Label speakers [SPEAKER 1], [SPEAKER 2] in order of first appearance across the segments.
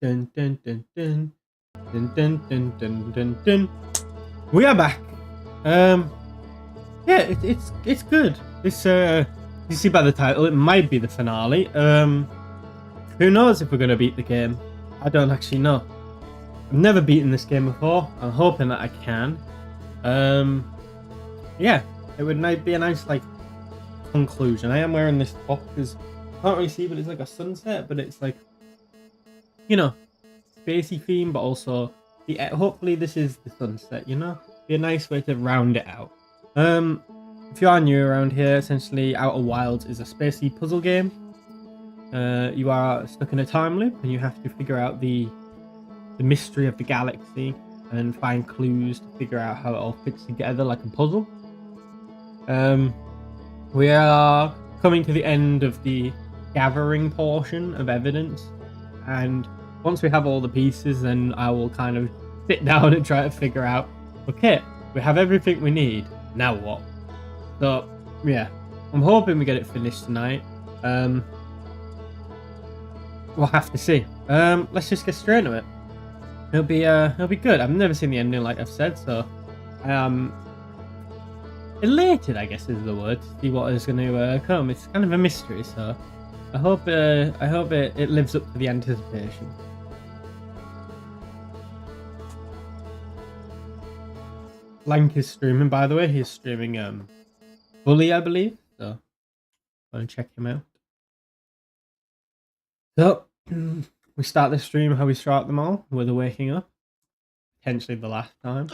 [SPEAKER 1] Dun, dun, dun, dun. Dun, dun, dun, dun, dun, dun. We are back. Yeah, it's good. This you see by the title, it might be the finale. Who knows if we're gonna beat the game? I don't actually know. I've never beaten this game before. I'm hoping that I can. Yeah, it would be a nice like conclusion. I am wearing this top because I can't really see, but it's like a sunset, but it's like, you know, spacey theme, but also hopefully this is the sunset. You know, be a nice way to round it out. If you are new around here, essentially Outer Wilds is a spacey puzzle game. You are stuck in a time loop, and you have to figure out the mystery of the galaxy and find clues to figure out how it all fits together like a puzzle. We are coming to the end of the gathering portion of evidence, and once we have all the pieces, then I will kind of sit down and try to figure out, okay, we have everything we need, now what? So yeah, I'm hoping we get it finished tonight. We'll have to see. Let's just get straight into it. It'll be good. I've never seen the ending, like I've said, so elated, I guess is the word, to see what is going to come. It's kind of a mystery, so I hope it lives up to the anticipation. Blank is streaming, by the way. He's streaming Bully, I believe, so go and check him out. So we start the stream how we start them all, with a waking up. Potentially the last time.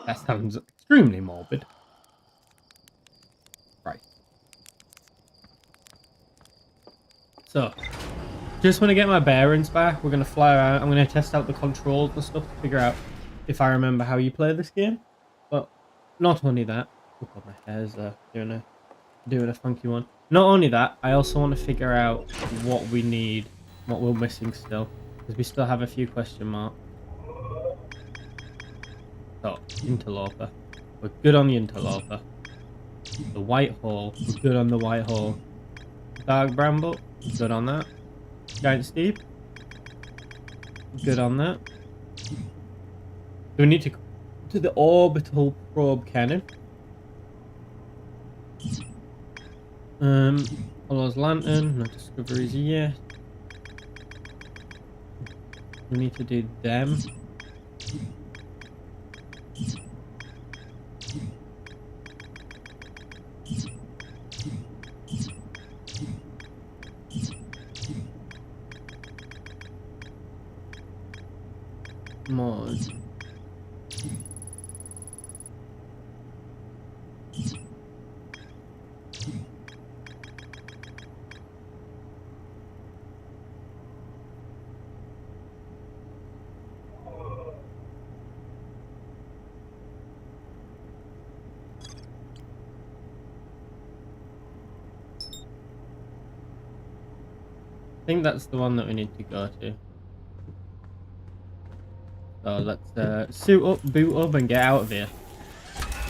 [SPEAKER 1] That sounds extremely morbid. Right. So, just want to get my bearings back. We're going to fly around. I'm going to test out the controls and stuff to figure out if I remember how you play this game. But not only that. Oh god, my hair's doing a funky one. Not only that, I also want to figure out what we need, what we're missing still, because we still have a few question marks. So, interloper. We're good on the interloper. The white hole. We're good on the white hole. Dark bramble. Good on that. Giant steep. Good on that. So we need to go to the orbital probe cannon. Apollo's lantern. No discoveries yet. We need to do them. Mod. I think that's the one that we need to go to. So let's suit up, boot up, and get out of here.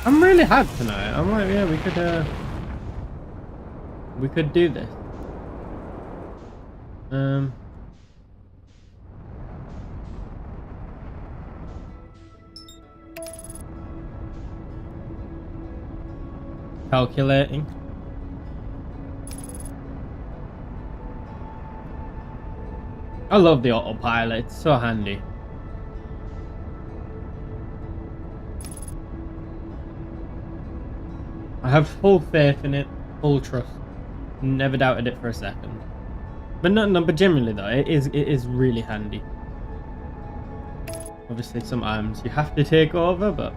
[SPEAKER 1] I'm really hyped tonight. I'm like, yeah, we could do this. Calculating. I love the autopilot. It's so handy. I have full faith in it, full trust. Never doubted it for a second. But but generally though, it is really handy. Obviously sometimes you have to take over, but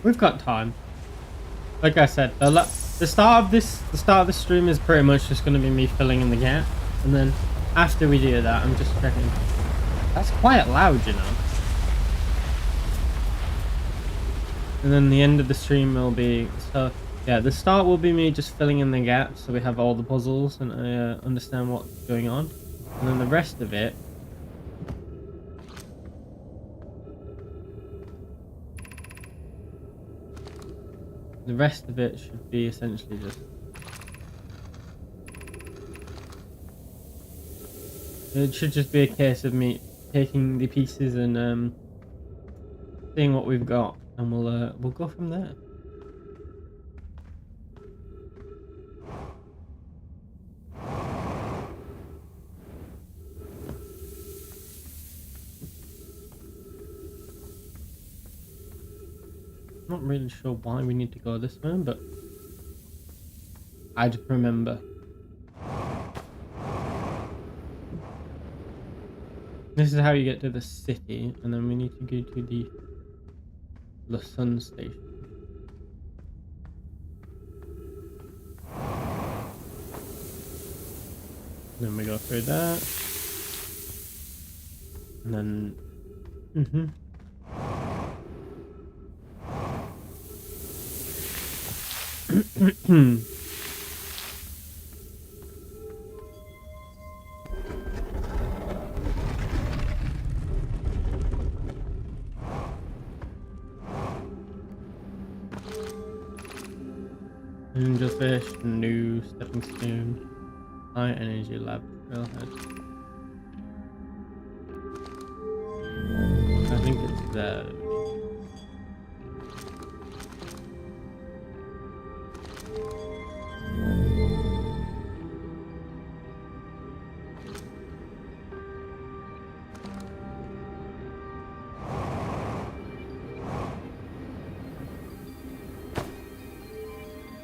[SPEAKER 1] We've got time. Like I said, the start of this stream is pretty much just going to be me filling in the gap, and then after we do that, I'm just checking. That's quite loud, you know. And then the end of the stream will be, so yeah, the start will be me just filling in the gaps so we have all the puzzles and I understand what's going on. And then the rest of it, should be essentially just, it should just be a case of me taking the pieces and seeing what we've got, and we'll go from there. Not really sure why we need to go this way, but I just remember. This is how you get to the city, and then we need to go to the sun station. Then we go through that, and then Angelfish, new stepping stone, high energy lab trailhead. I think it's there.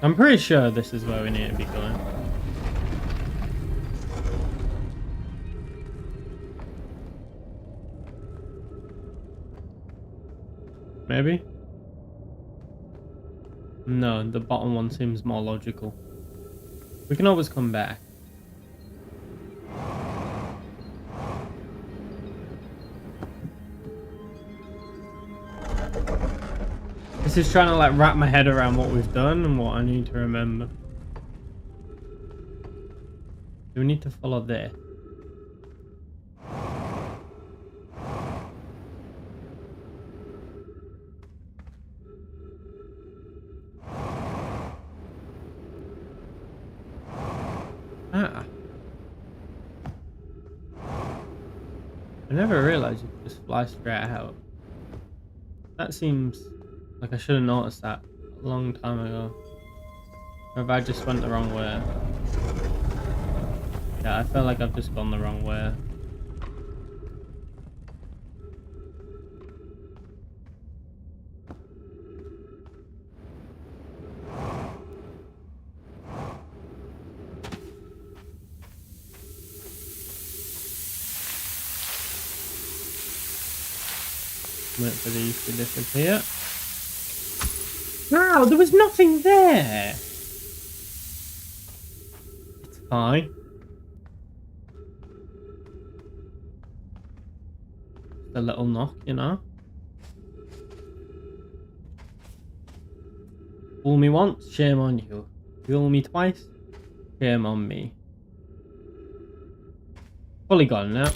[SPEAKER 1] I'm pretty sure this is where we need to be going. Maybe? No, the bottom one seems more logical. We can always come back. This is trying to like wrap my head around what we've done and what I need to remember. Do we need to follow this? Ah. I never realized you could just fly straight out. That seems like I should have noticed that a long time ago. Or have I just went the wrong way? Yeah, I feel like I've just gone the wrong way. Wait for these to disappear. Wow, there was nothing there! It's fine. A little knock, you know? Fool me once, shame on you. Fool me twice, shame on me. Fully gone now.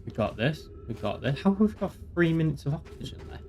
[SPEAKER 1] We got this. We got this. How have we got 3 minutes of oxygen left?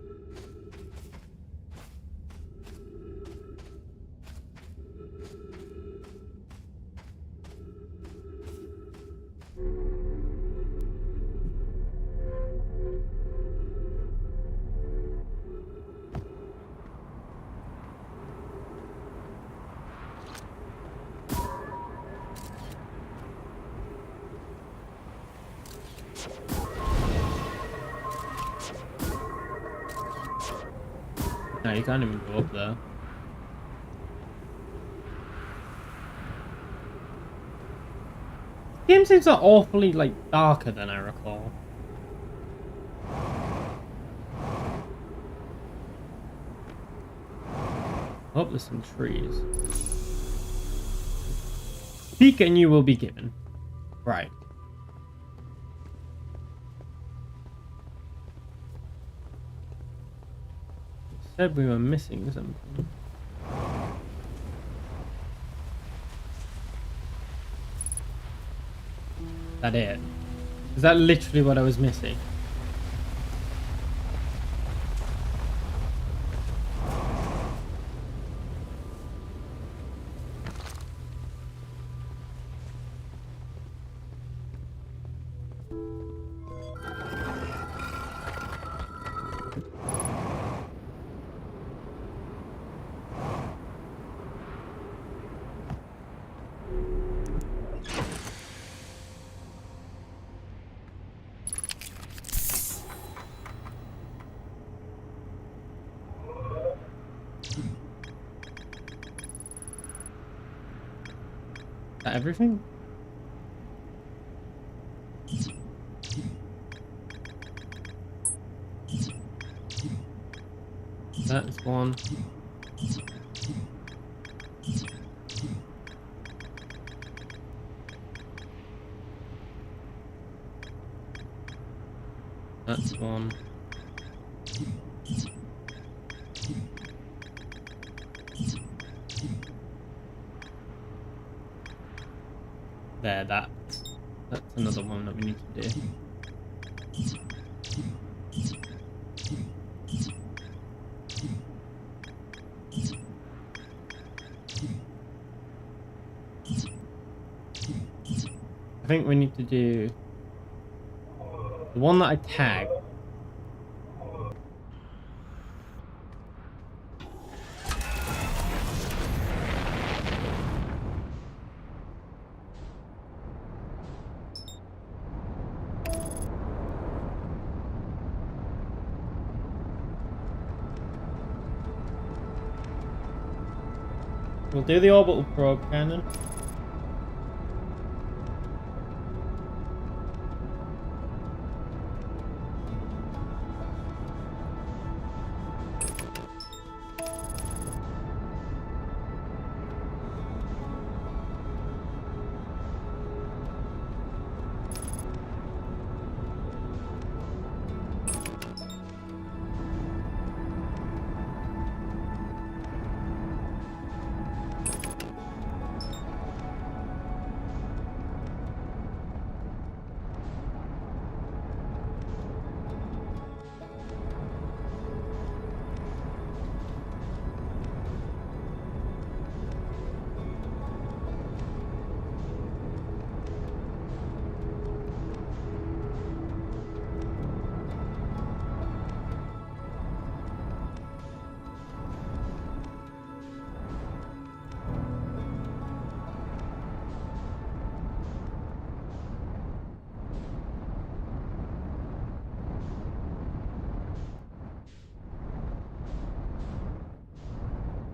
[SPEAKER 1] No, you can't even go up there. game seems so awfully, like, darker than I recall. Oh, there's some trees. Speak and you will be given. Right. Said we were missing something. Is that it? Is that literally what I was missing? Is that everything? That's one. That's one. There, that's another one that we need to do. I think we need to do the one that I tagged. We'll do the orbital probe cannon.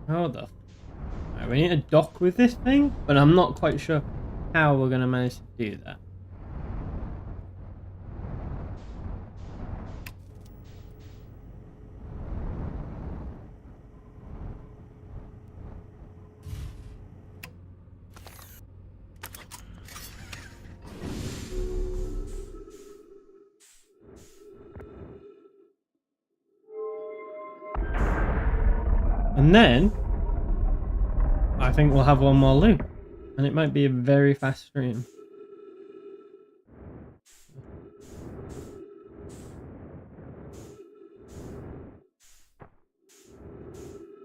[SPEAKER 1] How the right, we need to dock with this thing, but I'm not quite sure how we're gonna manage to do that. And then I think we'll have one more loop, and it might be a very fast stream.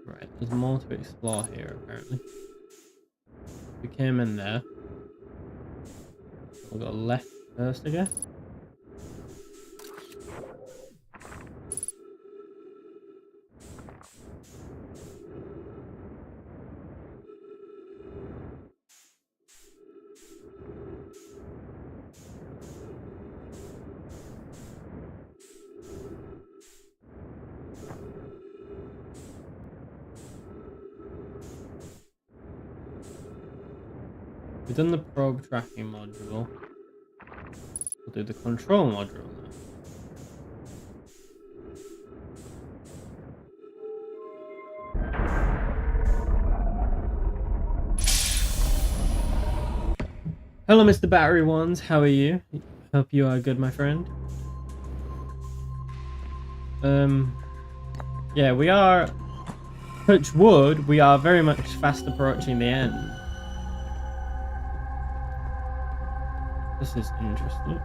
[SPEAKER 1] Right, there's more to explore here apparently. We came in there. We'll go left first, I guess. We've done the probe tracking module. We'll do the control module now. Hello, Mr. Battery Ones. How are you? Hope you are good, my friend. Yeah, we are. Touch wood. We are very much fast approaching the end. This is interesting.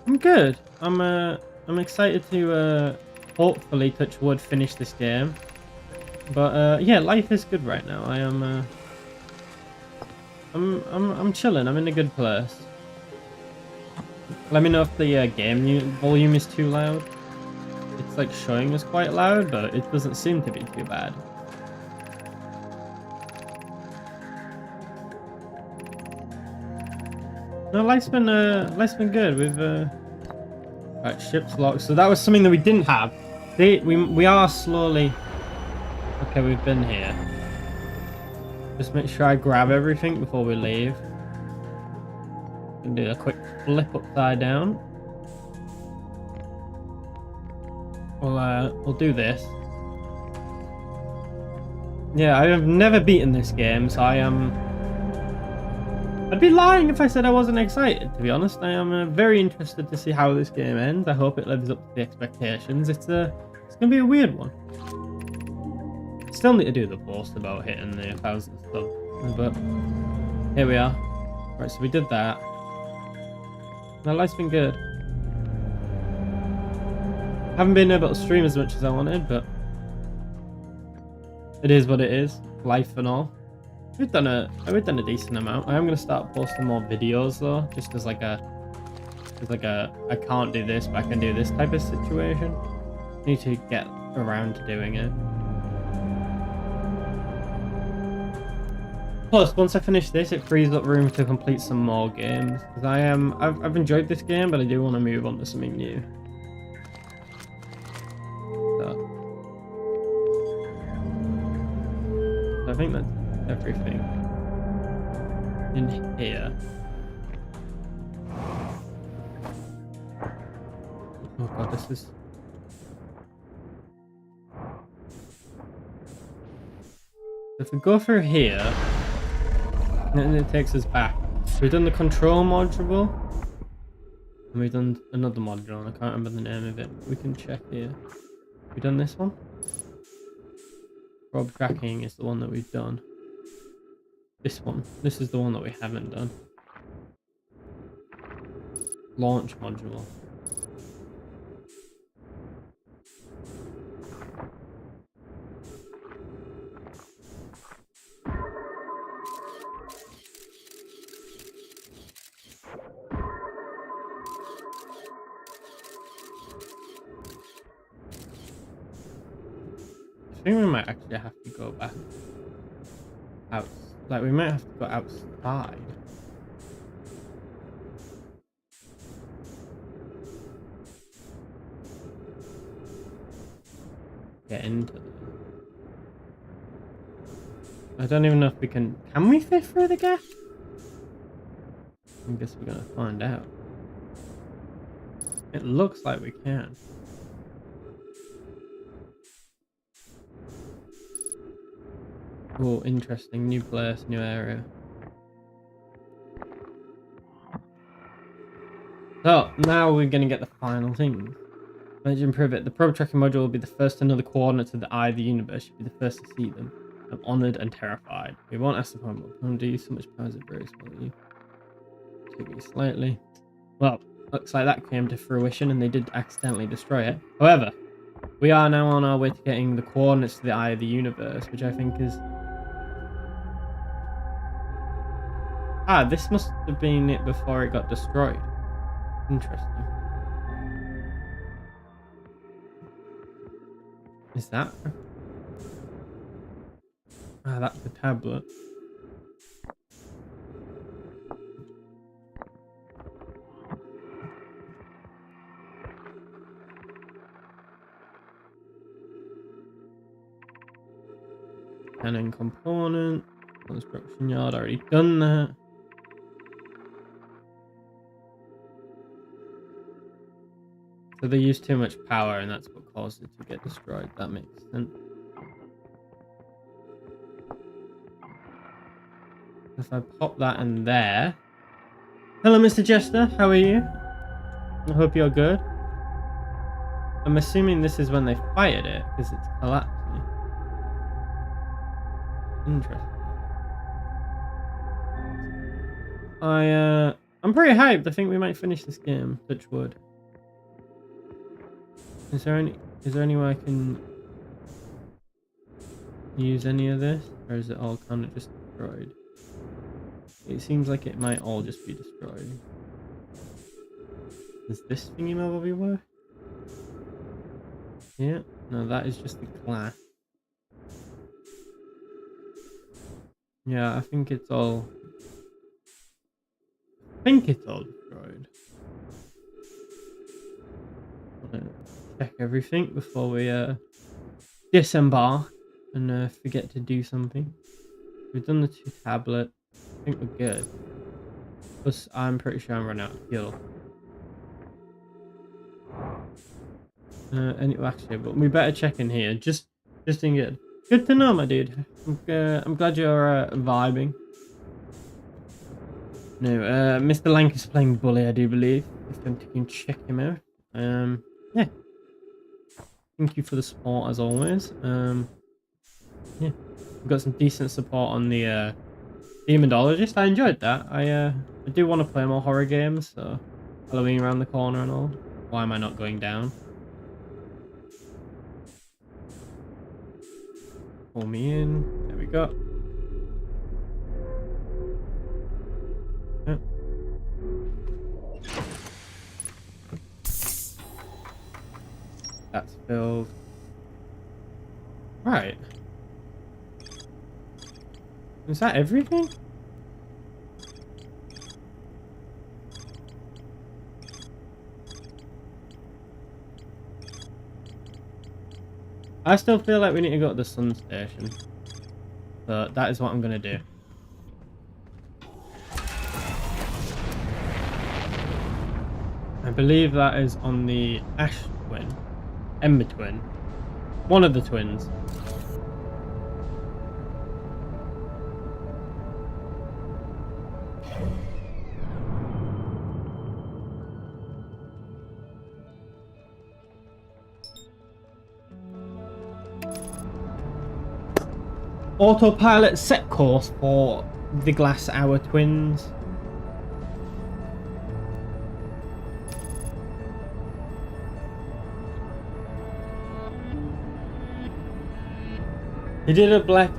[SPEAKER 1] I'm good. I'm excited to hopefully touch wood finish this game. But yeah, life is good right now. I'm chilling. I'm in a good place. Let me know if the game volume is too loud. It's like showing us quite loud, but it doesn't seem to be too bad. No, life's been good. We've right, ship's locked. So that was something that we didn't have. We are slowly. Okay, we've been here. Just make sure I grab everything before we leave. And do a quick flip upside down. We'll do this. Yeah, I have never beaten this game, so I'd be lying if I said I wasn't excited, to be honest. I am very interested to see how this game ends. I hope it lives up to the expectations. It's gonna be a weird one. Still need to do the post about hitting the 1,000 stuff, but here we are. Right, so we did that. My life's been good. Haven't been able to stream as much as I wanted, but it is what it is. Life and all. We've done a decent amount. I am gonna start posting more videos though, just as like a I can't do this, but I can do this type of situation. Need to get around to doing it. Plus, once I finish this, it frees up room to complete some more games. Because I've enjoyed this game, but I do want to move on to something new. So I think that's everything in here. Oh god, this is... If we go through here, and it takes us back. So we've done the control module, and we've done another module, and I can't remember the name of it. We can check here. We've done this one. Probe tracking is the one that we've done. This one. This is the one that we haven't done. Launch module. I think we might actually have to go back out. Like, we might have to go outside. Get into them. I don't even know if we can... Can we fit through the gap? I guess we're gonna find out. It looks like we can. Oh, interesting. New place, new area. So, now we're going to get the final thing. Imagine Privet. The probe tracking module will be the first to know the coordinates of the eye of the universe. You'll be the first to see them. I'm honoured and terrified. We won't ask the point, but don't do so much power is very small. You take me slightly. Well, looks like that came to fruition and they did accidentally destroy it. However, we are now on our way to getting the coordinates to the eye of the universe, which I think is... Ah, this must have been it before it got destroyed. Interesting. Is that? Ah, that's the tablet. Cannon component. Construction yard, already done that. So they use too much power and that's what caused it to get destroyed. That makes sense. If I pop that in there. Hello, Mr. Jester. How are you? I hope you're good. I'm assuming this is when they fired it because it's collapsing. Interesting. I'm pretty hyped. I think we might finish this game. Touch wood. Is there any way I can use any of this, or is it all kind of just destroyed? It seems like it might all just be destroyed. Is this thingy mobile work? Yeah, no, that is just the glass. Yeah, I think it's all destroyed. Check everything before we disembark and forget to do something. We've done the 2 tablets. I think we're good. Plus, I'm pretty sure I'm running out of fuel. Actually, but we better check in here. Just in good. Good to know, my dude. I'm glad you're vibing. No, Mr. Lank is playing Bully, I do believe. If you can check him out. Yeah. Thank you for the support as always. Yeah. We've got some decent support on the Demonologist. I enjoyed that. I do want to play more horror games, so Halloween around the corner and all. Why am I not going down? Pull me in. There we go. Yeah. That's filled. Right. Is that everything? I still feel like we need to go to the sun station. So that is what I'm going to do. I believe that is on the Ash Twin. Ember Twin. One of the twins. Autopilot set course for the Glass Hour twins. He did a black...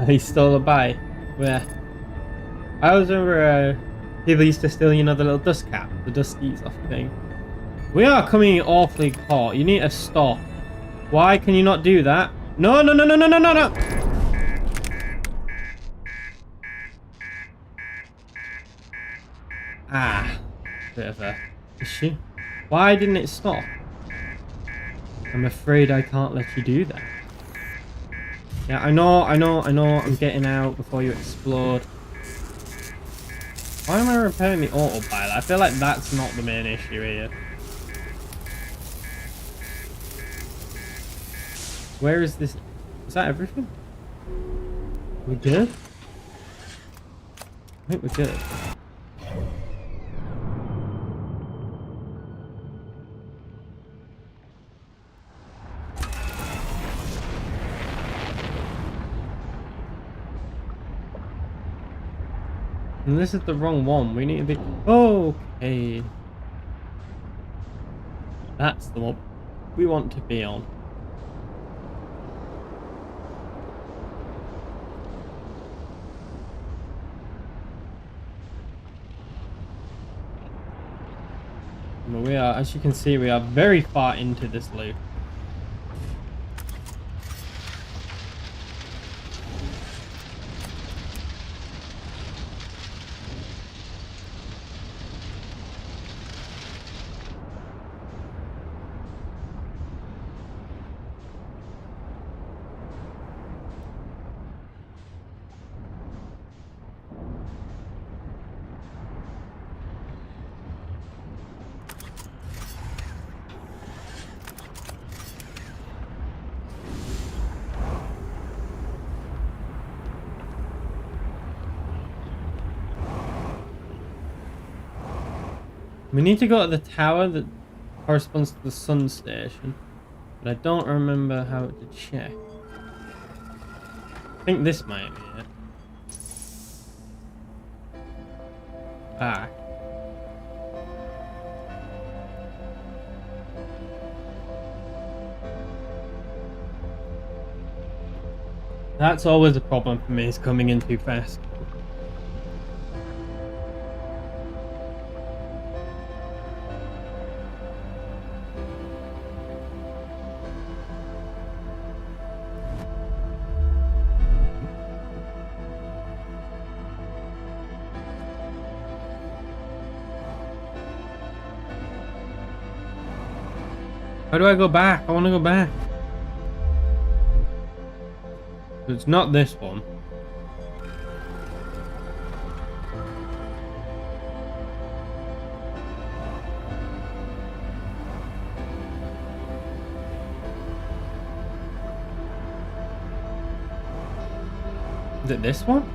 [SPEAKER 1] he stole a bike. Where? I always remember people used to steal, you know, the little dust cap, the dust skis off thing. We are coming awfully hot. You need to stop. Why can you not do that? No, no, no, no, no, no, no, no! Ah. Bit of a issue. Why didn't it stop? I'm afraid I can't let you do that. Yeah, I know, I'm getting out before you explode. Why am I repairing the autopilot? I feel like that's not the main issue here. Where is this? Is that everything? We good? I think we're good. And this is the wrong one. We need to be... Okay. That's the one we want to be on. We are, as you can see, we are very far into this loop. We need to go to the tower that corresponds to the sun station, but I don't remember how to check. I think this might be it. Back. That's always a problem for me, is coming in too fast. How do I go back? I want to go back. It's not this one. Is it this one?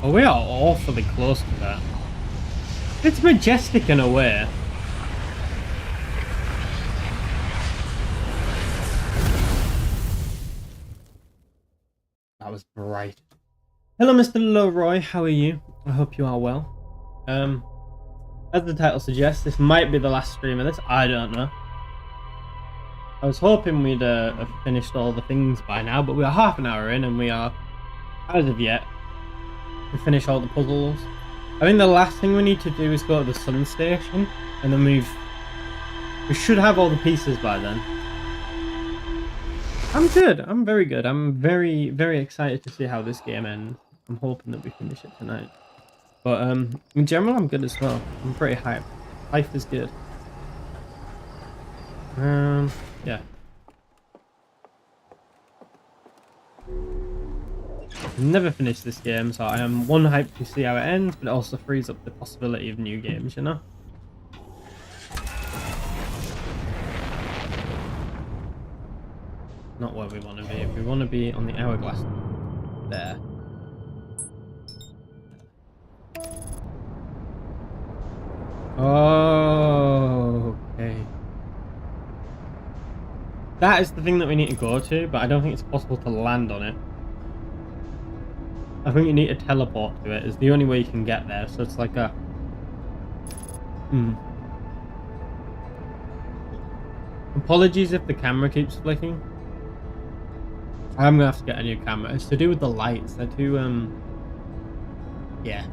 [SPEAKER 1] Oh, we are awfully close to that. It's majestic in a way. That was bright. Hello, Mr. Leroy. How are you? I hope you are well. As the title suggests, this might be the last stream of this. I don't know. I was hoping we'd have finished all the things by now, but we are half an hour in, and we are, as of yet, to finish all the puzzles. I think the last thing we need to do is go to the sun station, and then we should have all the pieces by then. I'm good. I'm very good. I'm very, very excited to see how this game ends. I'm hoping that we finish it tonight. But in general, I'm good as well. I'm pretty hyped. Life is good. Yeah. I've never finished this game, so I am one hyped to see how it ends, but it also frees up the possibility of new games, you know? Not where we want to be. We want to be on the hourglass there. Oh, okay. That is the thing that we need to go to, but I don't think it's possible to land on it. I think you need to teleport to it. It's the only way you can get there, so it's like a... Apologies if the camera keeps flicking. I'm gonna have to get a new camera. It's to do with the lights. They're too, yeah.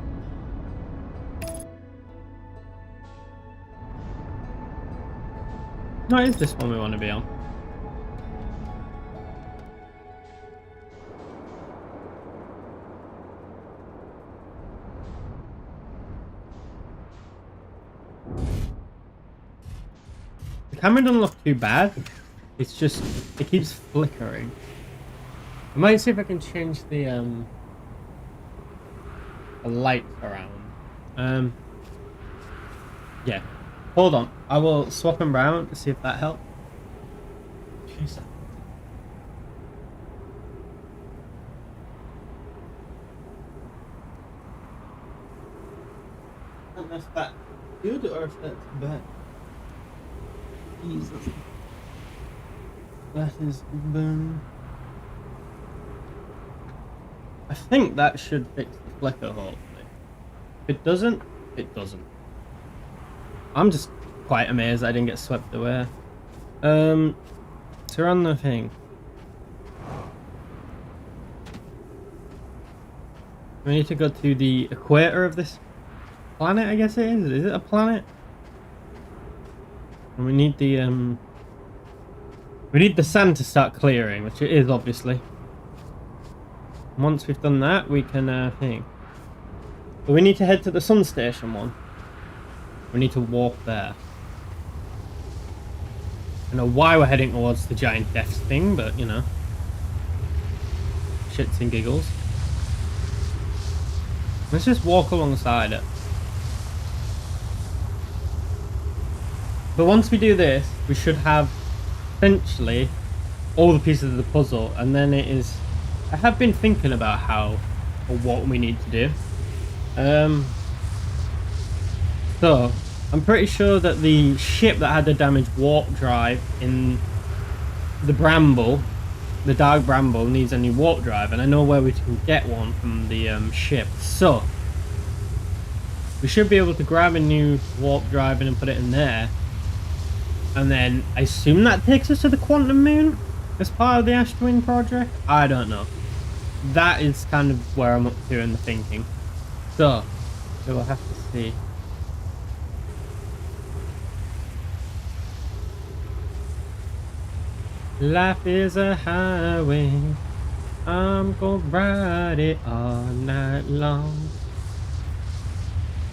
[SPEAKER 1] No, it is this one we want to be on. The camera doesn't look too bad. It's just, it keeps flickering. I might see if I can change the light around. Yeah. Hold on. I will swap them around to see if that helps. Jeez. I don't know if that's good or if that's bad. Jesus. That is boom. I think that should fix the flicker, hopefully. If it doesn't, it doesn't. I'm just quite amazed I didn't get swept away. So we're on the thing. We need to go to the equator of this planet, I guess it is. Is it a planet? And we need the sand to start clearing, which it is obviously. Once we've done that, we can thing. But we need to head to the sun station one. We need to walk there. I don't know why we're heading towards the giant death thing, but you know. shits and giggles. Let's just walk alongside it. But once we do this, we should have essentially all the pieces of the puzzle, and then it is... I have been thinking about how or what we need to do. So I'm pretty sure that the ship that had the damaged warp drive in the Bramble, the Dark Bramble, needs a new warp drive, and I know where we can get one from the ship. So we should be able to grab a new warp drive and put it in there. And then I assume that takes us to the Quantum Moon as part of the Ash Twin project. I don't know. That is kind of where I'm up to in the thinking. So we'll have to see. Life is a highway. I'm gonna ride it all night long.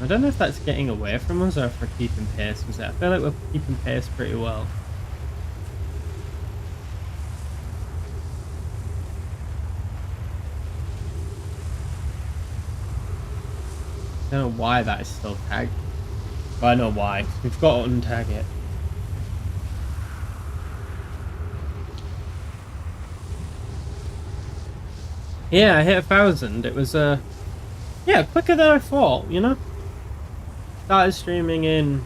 [SPEAKER 1] I don't know if that's getting away from us or if we're keeping pace with it. I feel like we're keeping pace pretty well. I don't know why that is still tagged. But I know why. We've got to untag it. Yeah, I hit 1,000. It was yeah, quicker than I thought, you know? Started streaming in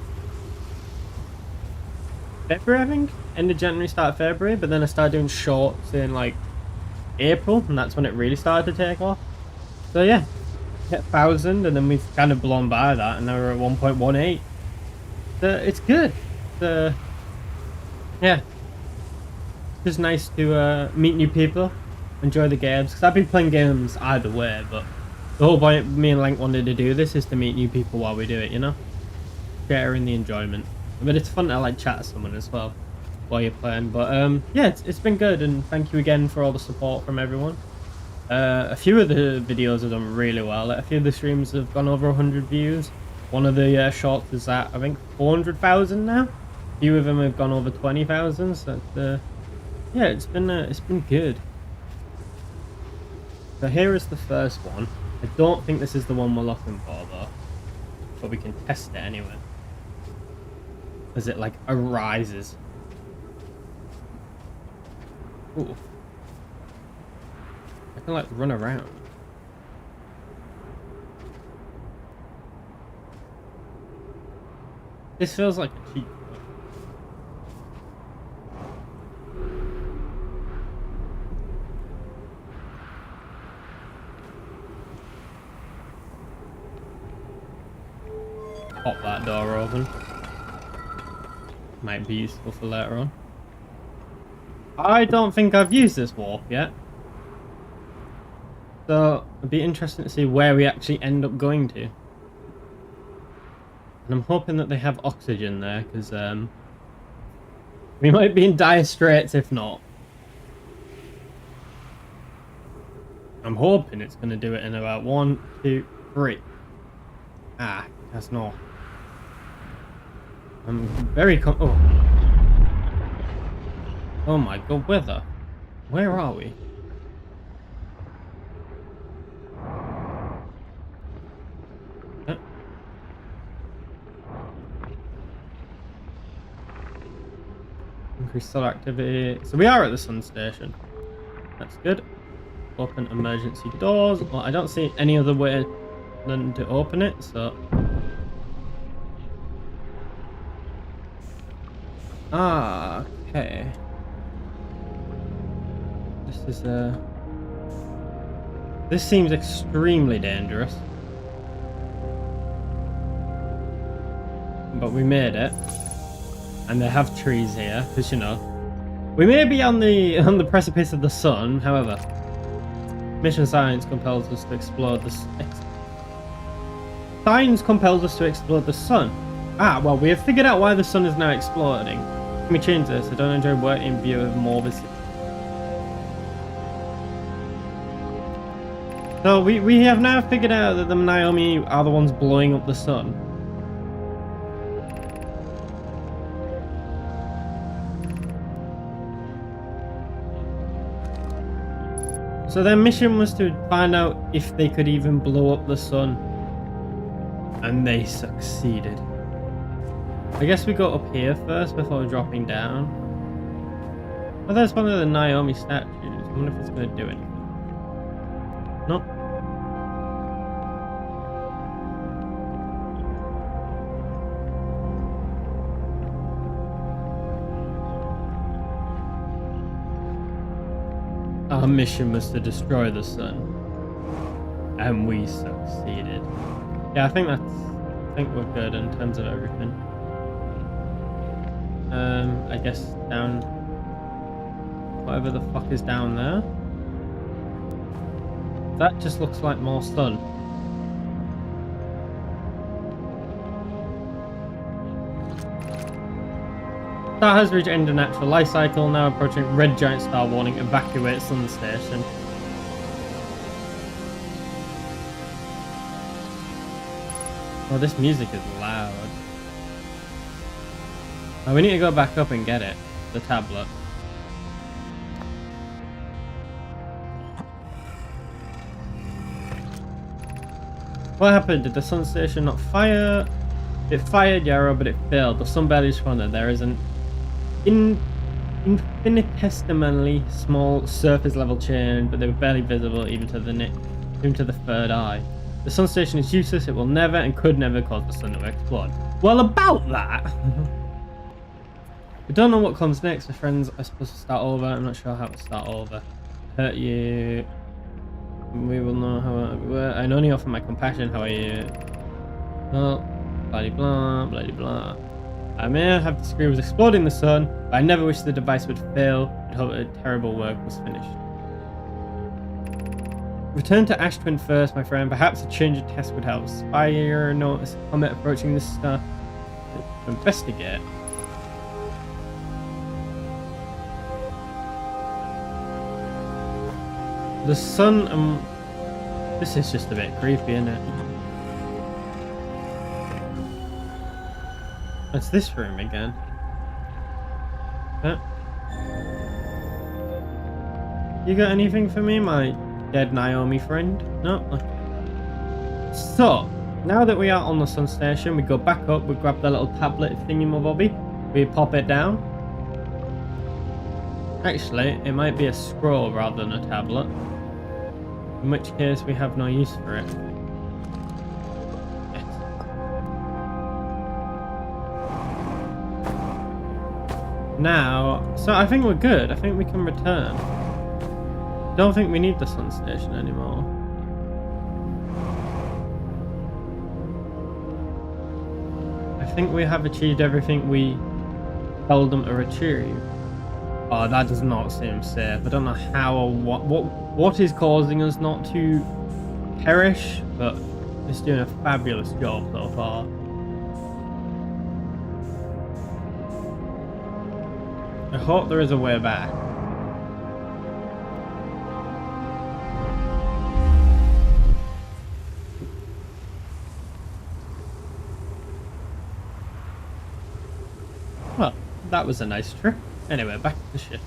[SPEAKER 1] February, I think. End of January, start of February, but then I started doing shorts in like April, and that's when it really started to take off. So yeah, hit 1,000, and then we've kind of blown by that, and now we're at 1.18. So it's good. Yeah, it's just nice to meet new people, enjoy the games, because I've been playing games either way, but the whole point me and Lank wanted to do this is to meet new people while we do it, you know? Sharing the enjoyment. But it's fun to like chat to someone as well while you're playing. But yeah, it's been good, and thank you again for all the support from everyone. A few of the videos have done really well. A few of the streams have gone over 100 views. One of the shorts is at, I think, 400,000 now. A few of them have gone over 20,000. So yeah, it's been good. So here is the first one. I don't think this is the one we're looking for though, but we can test it anyway. As it like arises. Ooh. I can like run around. This feels like a cheat. Pop that door open. Might be useful for later on. I don't think I've used this warp yet. So it'd be interesting to see where we actually end up going to. And I'm hoping that they have oxygen there, because we might be in dire straits if not. I'm hoping it's going to do it in about 1, 2, 3. Ah, that's not. I'm very oh my god, weather. Where are we? Increased solar activity. So we are at the sun station. That's good. Open emergency doors. Well, I don't see any other way than to open it, so. Ah, okay. This seems extremely dangerous. But we made it. And they have trees here, because you know. We may be on the precipice of the sun, however. Mission science compels us to explore Science compels us to explore the sun. Ah, well, we have figured out why the sun is now exploding. Let me change this. I don't enjoy working in view of more visibility. So we have now figured out that the Naomi are the ones blowing up the sun. So their mission was to find out if they could even blow up the sun. And they succeeded. I guess we go up here first before dropping down. Oh, there's one of the Naomi statues. I wonder if it's going to do anything. Nope. Our mission was to destroy the sun. And we succeeded. Yeah, I think we're good in terms of everything. I guess down whatever the fuck is down there. That just looks like more sun. Star has reached end of natural life cycle, now approaching red giant star warning, evacuate sun station. Oh, this music is loud. Oh, we need to go back up and get it. The tablet. What happened? Did the sun station not fire? It fired Yarrow, but it failed. The sun barely responded. There is an infinitesimally small surface level change, but they were barely visible even to the third eye. The sun station is useless. It will never and could never cause the sun to explode. Well, about that. We don't know what comes next. My friends are supposed to start over. I'm not sure how to start over. Hurt you. We will know how we were. I only offer my compassion. How are you? Well, blah blah blah blah. I may have disagreed with exploding the sun, but I never wished the device would fail. I hope a terrible work was finished. Return to Ash Twin first, my friend. Perhaps a change of test would help. Spire notice a comet approaching this star. To investigate. The sun, this is just a bit creepy, isn't it? That's this room again. Huh? You got anything for me, my dead Naomi friend? No? Okay. So, now that we are on the sun station, we go back up, we grab the little tablet thingy-mabobby, we pop it down. Actually, it might be a scroll rather than a tablet. In which case, we have no use for it. Yes. Now, so I think we're good. I think we can return. Don't think we need the sun station anymore. I think we have achieved everything we told them to achieve. Oh, that does not seem safe. I don't know how or what is causing us not to perish, but it's doing a fabulous job so far. I hope there is a way back. Well, that was a nice trip. Anyway, back to the ship.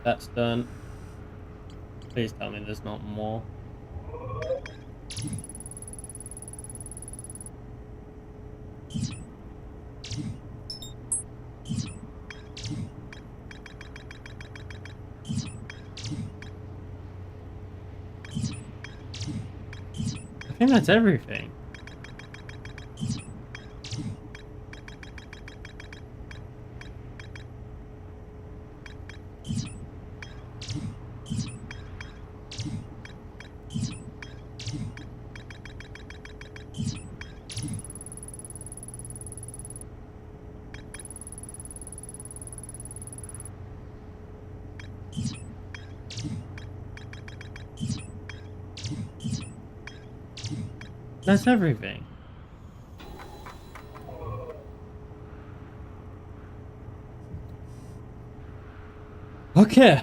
[SPEAKER 1] That's done. Please tell me there's not more. I think that's everything. That's everything. Okay.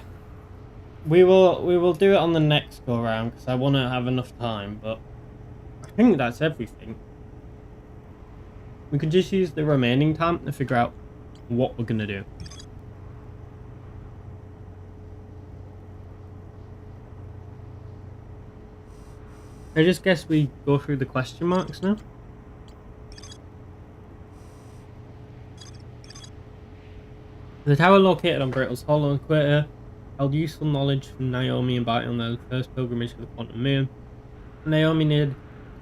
[SPEAKER 1] We will do it on the next go round because I want to have enough time, but I think that's everything. We could just use the remaining time to figure out what we're gonna do. I just guess we go through the question marks now. The tower located on Brittle's Hollow Equator held useful knowledge from Naomi embarking on their first pilgrimage to the Quantum Moon. Naomi needed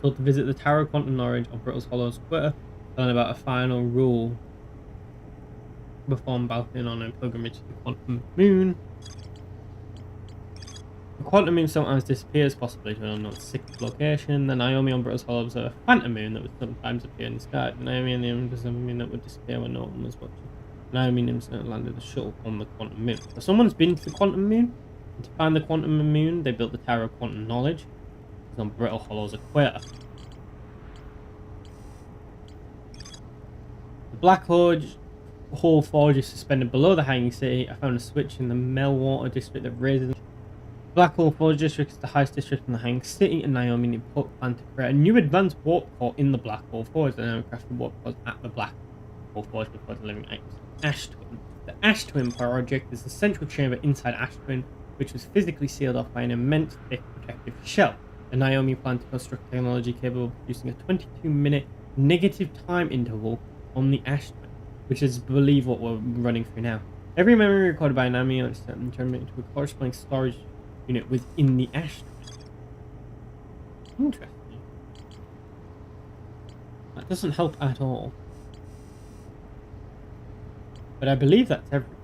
[SPEAKER 1] to visit the Tower of Quantum Knowledge on Brittle's Hollow Equator to learn about a final rule before embarking on a pilgrimage to the Quantum Moon. The Quantum Moon sometimes disappears, possibly to an unknown sixth location. The Naomi on Brittle's Hollow observed a phantom moon that would sometimes appear in the sky. The Naomi and the moon was a moon that would disappear when no one was watching. Naomi instantly landed the shuttle on the Quantum Moon. So someone's been to the Quantum Moon. And to find the Quantum Moon, they built the Tower of Quantum Knowledge. It's on Brittle Hollow's Equator. The Black Hole Forge is suspended below the Hanging City. I found a switch in the Melwater district that raises. The Black Hole Forge district is the highest district in the Hanging City, and Naomi planned to create a new advanced warp core in the Black Hole Forge. And Naomi crafted warp cores at the Black Hole Forge before delivering items. Ash Twin. The Ash Twin project is the central chamber inside Ash Twin, which was physically sealed off by an immense thick protective shell. And Naomi planned to construct technology capable of producing a 22-minute negative time interval on the Ash Twin, which is, I believe, what we're running through now. Every memory recorded by Naomi is turned into a corresponding storage unit within the Ash Twin. Interesting. That doesn't help at all. But I believe that's everything.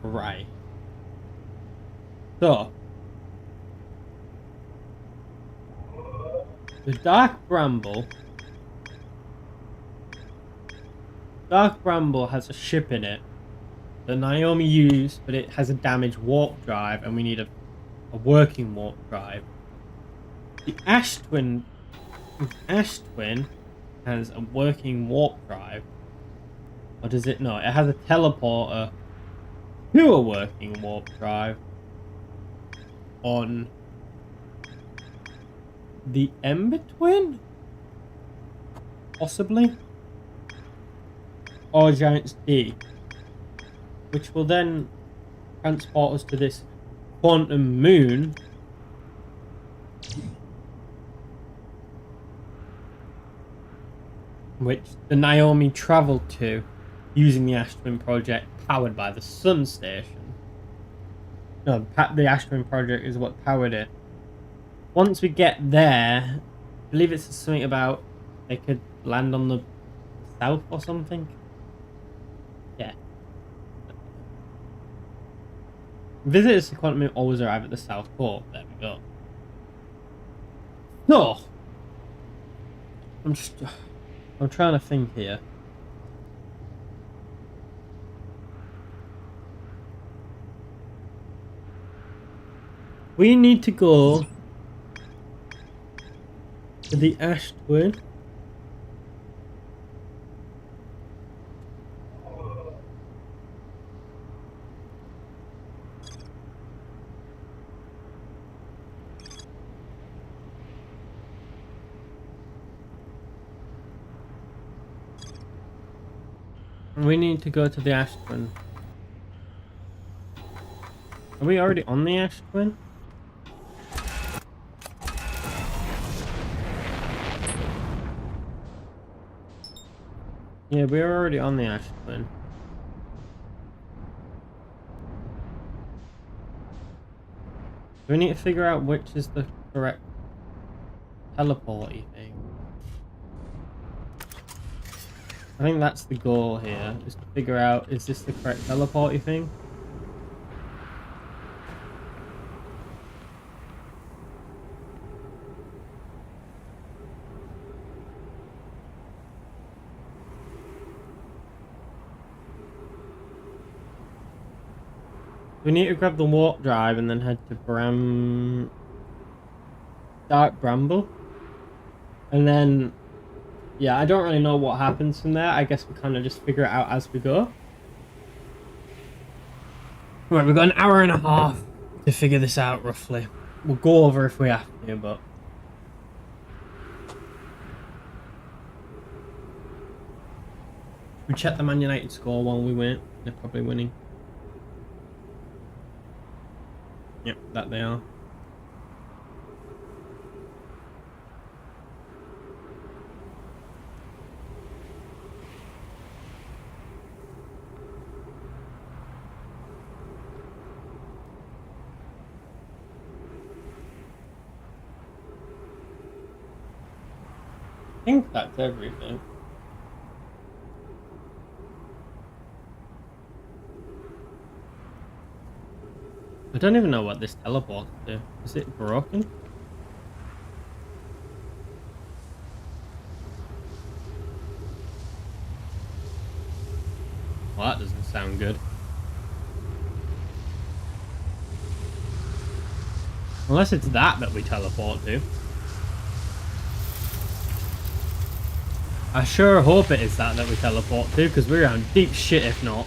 [SPEAKER 1] Right. So. The Dark Bramble has a ship in it that Naomi used, but it has a damaged warp drive, and we need a working warp drive. The Ash Twin has a working warp drive. Or does it not? It has a teleporter to a working warp drive on the Ember Twin? Possibly? Or Giant's D. Which will then transport us to this Quantum Moon. Which the Naomi travelled to using the Ash Twin project powered by the Sun Station. No, the Ash Twin project is what powered it. Once we get there, I believe it's something about they could land on the south or something. Yeah. Visitors to Quantum Moon always arrive at the South Pole. There we go. No! I'm trying to think here. We need to go to the Ash Twin. We need to go to the Ash Twin. Are we already on the Ash Twin? Yeah, we're already on the Ash Twin. We need to figure out which is the correct teleporty thing. I think that's the goal here, is to figure out, is this the correct teleporty thing? We need to grab the warp drive and then head to Dark Bramble. And then yeah, I don't really know what happens from there. I guess we kind of just figure it out as we go. Right, we've got an hour and a half to figure this out, roughly. We'll go over if we have to, but... We checked the Man United score while we went. They're probably winning. Yep, that they are. I think that's everything. I don't even know what this teleports to. Is it broken? Well, that doesn't sound good. Unless it's that we teleport to. I sure hope it is that we teleport to, because we're on deep shit if not.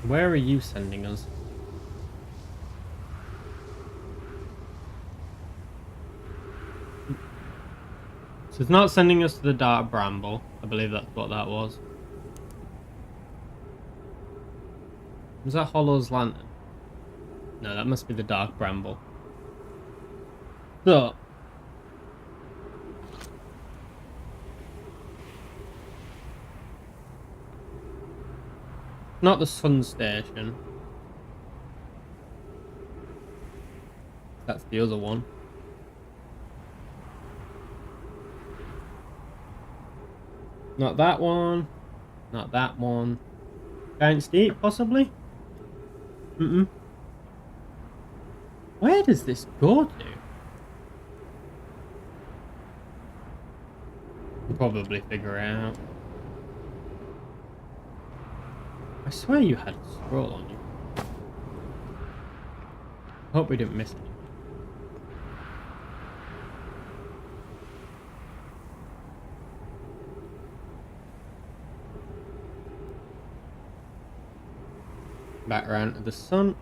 [SPEAKER 1] Where are you sending us? So it's not sending us to the Dark Bramble. I believe that's what that was. Was that Hollow's Lantern? No, that must be the Dark Bramble. So... Not the Sun Station. That's the other one. Not that one. Not that one. Giant Steep, possibly? Where does this go to? We'll probably figure it out. I swear you had a scroll on you. Hope we didn't miss it. Back around to the sun.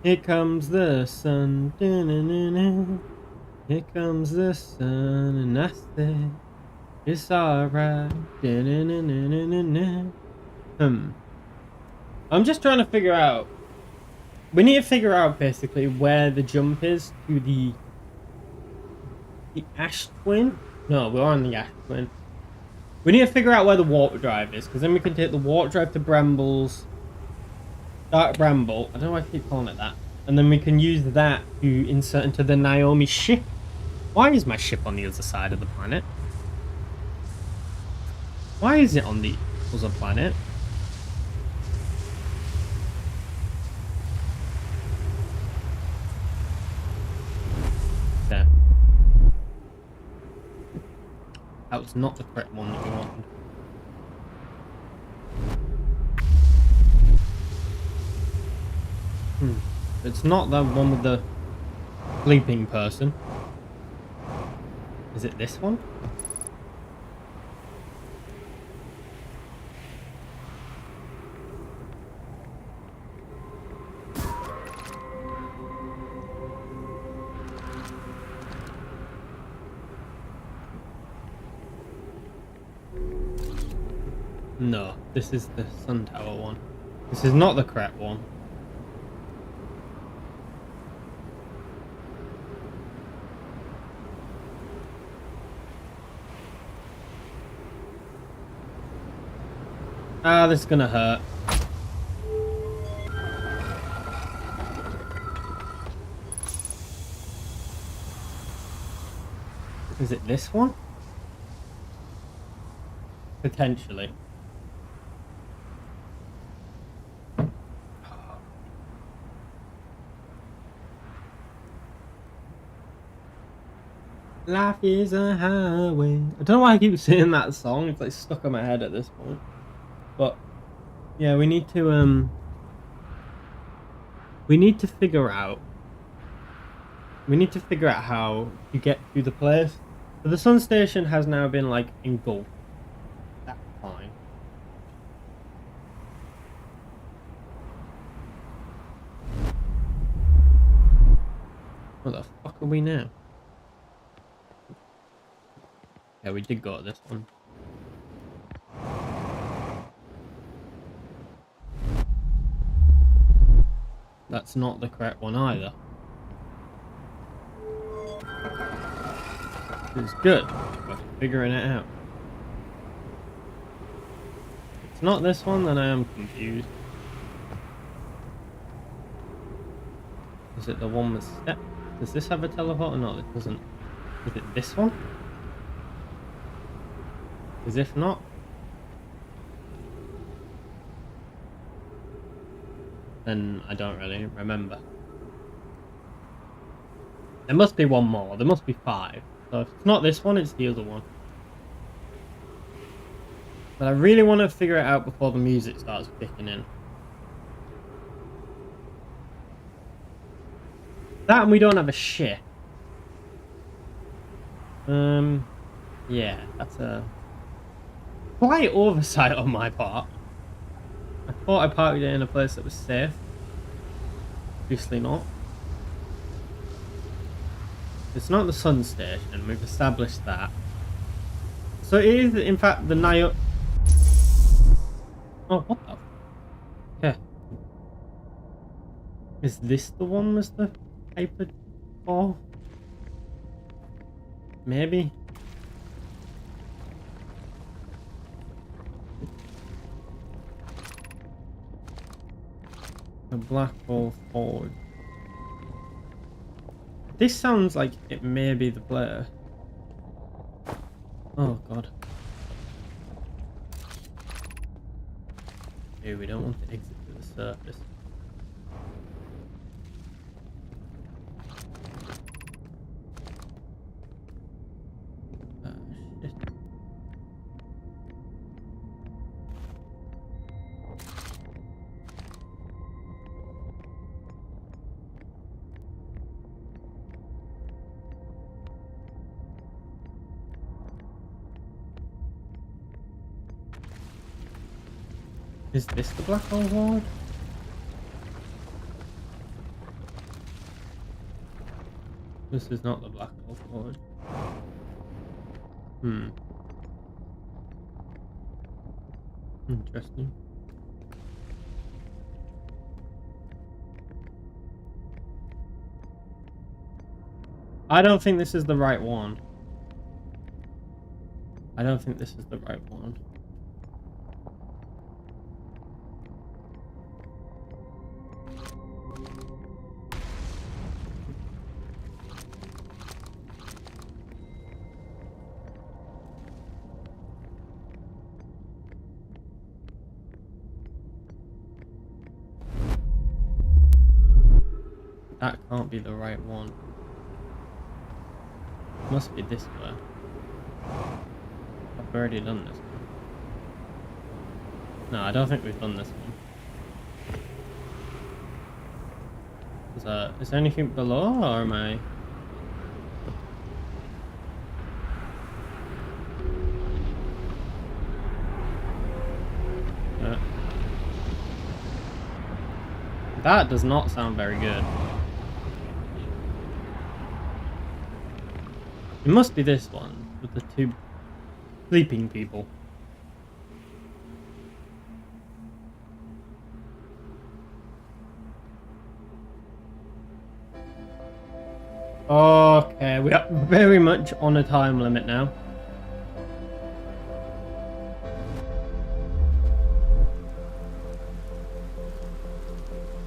[SPEAKER 1] Here comes the sun. Da-na-na-na. Here comes the sun, and I say it's alright. Da-na-na-na-na-na. I'm just trying to figure out. We need to figure out basically where the jump is to the Ash Twin. No, we're on the Ash Twin. We need to figure out where the water drive is, because then we can take the water drive to Bramble's Dark Bramble. I don't know why I keep calling it that. And then we can use that to insert into the Naomi ship. Why is my ship on the other side of the planet? Why is it on the other planet? There. That was not the correct one that we wanted. It's not the one with the sleeping person. Is it this one? No, this is the Sun Tower one. This is not the correct one. Ah, this is gonna hurt. Is it this one? Potentially. Life is a highway. I don't know why I keep singing that song. It's like stuck in my head at this point. But yeah, we need to figure out. We need to figure out how to get to the place. So the sun station has now been like engulfed. That's fine. Where the fuck are we now? Yeah, we did go to this one. That's not the correct one either. It's good. We're figuring it out. If it's not this one, then I am confused. Is it the one with step? Does this have a teleporter? No, it doesn't. Is it this one? Because if not... then I don't really remember. There must be one more. There must be 5. So if it's not this one, it's the other one. But I really want to figure it out before the music starts kicking in. That and we don't have a ship. Yeah, that's a slight oversight on my part. I thought I parked it in a place that was safe. Obviously not. It's not the sun station, we've established that. So it is, in fact, the Naya... Oh, what the... Okay. Is this the one with the paper ball? Maybe? A black hole forward. This sounds like it may be the player. Oh god. Okay, we don't want to exit to the surface. Shit. Is this the black hole ward? This is not the black hole ward. Interesting. I don't think this is the right one. I don't think this is the right one. That can't be the right one. It must be this way. I've already done this one. No, I don't think we've done this one. Is there anything below, or am I... That does not sound very good. It must be this one, with the 2 sleeping people. Okay, we are very much on a time limit now.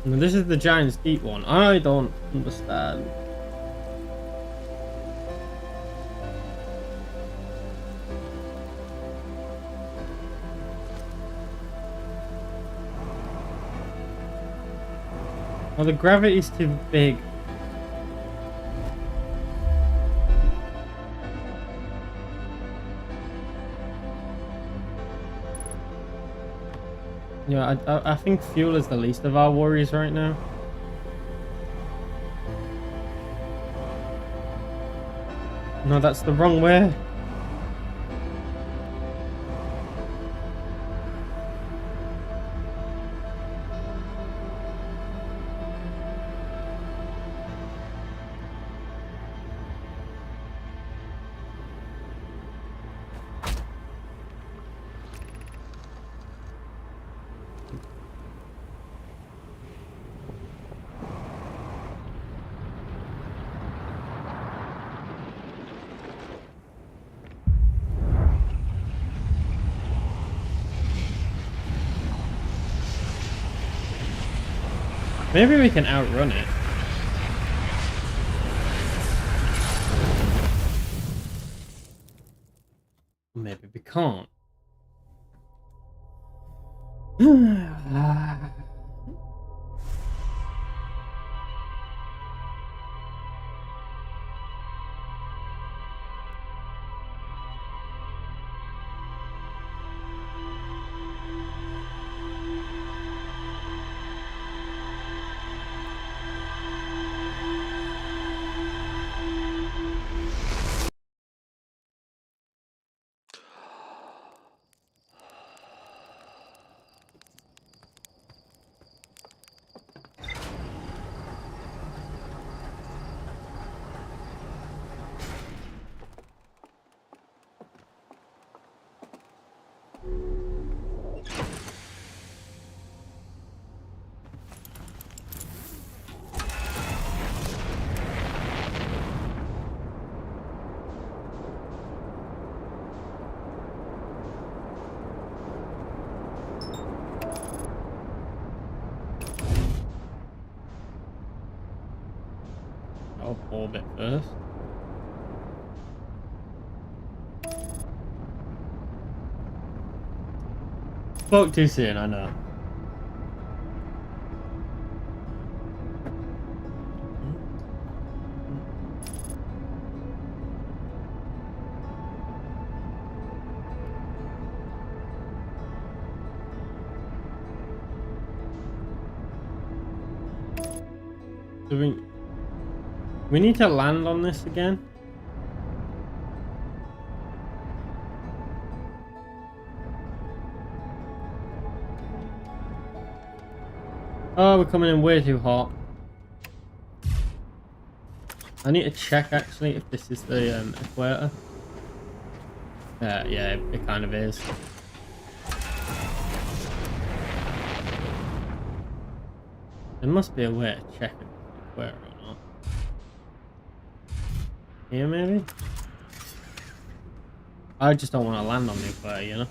[SPEAKER 1] Now, this is the Giant's Deep one. I don't understand. Well, the gravity's too big. Yeah, I think fuel is the least of our worries right now. No, that's the wrong way. Maybe we can outrun it. Maybe we can't. I'll orbit first. Spoke too soon, I know. Do we need to land on this again? Oh, we're coming in way too hot. I need to check actually if this is the equator. Yeah, it kind of is. There must be a way to check if it's the equator or not. Here maybe? I just don't want to land on the equator, you know?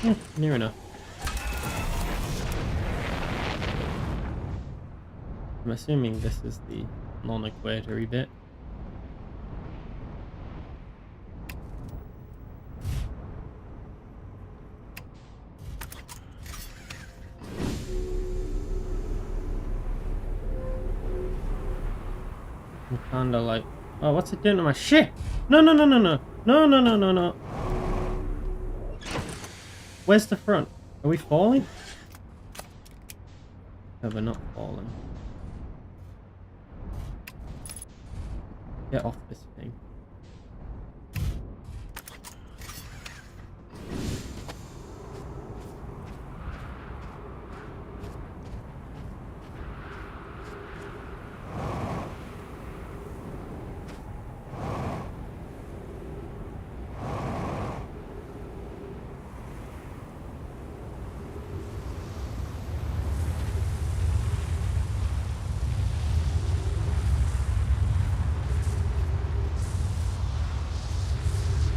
[SPEAKER 1] Yeah, near enough. I'm assuming this is the non-equatory bit. I'm kinda like, oh, what's it doing to my ship? No. Where's the front? Are we falling? No, we're not falling. Get off this thing.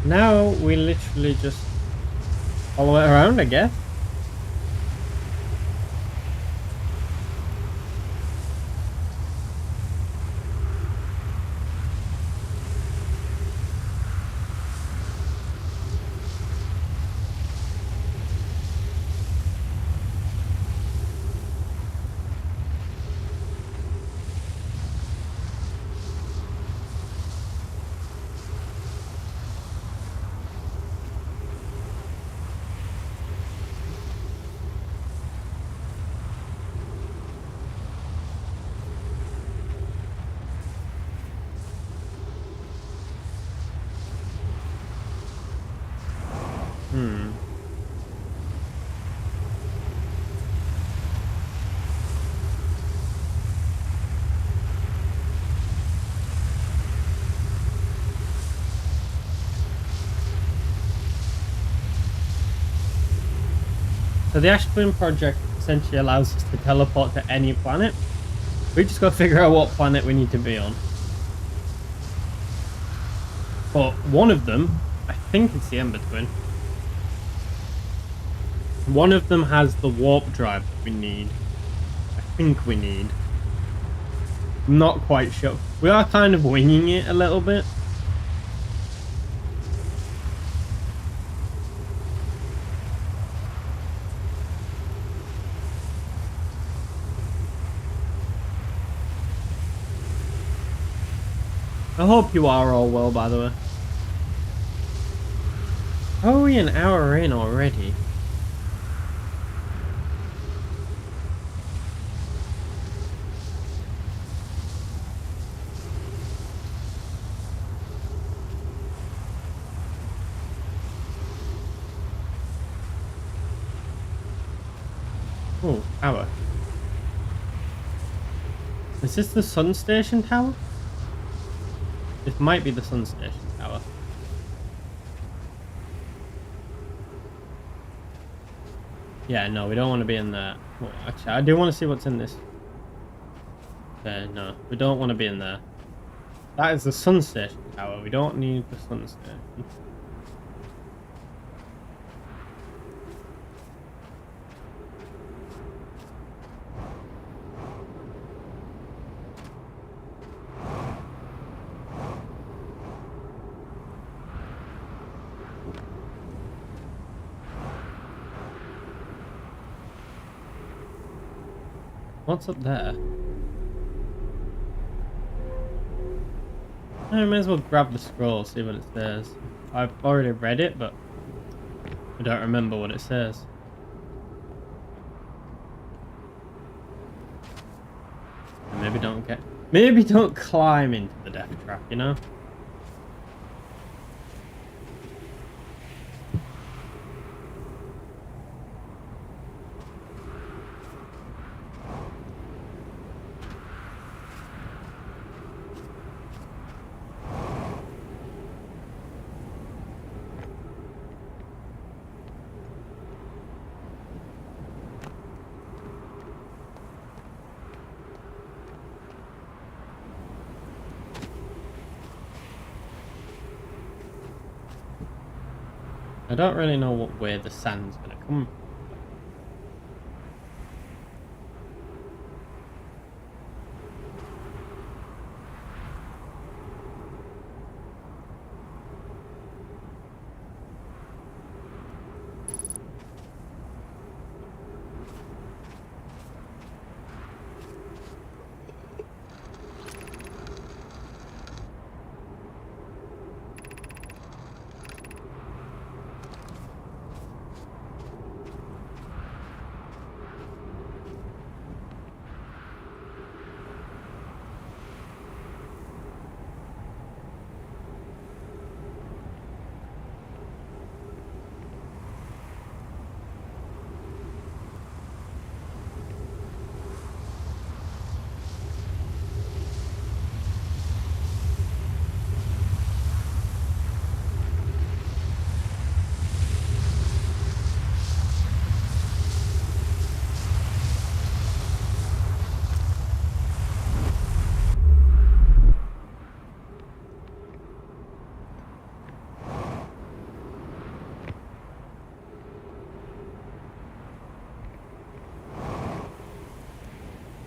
[SPEAKER 1] Now we literally just follow it around, I guess. Hmm. So the Ash Twin project essentially allows us to teleport to any planet. We just got to figure out what planet we need to be on. But one of them, I think it's the Ember Twin. One of them has the warp drive that we need. I think we need. I'm not quite sure. We are kind of winging it a little bit. I hope you are all well, by the way. How are we an hour in already? Oh, tower. Is this the Sun Station tower? This might be the Sun Station tower. Yeah, no, we don't want to be in there. Well, actually, I do want to see what's in this. No, we don't want to be in there. That is the Sun Station tower. We don't need the Sun Station. What's up there? I may as well grab the scroll, see what it says. I've already read it, but I don't remember what it says. Maybe don't climb into the death trap, you know? I don't really know what way the sand's gonna come.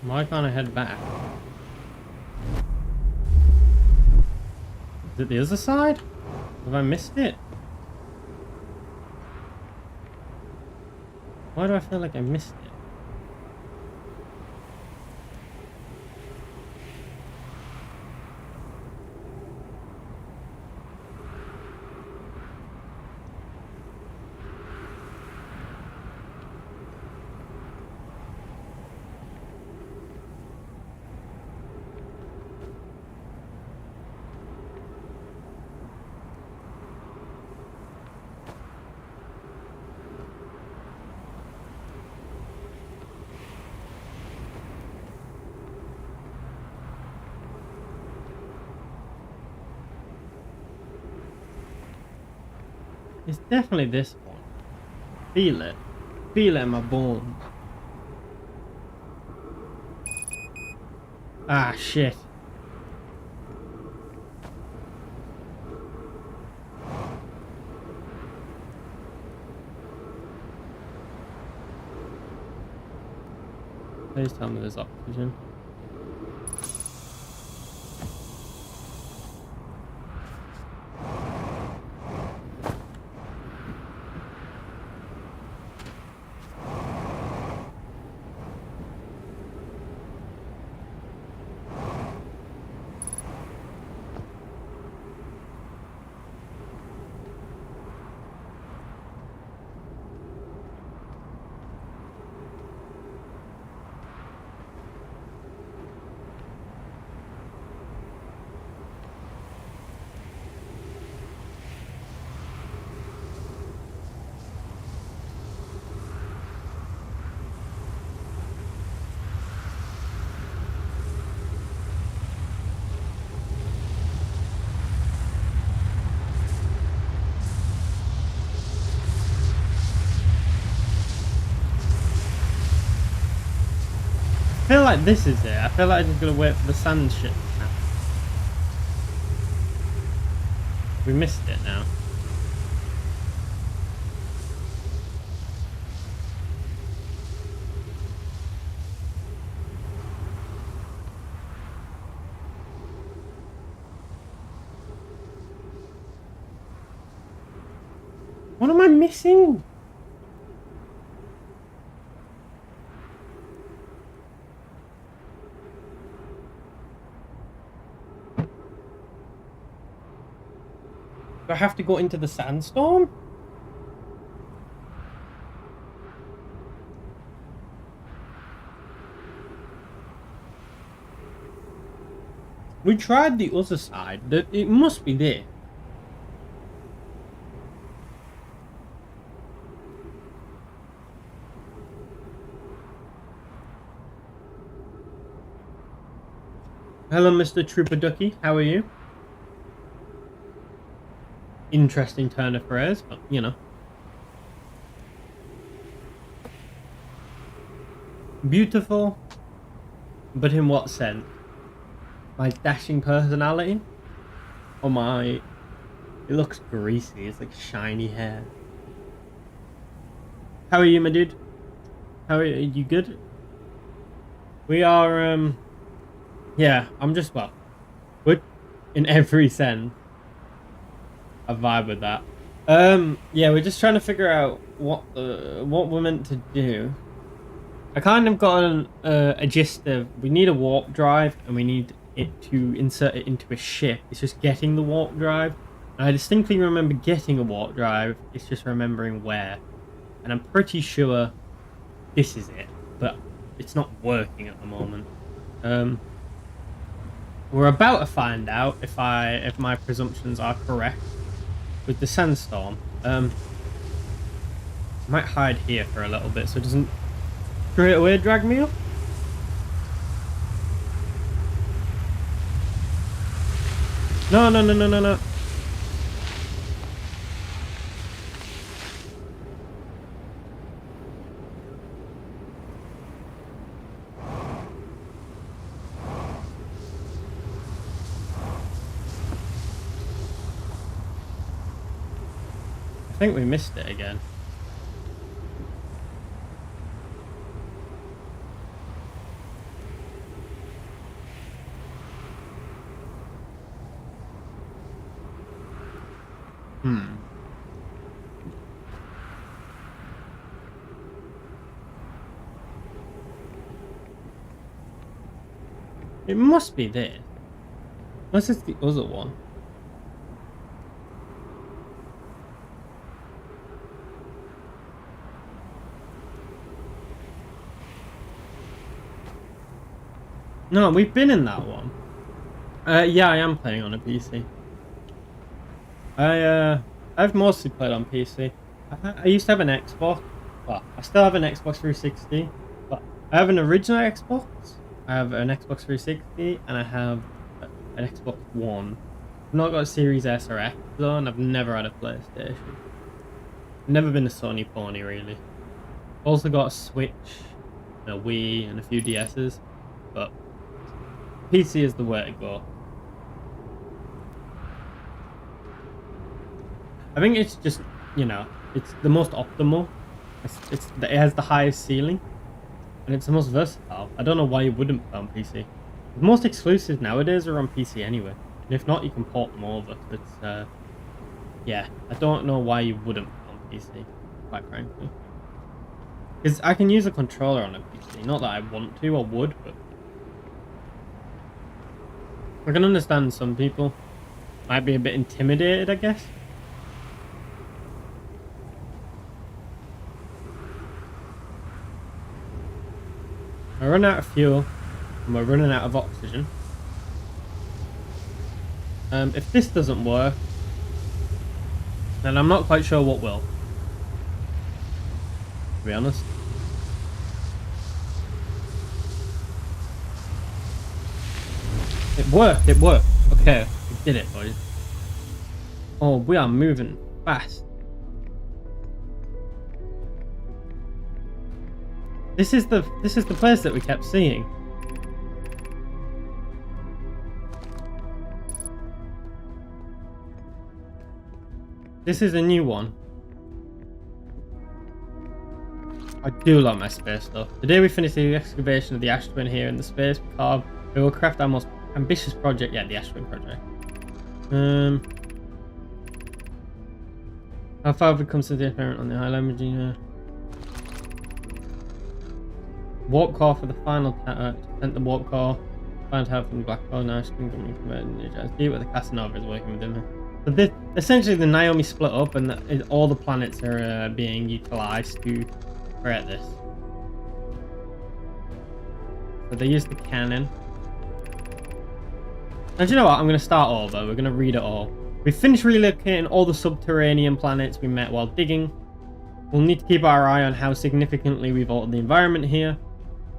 [SPEAKER 1] Why can't I head back? Is it the other side? Have I missed it? Why do I feel like I missed it? It's definitely this one. Feel it. Feel it in my bones. Ah, shit. Please tell me there's oxygen. I feel like this is it. I feel like I'm just gonna wait for the sand shit to happen. We missed it now. What am I missing? Do I have to go into the sandstorm? We tried the other side. It must be there. Hello, Mr. Trooper Ducky. How are you? Interesting turn of phrase, but you know. Beautiful, but in what sense? My dashing personality? Or my... It looks greasy, it's like shiny hair. How are you, my dude? How are you good? We are, yeah, I'm just, well, good in every sense. I vibe with that. Yeah, we're just trying to figure out what we're meant to do. I kind of got a gist of we need a warp drive and we need it to insert it into a ship. It's just getting the warp drive. And I distinctly remember getting a warp drive. It's just remembering where. And I'm pretty sure this is it, but it's not working at the moment. We're about to find out if my presumptions are correct with the sandstorm. I might hide here for a little bit so it doesn't straight away drag me up. No. I think we missed it again. It must be this. Unless it's the other one. No, we've been in that one. Yeah, I am playing on a PC. I've mostly played on PC. I used to have an Xbox. Well, I still have an Xbox 360, but I have an original Xbox. I have an Xbox 360, and I have an Xbox One. I've not got a Series S or X though, and I've never had a PlayStation. Never been a Sony pony, really. Also got a Switch, a Wii, and a few DSs, but PC is the way to go. I think it's just, you know, it's the most optimal. It has the highest ceiling, and it's the most versatile. I don't know why you wouldn't put it on PC. Most exclusives nowadays are on PC anyway, and if not, you can port them over. But yeah, I don't know why you wouldn't put it on PC, quite frankly. Because I can use a controller on a PC. Not that I want to or would, but I can understand some people might be a bit intimidated, I guess. I run out of fuel, and we're running out of oxygen. If this doesn't work, then I'm not quite sure what will. To be honest. It worked, it worked. Okay, we did it, boys. Oh, we are moving fast. This is the place that we kept seeing. This is a new one. I do love my space stuff. Today we finished the excavation of the ash twin here in the space carve. We will craft our most ambitious project yet, the ash twin project. How far have we come since the experiment on the Highland Regina? Warp core for the final tower. Sent the warp core. Final tower from the black hole. Now she's been converted into deep where the Casanova is working with him. So this, essentially, the Naomi split up, and all the planets are being utilized to create this. So they used the cannon. And you know what? I'm going to start over. We're going to read it all. We finished relocating all the subterranean planets we met while digging. We'll need to keep our eye on how significantly we've altered the environment here.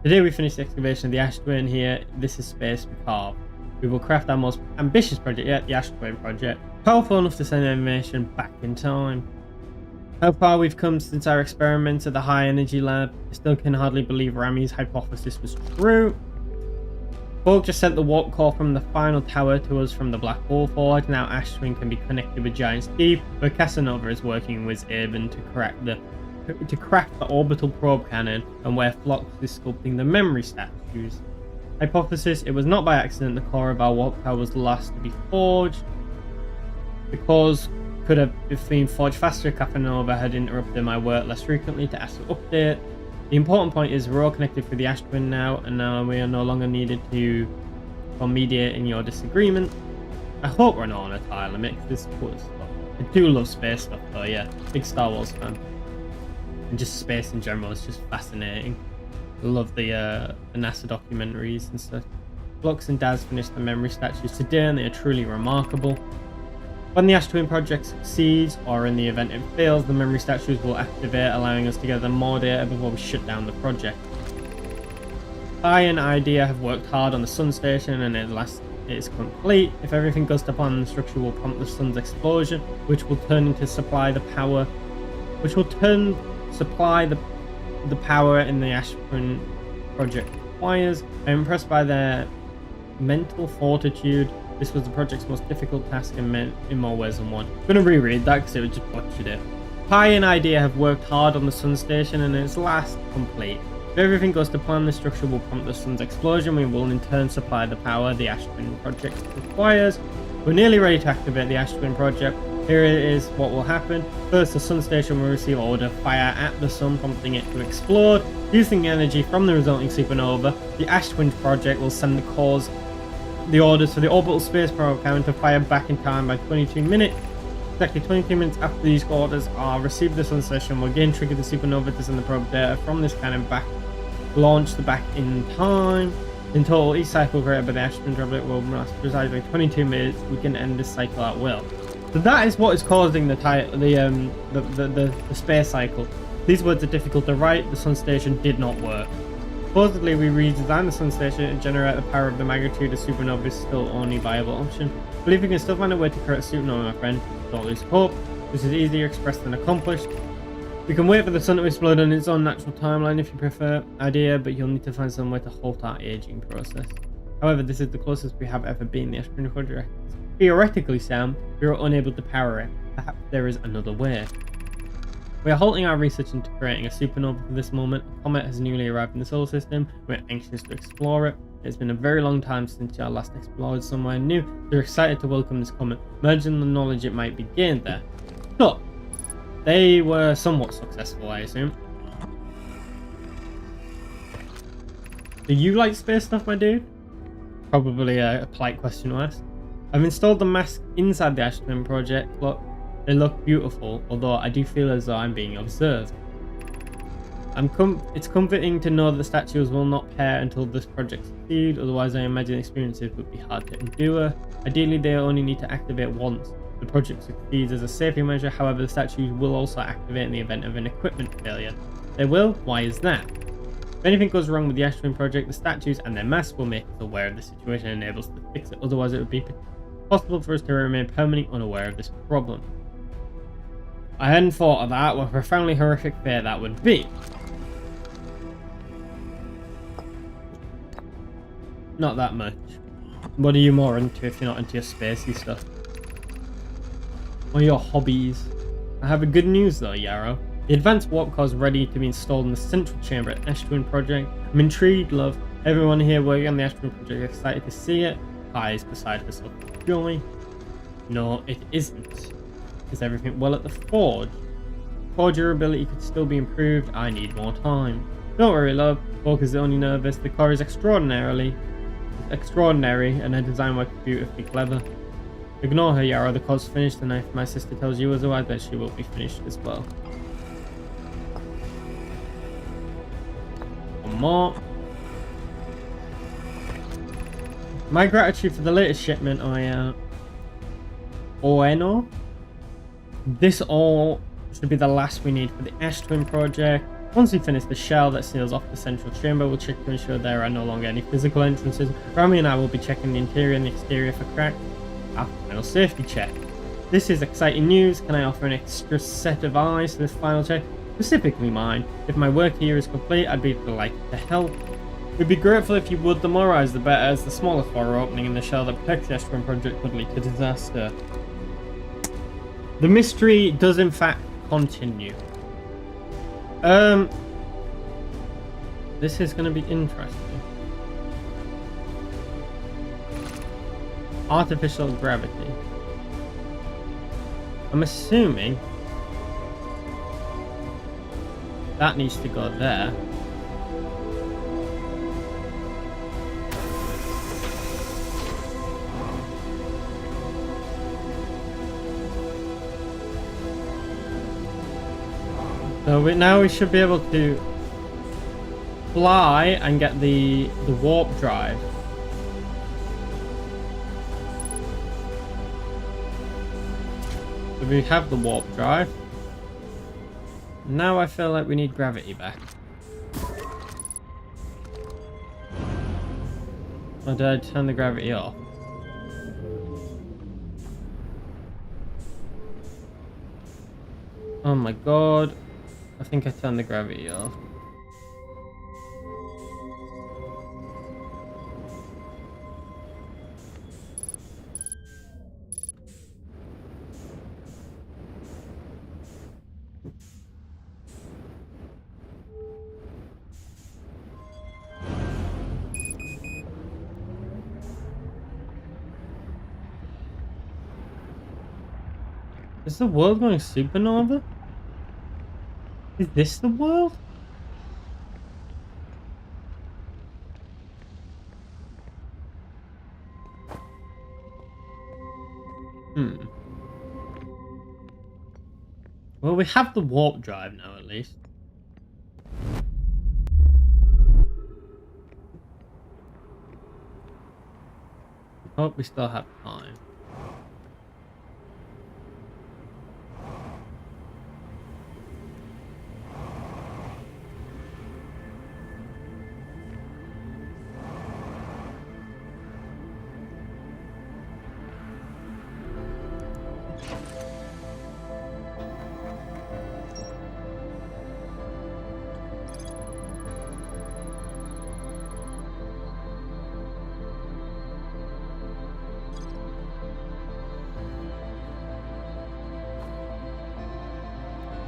[SPEAKER 1] Today we finished the excavation of the ash twin here. This is space we carve. We will craft our most ambitious project yet, the ash twin project. Powerful enough to send information back in time. How far we've come since our experiments at the high energy lab. I still can hardly believe Rami's hypothesis was true. Borg just sent the warp core from the final tower to us from the Black Hole Forge. Now Ash Twin can be connected with Giant's Deep, where Casanova is working with Aben to craft the orbital probe cannon, and where Phlox is sculpting the memory statues. Hypothesis: it was not by accident the core of our warp tower was the last to be forged. The cores could have been forged faster if Casanova had interrupted my work less frequently to ask for update. The important point is we're all connected through the Ash Twin now, and now we are no longer needed for mediating your disagreement. I hope we're not on a tile limit, because this is cool stuff. I do love space stuff though, yeah. Big Star Wars fan. And just space in general is just fascinating. I love the NASA documentaries and stuff. Phlox and Daz finished the memory statues today, and they are truly remarkable. When the Ash Twin project succeeds, or in the event it fails, the memory statues will activate, allowing us to gather more data before we shut down the project. I and IDEA have worked hard on the Sun Station, and it is complete. If everything goes to plan, the structure will prompt the Sun's explosion, which will turn the power in the Ash Twin project requires. I'm impressed by their mental fortitude. This was the project's most difficult task in more ways than one. I'm going to reread that because it just butchered it. Pi and IDEA have worked hard on the Sun Station, and it's last complete. If everything goes to plan, the structure will prompt the Sun's explosion. We will in turn supply the power the Ash Twin project requires. We're nearly ready to activate the Ash Twin project. Here it is what will happen. First, the Sun Station will receive order fire at the Sun, prompting it to explode. Using the energy from the resulting supernova, the Ash Twin project will send the orders for the orbital space probe cannon to fire back in time by 22 minutes. Exactly 22 minutes after these orders are received, the Sun Station will again trigger the supernova to send the probe data from this cannon back, launch the back in time. In total, each cycle created by the Ash Twin project will last precisely 22 minutes. We can end this cycle at will. So that is what is causing the space cycle. These words are difficult to write. The Sun Station did not work. Supposedly, we redesigned the Sun Station and generate the power of the magnitude of supernova is still only viable option. I believe we can still find a way to create a supernova, my friend. Don't lose hope. This is easier expressed than accomplished. We can wait for the sun to explode on its own natural timeline if you prefer idea, but you'll need to find some way to halt our aging process. However, this is the closest we have ever been. The Ashton project is theoretically sound. We are unable to power it. Perhaps there is another way. We are halting our research into creating a supernova for this moment. A comet has newly arrived in the solar system. We're anxious to explore it. It's been a very long time since you last explored somewhere new. We're excited to welcome this comet, merging the knowledge it might be gained there. So, they were somewhat successful, I assume. Do you like space stuff, my dude? Probably a polite question to ask. I've installed the mask inside the Ashton project. Look, they look beautiful, although I do feel as though I'm being observed. It's comforting to know that the statues will not pair until this project succeeds, otherwise I imagine experiences would be hard to endure. Ideally, they only need to activate once. The project succeeds as a safety measure, however the statues will also activate in the event of an equipment failure. They will? Why is that? If anything goes wrong with the Ashton project, the statues and their masks will make us aware of the situation and enable us to fix it, otherwise it would be possible for us to remain permanently unaware of this problem. I hadn't thought of that, what a profoundly horrific fate that would be. Not that much. What are you more into if you're not into your spacey stuff? Or your hobbies? I have a good news though, Yarrow. The advanced warp core is ready to be installed in the central chamber at Ashton project. I'm intrigued, love. Everyone here working on the Ashton project is excited to see it. Kai is beside herself with joy. No, it isn't. Is everything well at the forge? Core durability could still be improved. I need more time. Don't worry, love. Bork is only nervous. The core is extraordinary, and her design work is beautifully clever. Ignore her, Yarrow. The core's finished, and if my sister tells you otherwise, then she will be finished as well. One more. My gratitude for the latest shipment, Oeno. This all should be the last we need for the Ashton project. Once we finish the shell that seals off the central chamber, we'll check to ensure there are no longer any physical entrances. Rami and I will be checking the interior and the exterior for cracks. Our final safety check. This is exciting news. Can I offer an extra set of eyes to this final check? Specifically mine. If my work here is complete, I'd be delighted to help. We'd be grateful if you would. The more eyes, the better, as the smallest fire opening in the shell that protects the Ashton project could lead to disaster. The mystery does in fact continue. This is going to be interesting. Artificial gravity. I'm assuming that needs to go there. So now we should be able to fly and get the warp drive. So we have the warp drive. Now I feel like we need gravity back. Or did I turn the gravity off? Oh my god. I think I turned the gravity off. Is the world going supernova? Is this the world? Well, we have the warp drive now, at least. Hope we still have time.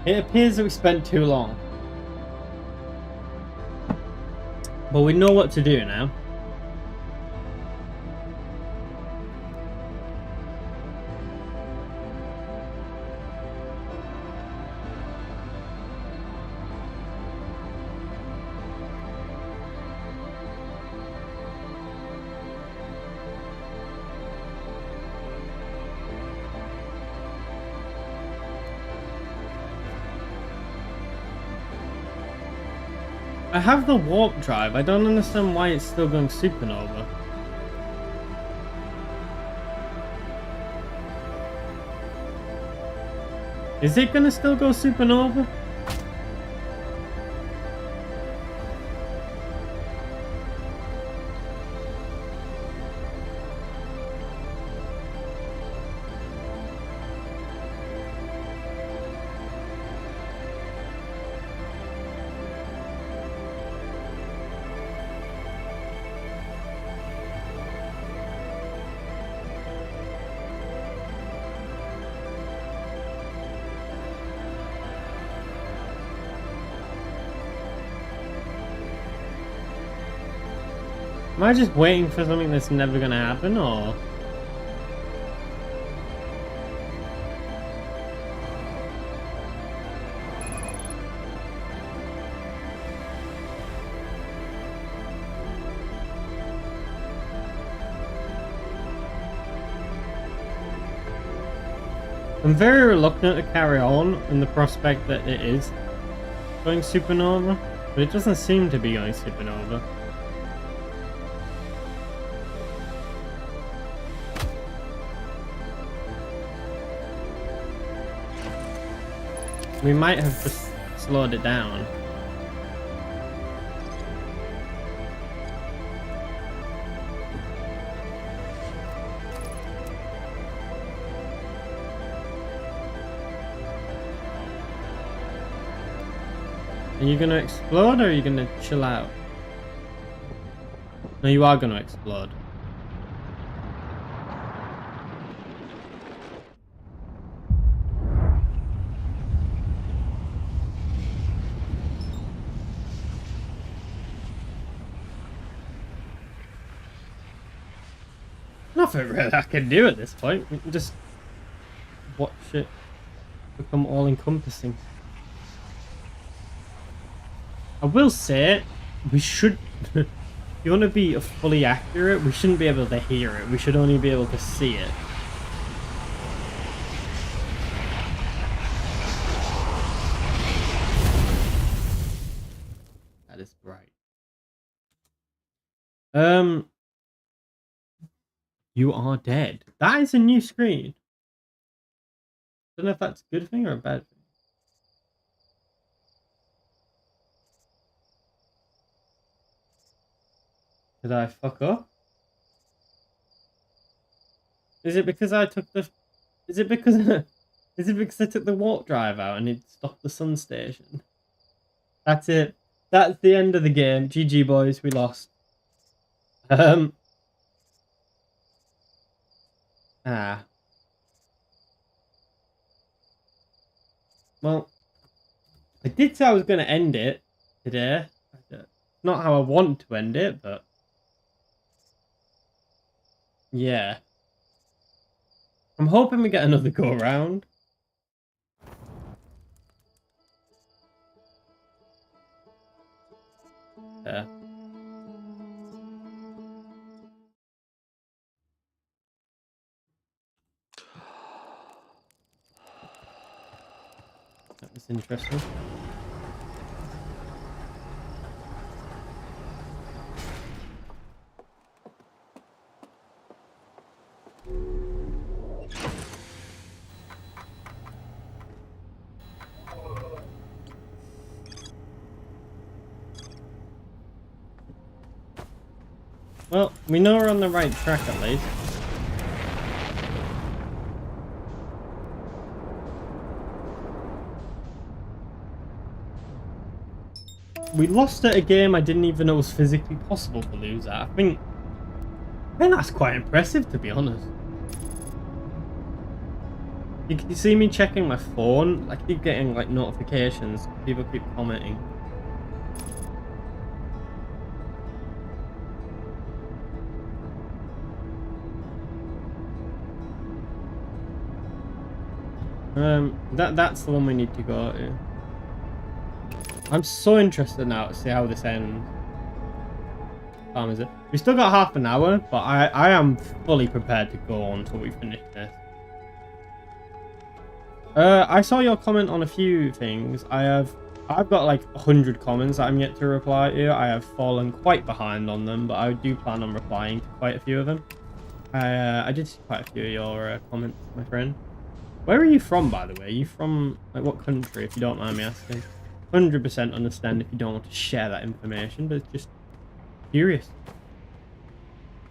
[SPEAKER 1] It appears that we spent too long. But we know what to do now. I have the warp drive. I don't understand why it's still going supernova. Is it gonna still go supernova? Am I just waiting for something that's never gonna happen, or? I'm very reluctant to carry on in the prospect that it is going supernova, but it doesn't seem to be going supernova. We might have just slowed it down. Are you gonna explode or are you gonna chill out? No, you are gonna explode. Nothing really I can do at this point. We can just watch it become all-encompassing. I will say, we should... if you want to be fully accurate, we shouldn't be able to hear it. We should only be able to see it. That is bright. You are dead. That is a new screen. Don't know if that's a good thing or a bad thing. Did I fuck up? Is it because I took the... Is it because I took the warp drive out and it stopped the sun station? That's it. That's the end of the game. GG boys, we lost. Well, I did say I was going to end it today. Not how I want to end it, but... yeah. I'm hoping we get another go around. Yeah. That was interesting. Well, we know we're on the right track at least. We lost at a game I didn't even know was physically possible to lose at. I think that's quite impressive, to be honest. You can see me checking my phone. I keep getting like notifications. People keep commenting. That's the one we need to go to. I'm so interested now to see how this ends. What time is it? We still got half an hour, but I am fully prepared to go on until we finish this. I saw your comment on a few things. I've got like 100 comments that I'm yet to reply to. I have fallen quite behind on them, but I do plan on replying to quite a few of them. I did see quite a few of your comments, my friend. Where are you from, by the way? Are you from like what country, if you don't mind me asking? 100% understand if you don't want to share that information, but it's just curious.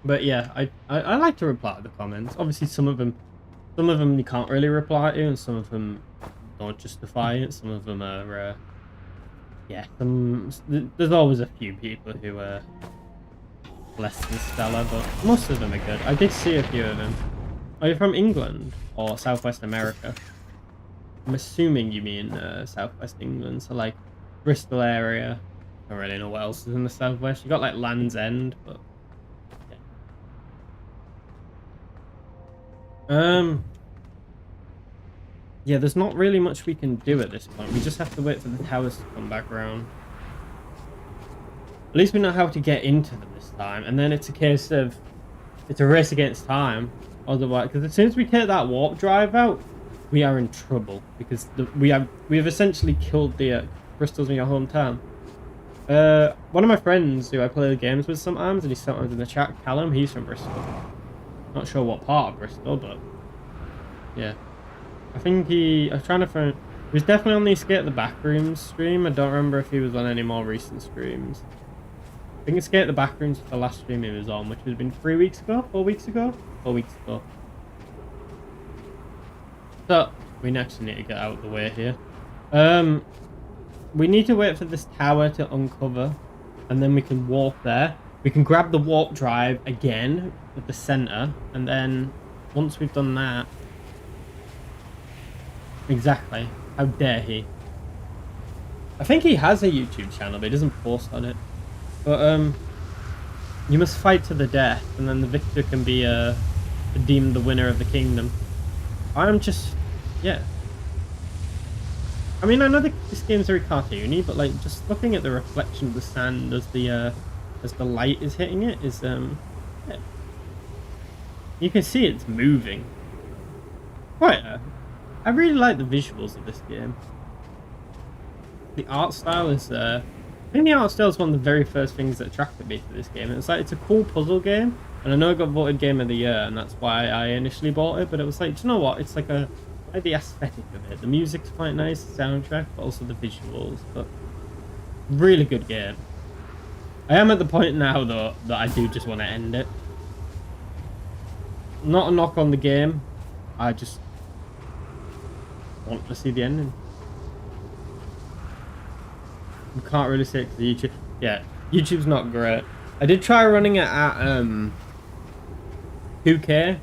[SPEAKER 1] But yeah, I like to reply to the comments. Obviously, some of them you can't really reply to, and some of them don't justify it. Some of them are, yeah. There's always a few people who are less than stellar, but most of them are good. I did see a few of them. Are you from England or Southwest America? I'm assuming you mean Southwest England, so like Bristol area. I don't really know what else is in the Southwest. You got like Land's End, but yeah. Yeah, there's not really much we can do at this point. We just have to wait for the towers to come back around. At least we know how to get into them this time, and then it's a case of it's a race against time. Otherwise, because as soon as we take that warp drive out, we are in trouble because we have essentially killed the crystals in your hometown. One of my friends who I play the games with sometimes, and he's sometimes in the chat, Callum, he's from Bristol. Not sure what part of Bristol, but yeah. I think I was trying to find, he was definitely on the Escape the Backrooms stream. I don't remember if he was on any more recent streams. I think Escape the Backrooms was the last stream he was on, which would have been 3 weeks ago, 4 weeks ago? 4 weeks ago. So, we actually need to get out of the way here. We need to wait for this tower to uncover, and then we can warp there. We can grab the warp drive again at the center, and then once we've done that... Exactly. How dare he? I think he has a YouTube channel, but he doesn't post on it. But, you must fight to the death, and then the victor can be deemed the winner of the kingdom. I'm just... yeah. I mean, I know this game's very cartoony, but like just looking at the reflection of the sand as the light is hitting it is yeah. You can see it's moving. Right. I really like the visuals of this game. The art style is I think the art style is one of the very first things that attracted me to this game. It's like it's a cool puzzle game, and I know it got voted Game of the Year, and that's why I initially bought it. But it was like, do you know what? It's like the aesthetic of it. The music's quite nice, the soundtrack, but also the visuals. But really good game. I am at the point now though that I do just want to end it. Not a knock on the game. I just want to see the ending. You can't really say it because YouTube. Yeah, YouTube's not great. I did try running it at 2K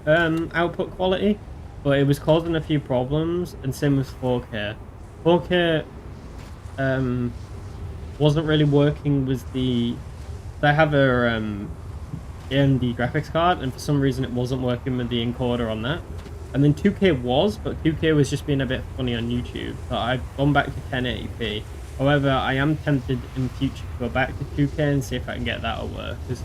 [SPEAKER 1] output quality, but it was causing a few problems, and same with 4K. 4K wasn't really working with the... I have a AMD graphics card, and for some reason it wasn't working with the encoder on that. And then 2K was, but 2K was just being a bit funny on YouTube, so I've gone back to 1080p. However, I am tempted in future to go back to 2K and see if I can get that to work, because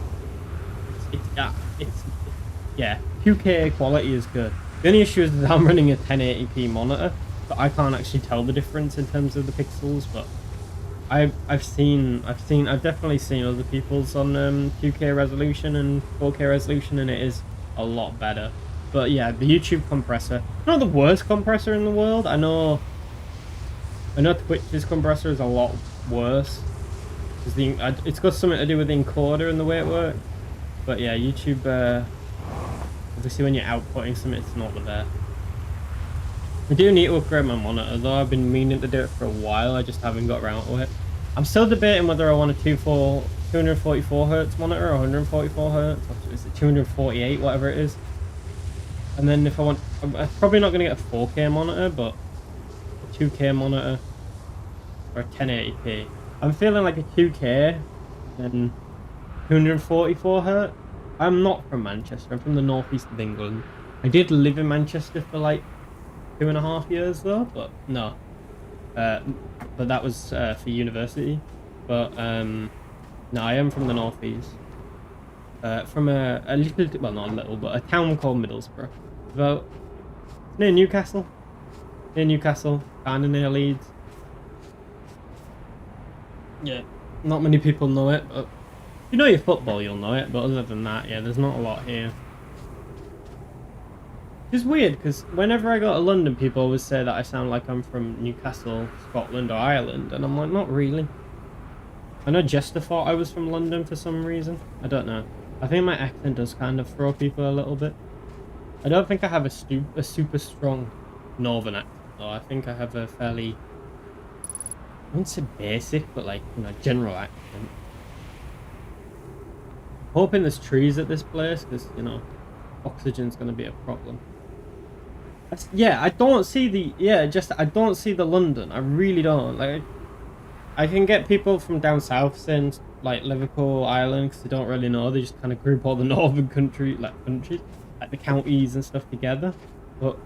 [SPEAKER 1] yeah, 2K quality is good. The only issue is that I'm running a 1080p monitor, but I can't actually tell the difference in terms of the pixels. But I've definitely seen other people's on 2K resolution and 4K resolution, and it is a lot better. But yeah, the YouTube compressor, not the worst compressor in the world. I know Twitch's compressor is a lot worse. It's got something to do with the encoder and the way it works. But yeah, YouTube, obviously when you're outputting something, it's not the best. I do need to upgrade my monitor though. I've been meaning to do it for a while, I just haven't got around to it. I'm still debating whether I want a 244 Hz monitor or 144 Hz. Is it 248, whatever it is? And then if I want, I'm probably not going to get a 4K monitor, but a 2K monitor or a 1080p. I'm feeling like a 2K and 244 Hz. I'm not from Manchester. I'm from the northeast of England. I did live in Manchester for like 2.5 years though, but no. But that was for university. But no, I am from the northeast. From a little, well, not a little, but a town called Middlesbrough. About near Newcastle. Near Newcastle, kind of near Leeds. Yeah, not many people know it, but if you know your football, you'll know it. But other than that, yeah, there's not a lot here. It's weird because whenever I go to London, people always say that I sound like I'm from Newcastle, Scotland, or Ireland, and I'm like, not really. I know Jester thought I was from London for some reason. I don't know. I think my accent does kind of throw people a little bit. I don't think I have a super strong northern accent, though. I think I have a fairly, I wouldn't say basic, but like, you know, general accent. Hoping there's trees at this place, because, you know, oxygen's going to be a problem. Yeah, I don't see the, I don't see the London. I really don't. Like, I can get people from down south saying, like, Liverpool, Ireland, because they don't really know. They just kind of group all the northern countries, like the counties and stuff together. But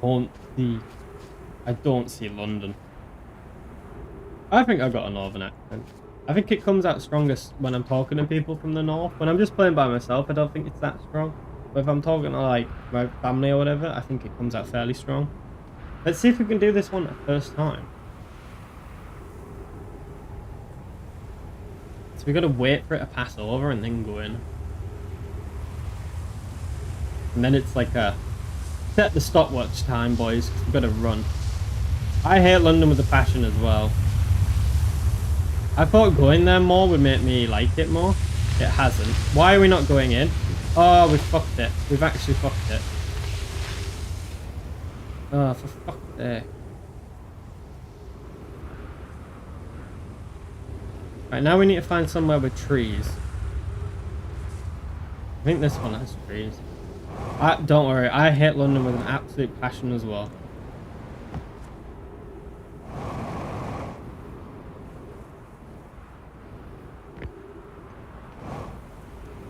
[SPEAKER 1] I don't see London. I think I've got a northern accent. I think it comes out strongest when I'm talking to people from the north. When I'm just playing by myself, I don't think it's that strong. But if I'm talking to, like, my family or whatever, I think it comes out fairly strong. Let's see if we can do this one at first time. So we got to wait for it to pass over and then go in. And then it's like a set the stopwatch time, boys, because we've got to run. I hate London with a passion as well. I thought going there more would make me like it more. It hasn't. Why are we not going in? Oh, we fucked it. We've actually fucked it. Oh, for fuck's sake. Right, now we need to find somewhere with trees. I think this one has trees. Don't worry, I hate London with an absolute passion as well.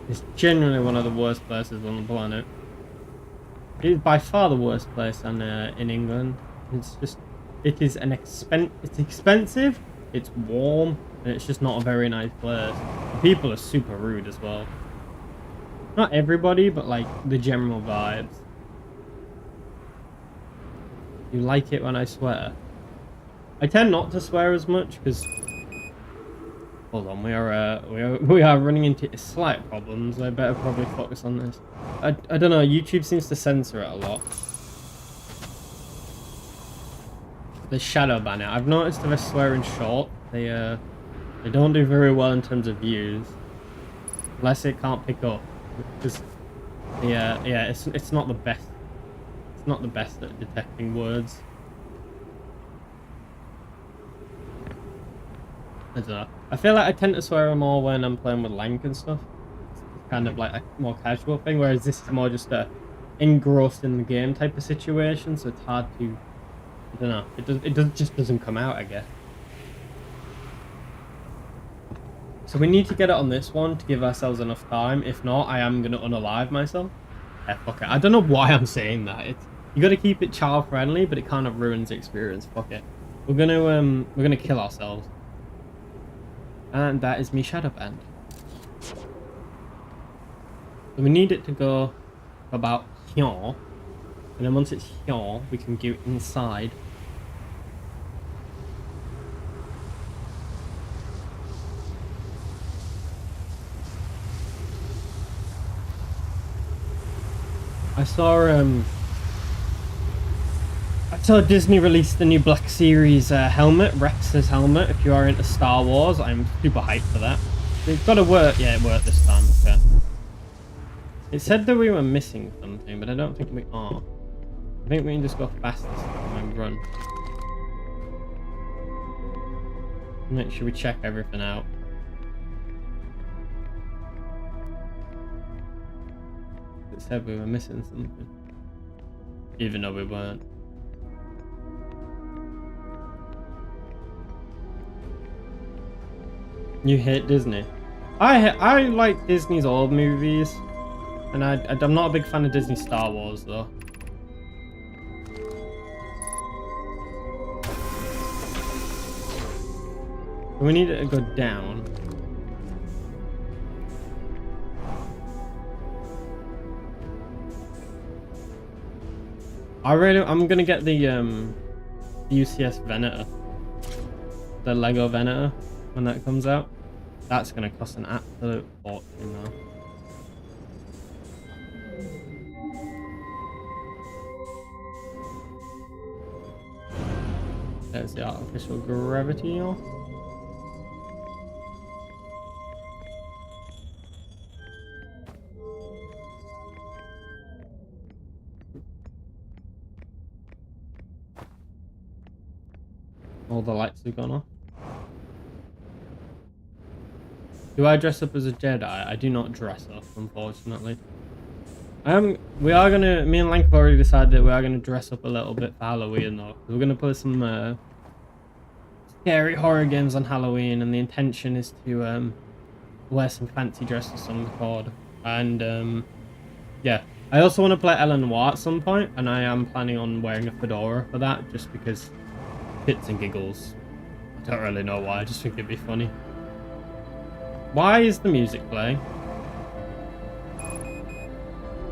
[SPEAKER 1] It's genuinely one of the worst places on the planet. It is by far the worst place in England. It's just, it's expensive, it's warm, and it's just not a very nice place. The people are super rude as well. Not everybody, but like the general vibes. You like it when I swear? I tend not to swear as much because, hold on, we are running into slight problems. I better probably focus on this. I don't know. YouTube seems to censor it a lot. The shadow banner. I've noticed if I swear in short, they don't do very well in terms of views, unless it can't pick up. Because it's not the best. It's not the best at detecting words. I don't know. I feel like I tend to swear more when I'm playing with Lank and stuff. It's kind of like a more casual thing, whereas this is more just a engrossed in the game type of situation, so it's hard to, I don't know, it just doesn't come out, I guess. So we need to get it on this one to give ourselves enough time. If not, I am going to unalive myself. Yeah, fuck it. I don't know why I'm saying that. You got to keep it child friendly, but it kind of ruins the experience. Fuck it. We're gonna kill ourselves. And that is me shadow band. So we need it to go about here. And then once it's here, we can go inside. I saw Disney release the new Black Series helmet, Rex's helmet. If you are into Star Wars, I'm super hyped for that. It's got to work. Yeah, it worked this time. Okay. It said that we were missing something, but I don't think we are. I think we can just go fast this time and run. Make sure we check everything out. said we were missing something. Even though we weren't. You hate Disney? I like Disney's old movies. And I'm not a big fan of Disney Star Wars though. We need it to go down. I'm gonna get the UCS Venator, the Lego Venator, when that comes out. That's gonna cost an absolute fortune though. There's the artificial gravity. All the lights have gone off. Do I dress up as a Jedi? I do not dress up, unfortunately. We are gonna. Me and Lank have already decided that we are gonna dress up a little bit for Halloween, though. We're gonna play some scary horror games on Halloween, and the intention is to wear some fancy dress of some sort. And yeah, I also want to play Ellen Noir at some point, and I am planning on wearing a fedora for that, just because shits and giggles. I don't really know why. I just think it'd be funny. Why is the music playing?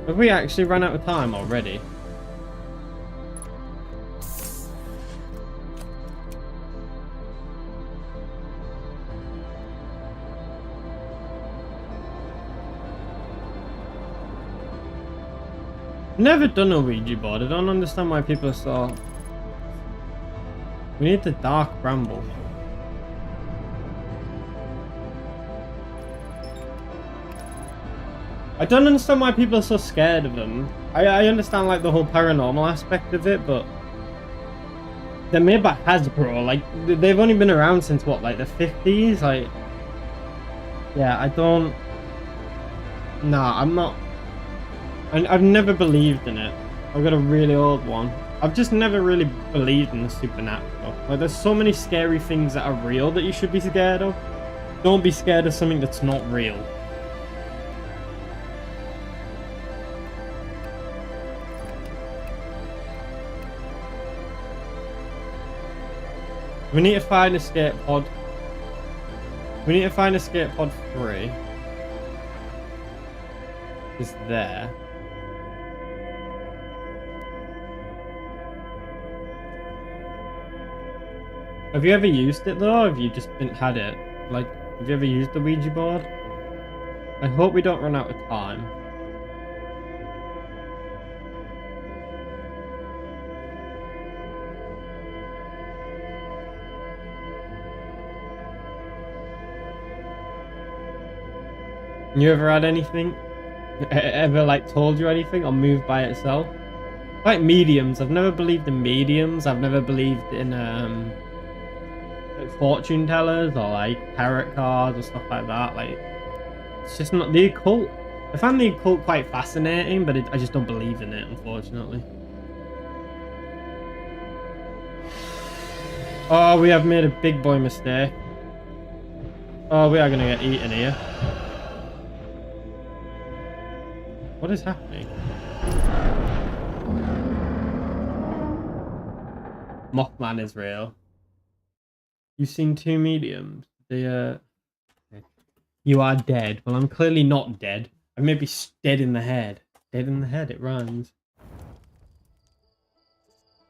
[SPEAKER 1] Have we actually run out of time already? Never done a Ouija board. I don't understand why people are so... We need the dark bramble. I don't understand why people are so scared of them. I understand like the whole paranormal aspect of it, but they're made by Hasbro. Like they've only been around since what, like the 50s? Like, yeah, I don't. Nah, I'm not. I've never believed in it. I've got a really old one. I've just never really believed in the supernatural. Like there's so many scary things that are real that you should be scared of. Don't be scared of something that's not real. We need to find escape pod. We need to find escape pod 3. Is there. Have you ever used it though? Or have you just had it? Like, have you ever used the Ouija board? I hope we don't run out of time. You ever had anything? Ever like told you anything or moved by itself? Like mediums. I've never believed in mediums. I've never believed in like fortune tellers or like tarot cards or stuff like that. Like it's just not the occult. I find the occult quite fascinating, but I just don't believe in it, unfortunately. Oh, we have made a big boy mistake. Oh, we are gonna get eaten here. What is happening? Mothman is real. You've seen 2 mediums. They You are dead. Well, I'm clearly not dead. I may be dead in the head. Dead in the head, it rhymes.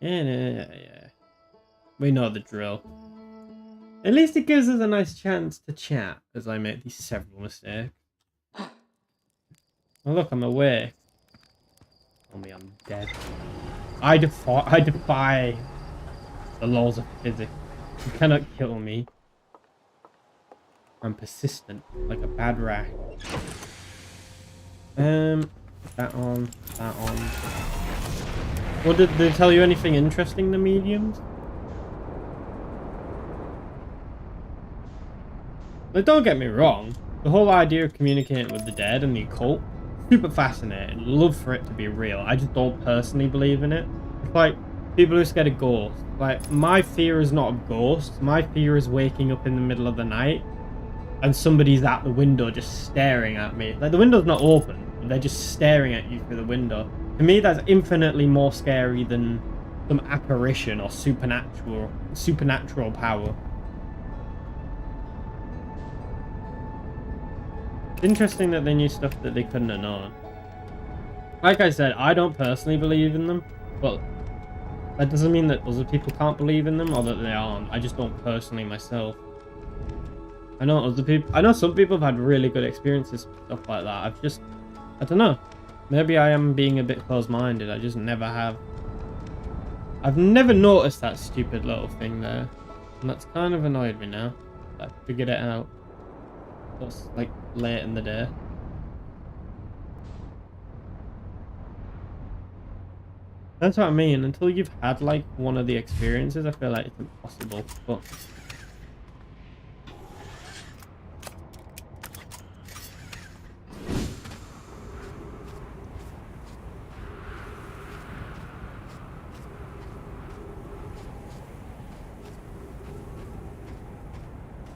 [SPEAKER 1] Yeah. We know the drill. At least it gives us a nice chance to chat as I make these several mistakes. Oh look, I'm awake. Tell me I'm dead. I defy the laws of physics. You cannot kill me. I'm persistent, like a bad rat. That on. Well, did they tell you anything interesting, the mediums? Like, don't get me wrong. The whole idea of communicating with the dead and the occult, super fascinating. Love for it to be real. I just don't personally believe in it. It's like people who are scared of ghosts. Like, my fear is not of ghosts. My fear is waking up in the middle of the night and somebody's at the window just staring at me. Like, the window's not open. They're just staring at you through the window. To me, that's infinitely more scary than some apparition or supernatural power. It's interesting that they knew stuff that they couldn't have known. Like I said, I don't personally believe in them, but that doesn't mean that other people can't believe in them or that they aren't. I just don't personally myself. I know some people have had really good experiences with stuff like that. I don't know. Maybe I am being a bit close-minded. I just never have. I've never noticed that stupid little thing there. And that's kind of annoyed me now. I figured it out. It's like late in the day. That's what I mean. Until you've had like one of the experiences, I feel like it's impossible. But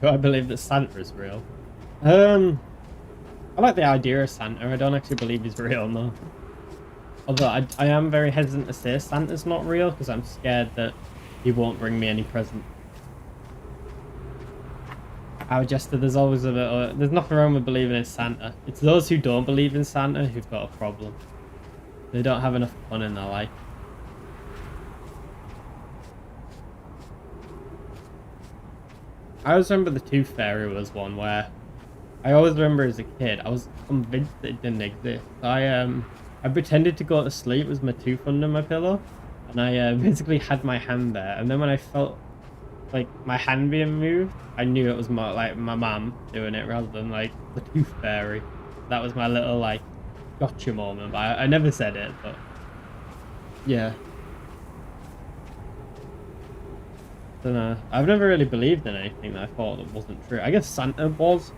[SPEAKER 1] do I believe that Santa is real? I like the idea of Santa. I don't actually believe he's real, no. Although I am very hesitant to say Santa's not real because I'm scared that he won't bring me any present. Our Jester, there's always a bit of, there's nothing wrong with believing in Santa. It's those who don't believe in Santa who've got a problem. They don't have enough fun in their life. I always remember the Tooth Fairy was one where I always remember as a kid, I was convinced that it didn't exist. I pretended to go to sleep with my tooth under my pillow, and I basically had my hand there. And then when I felt like my hand being moved, I knew it was my mum doing it rather than like the Tooth Fairy. That was my little like gotcha moment. But I never said it, but yeah. Don't know. I've never really believed in anything that I thought that wasn't true. I guess Santa was.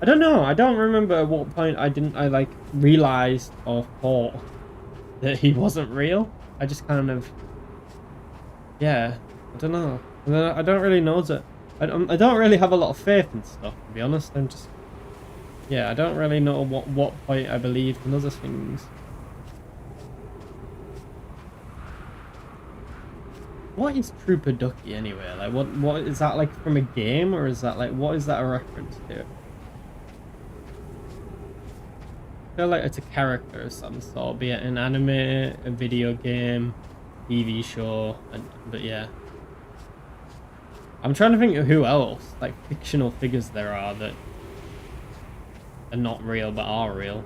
[SPEAKER 1] I don't know. I don't remember at what point I like realized or thought that he wasn't real. I just kind of, yeah. I don't know. And then I don't really know that. I don't really have a lot of faith in stuff, to be honest. I'm just, yeah. I don't really know what point I believed in other things. What is Trooper Ducky anyway? Like, what is that, like from a game, or is that like, what is that a reference to? I feel like it's a character of some sort, be it an anime, a video game, TV show, but yeah. I'm trying to think of who else, like fictional figures there are that are not real but are real.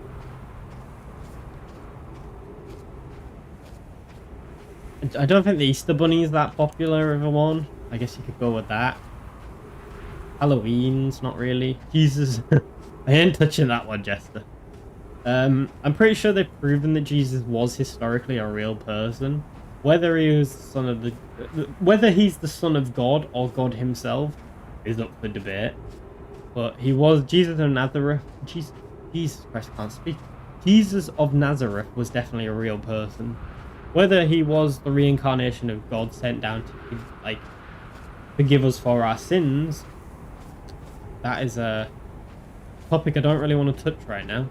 [SPEAKER 1] I don't think the Easter Bunny is that popular of a one. I guess you could go with that. Halloween's not really. Jesus. I ain't touching that one, Jester. I'm pretty sure they've proven that Jesus was historically a real person. Whether he was the son of whether he's the son of God or God himself is up for debate. But he was Jesus of Nazareth. Jesus Christ, I can't speak. Jesus of Nazareth was definitely a real person. Whether he was the reincarnation of God sent down to, like, forgive us for our sins, that is a topic I don't really want to touch right now.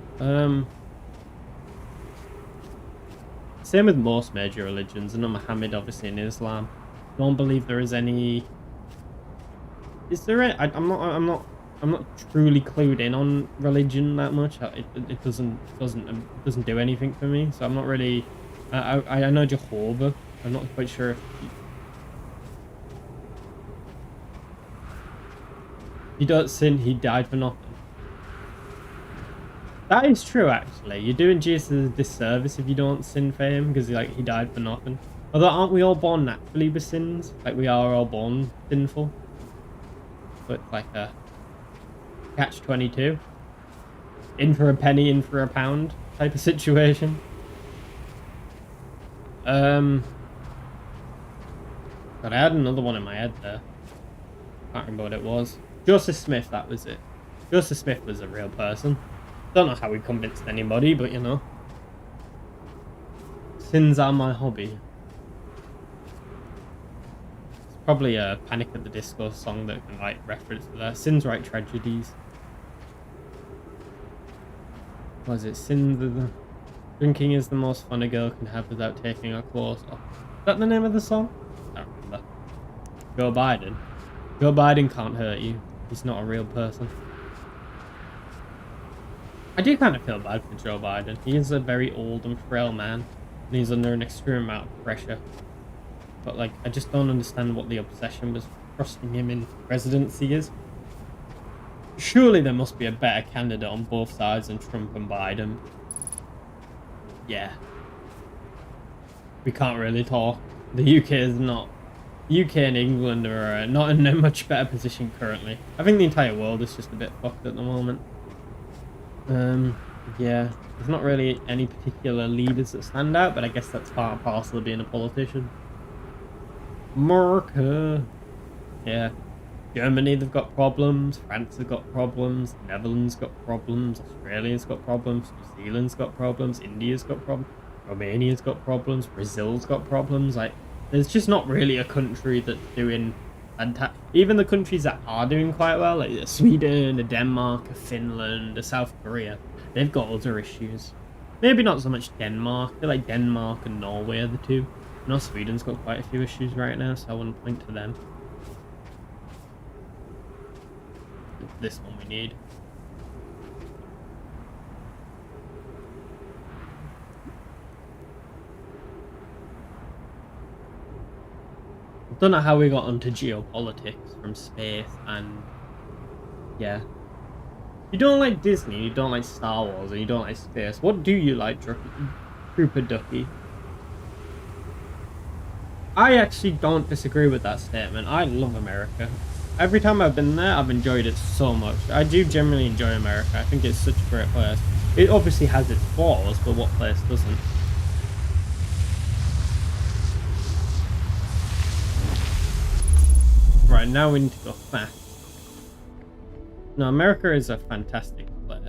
[SPEAKER 1] Same with most major religions. I know Muhammad, obviously, in Islam. Don't believe there is any. Is there? I'm not truly clued in on religion that much. It doesn't do anything for me. So I'm not really. I know Jehovah. I'm not quite sure if he don't sin, he died for nothing. That is true, actually. You're doing Jesus a disservice if you don't sin for him, because he died for nothing. Although, aren't we all born naturally with sins? Like, we are all born sinful. But like a catch-22. In for a penny, in for a pound type of situation. God, I had another one in my head there. Can't remember what it was. Joseph Smith, that was it. Joseph Smith was a real person. Don't know how we convinced anybody, but you know. Sins are my hobby. It's probably a Panic at the Disco song that can like reference to that. Sins write tragedies. What is it? Sins are the... Drinking is the most fun a girl can have without taking her clothes off. Is that the name of the song? I don't remember. Joe Biden. Joe Biden can't hurt you. He's not a real person. I do kind of feel bad for Joe Biden. He is a very old and frail man. And he's under an extreme amount of pressure. But like, I just don't understand what the obsession with thrusting him in presidency is. Surely there must be a better candidate on both sides than Trump and Biden. Yeah. We can't really talk. The UK is not... UK and England are not in a much better position currently. I think the entire world is just a bit fucked at the moment. Yeah. There's not really any particular leaders that stand out, but I guess that's part and parcel of being a politician. America. Yeah. Germany, they've got problems. France have got problems. Netherlands got problems. Australia's got problems. New Zealand's got problems. India's got problems. Romania's got problems. Brazil's got problems. Like, there's just not really a country that's doing fantastic. Even the countries that are doing quite well, like Sweden, Denmark, Finland, South Korea, they've got other issues. Maybe not so much Denmark. I feel like Denmark and Norway are the two. I know Sweden's got quite a few issues right now, so I wouldn't point to them. This one we need. I don't know how we got onto geopolitics from space and yeah. You don't like Disney, you don't like Star Wars, and you don't like space. What do you like, Trooper Ducky? I actually don't disagree with that statement. I love America. Every time I've been there, I've enjoyed it so much. I do generally enjoy America. I think it's such a great place. It obviously has its flaws, but what place doesn't? Right, now we need to go fast. No, America is a fantastic place.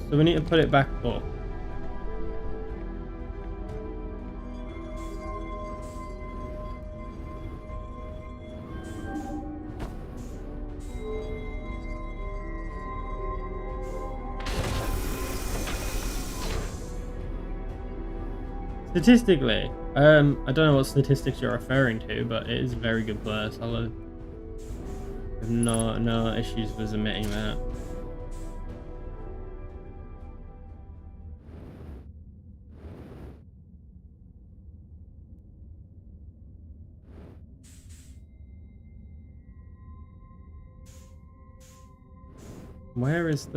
[SPEAKER 1] So we need to put it back up. Statistically, I don't know what statistics you're referring to, but it is a very good place. I have no issues with admitting that. Where is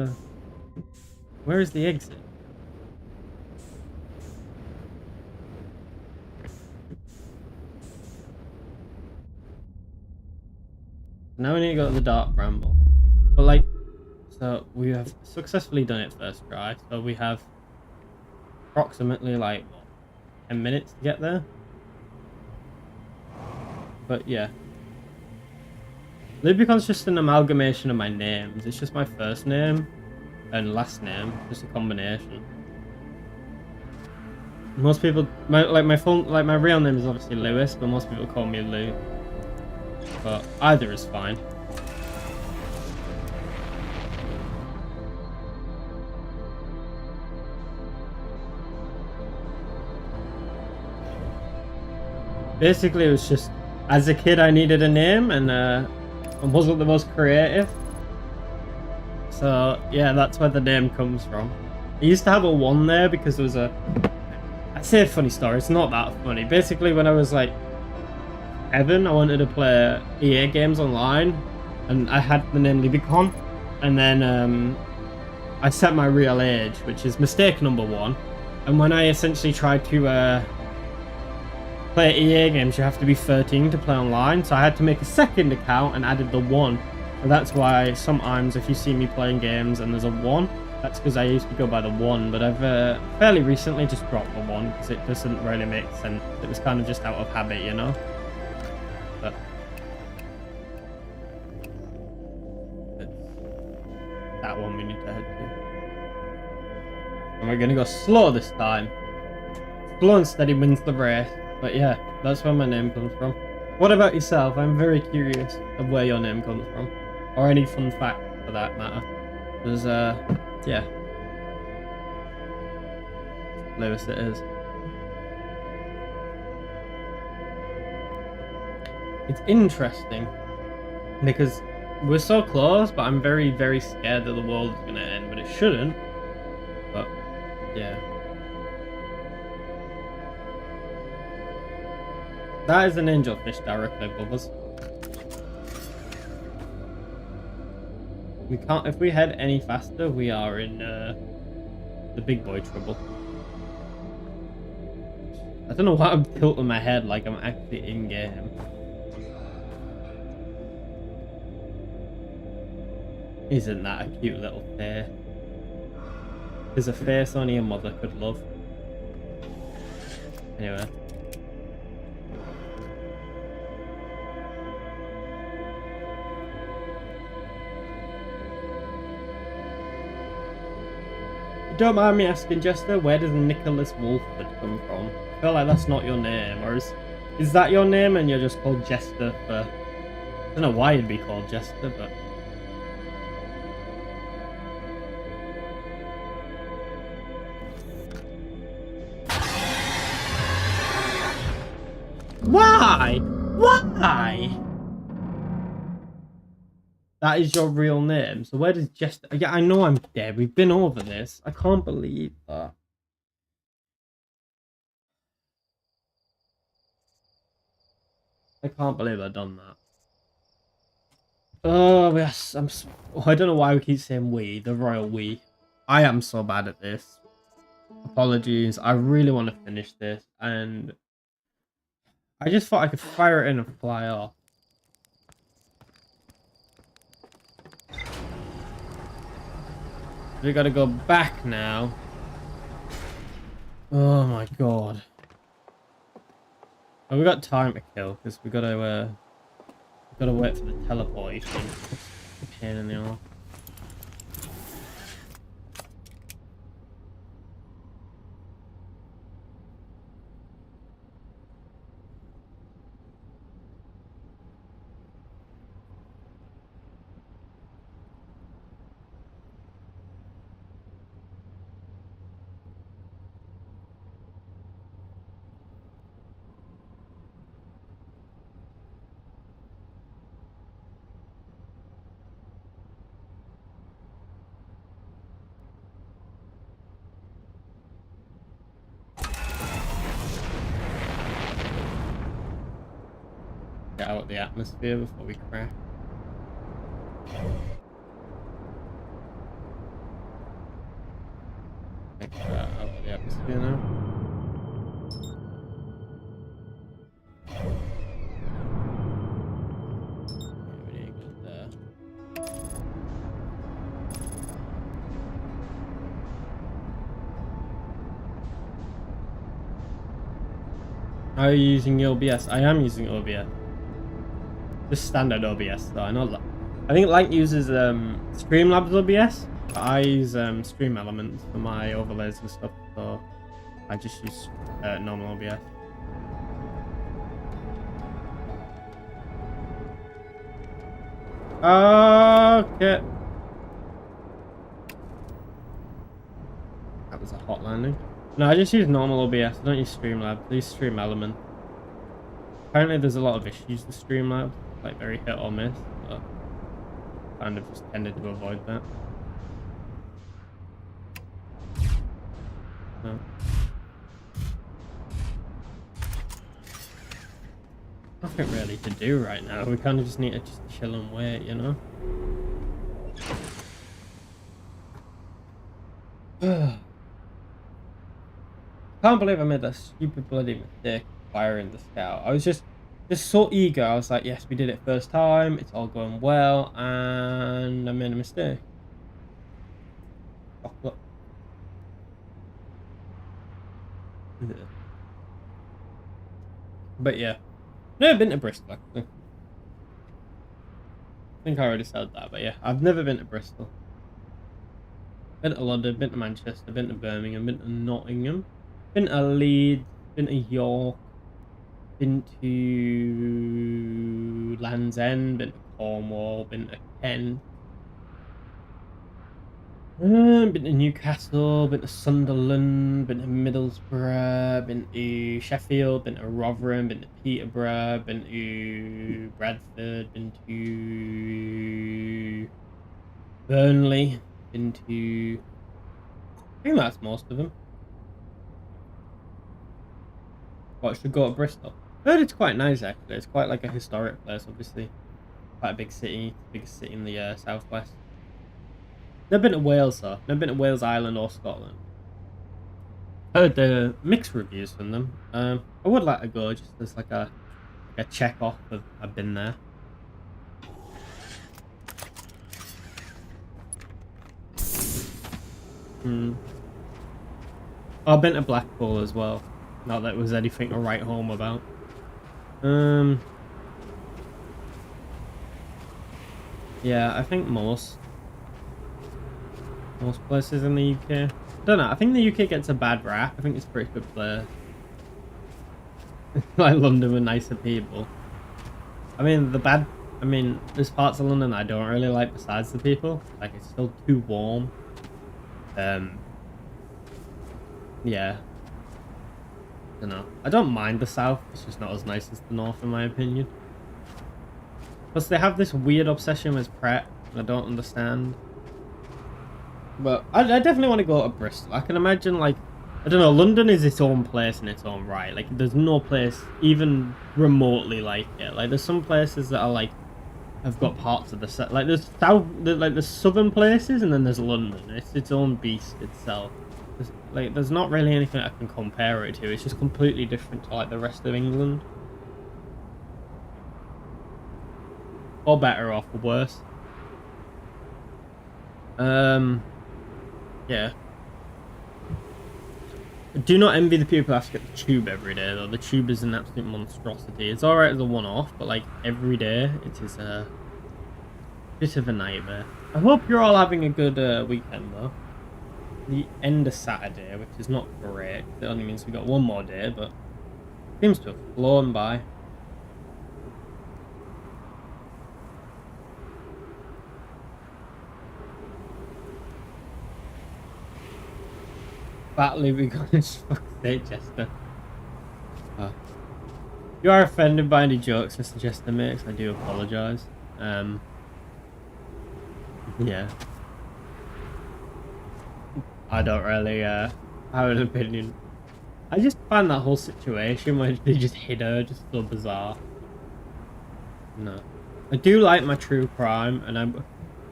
[SPEAKER 1] the exit? Now we need to go to the Dark Bramble. But like, so we have successfully done it first try. So we have approximately like, what, 10 minutes to get there? But yeah. Lewbcon's just an amalgamation of my names. It's just my first name and last name, just a combination. Most people, my real name is obviously Lewis, but most people call me Lou. But either is fine. Basically, it was just, as a kid, I needed a name, and I wasn't the most creative. So, yeah, that's where the name comes from. I used to have a 1 there because there was a... I'd say a funny story, it's not that funny. Basically, when I was like 7, I wanted to play EA games online, and I had the name Lewbcon, and then I set my real age, which is mistake number 1. And when I essentially tried to play EA games, you have to be 13 to play online. So I had to make a second account and added the 1. And that's why sometimes if you see me playing games and there's a 1, that's because I used to go by the 1. But I've fairly recently just dropped the 1 because it doesn't really make sense. It was kind of just out of habit, you know? But it's that one we need to head to. And we're going to go slow this time. Slow and steady wins the race. But yeah, that's where my name comes from. What about yourself? I'm very curious of where your name comes from. Or any fun fact for that matter. Because, yeah. Lewis it is. It's interesting. Because we're so close, but I'm very, very scared that the world is going to end. But it shouldn't. But, yeah. That is an angelfish directly above us. We can't. If we head any faster, we are in the big boy trouble. I don't know why I'm tilting my head like I'm actually in game. Isn't that a cute little face? There's a face only a mother could love. Anyway. Don't mind me asking, Jester, where does Nicholas Wolford come from? I feel like that's not your name, or is that your name and you're just called Jester for... I don't know why you'd be called Jester, but... Why? Why? That is your real name. So where does Jester... Yeah, I know I'm dead. We've been over this. I can't believe that. I can't believe I've done that. Oh, yes. I don't know why we keep saying we. The royal we. I am so bad at this. Apologies. I really want to finish this. And I just thought I could fire it in and fly off. We gotta go back now. Oh my god. Oh, we got time to kill because we gotta wait for the teleportation. Pain in the arse. Get out of the atmosphere before we crash. Get out of the atmosphere now. We need to get there. Are you using OBS? I am using OBS. Just standard OBS though. I think Light uses Streamlabs OBS, but I use Stream Elements for my overlays and stuff, so I just use normal OBS. Okay. That was a hot landing. No, I just use normal OBS. I don't use Streamlabs. I use Stream Elements. Apparently there's a lot of issues with Streamlabs. Like very hit or miss, but kind of just tended to avoid that. No. Nothing really to do right now. We kind of just need to just chill and wait, you know? Can't believe I made that stupid bloody mistake acquiring the Scout. I was just so eager. I was like, yes, we did it first time. It's all going well, and I made a mistake. Chocolate. But yeah, never been to Bristol actually. I think I already said that, but yeah, I've never been to Bristol. Been to London, been to Manchester, been to Birmingham, been to Nottingham, been to Leeds, been to York, been to Land's End, been to Cornwall, been to Kent, been to Newcastle, been to Sunderland, been to Middlesbrough, been to Sheffield, been to Rotherham, been to Peterborough, been to Bradford, been to Burnley, been to... I think that's most of them. Well, I should go to Bristol. I heard it's quite nice actually. It's quite like a historic place, obviously. Quite a big city, biggest city in the southwest. Never been to Wales though. Never been to Wales Island or Scotland. Heard mixed reviews from them. I would like to go just as like a check off of I've been there. I've been to Blackpool as well. Not that it was anything to write home about. Yeah, I think most places in the UK. I don't know. I think the UK gets a bad rap. I think it's a pretty good place. Like London with nicer people. I mean, there's parts of London I don't really like besides the people. Like, it's still too warm. Yeah. I don't know. I don't mind the south. It's just not as nice as the north, in my opinion. Plus, they have this weird obsession with Pret. I don't understand. But I definitely want to go to Bristol. I can imagine, like, I don't know, London is its own place in its own right. Like, there's no place even remotely like it. Like, there's some places that are, like, have got parts of the... Like, there's southern places, and then there's London. It's its own beast itself. There's not really anything I can compare it to. It's just completely different to, like, the rest of England. Or better or for worse. Yeah. I do not envy the people who have to get the tube every day, though. The tube is an absolute monstrosity. It's alright as a one-off, but, like, every day, it is a bit of a nightmare. I hope you're all having a good weekend, though. The end of Saturday, which is not great. It only means we got one more day, but seems to have flown by. Fat Lewbcon is fuck's sake, Chester. If you are offended by any jokes Mr. Chester makes, I do apologise. Yeah. I don't really have an opinion. I just find that whole situation where they just hit her just so bizarre. No. I do like my true crime, and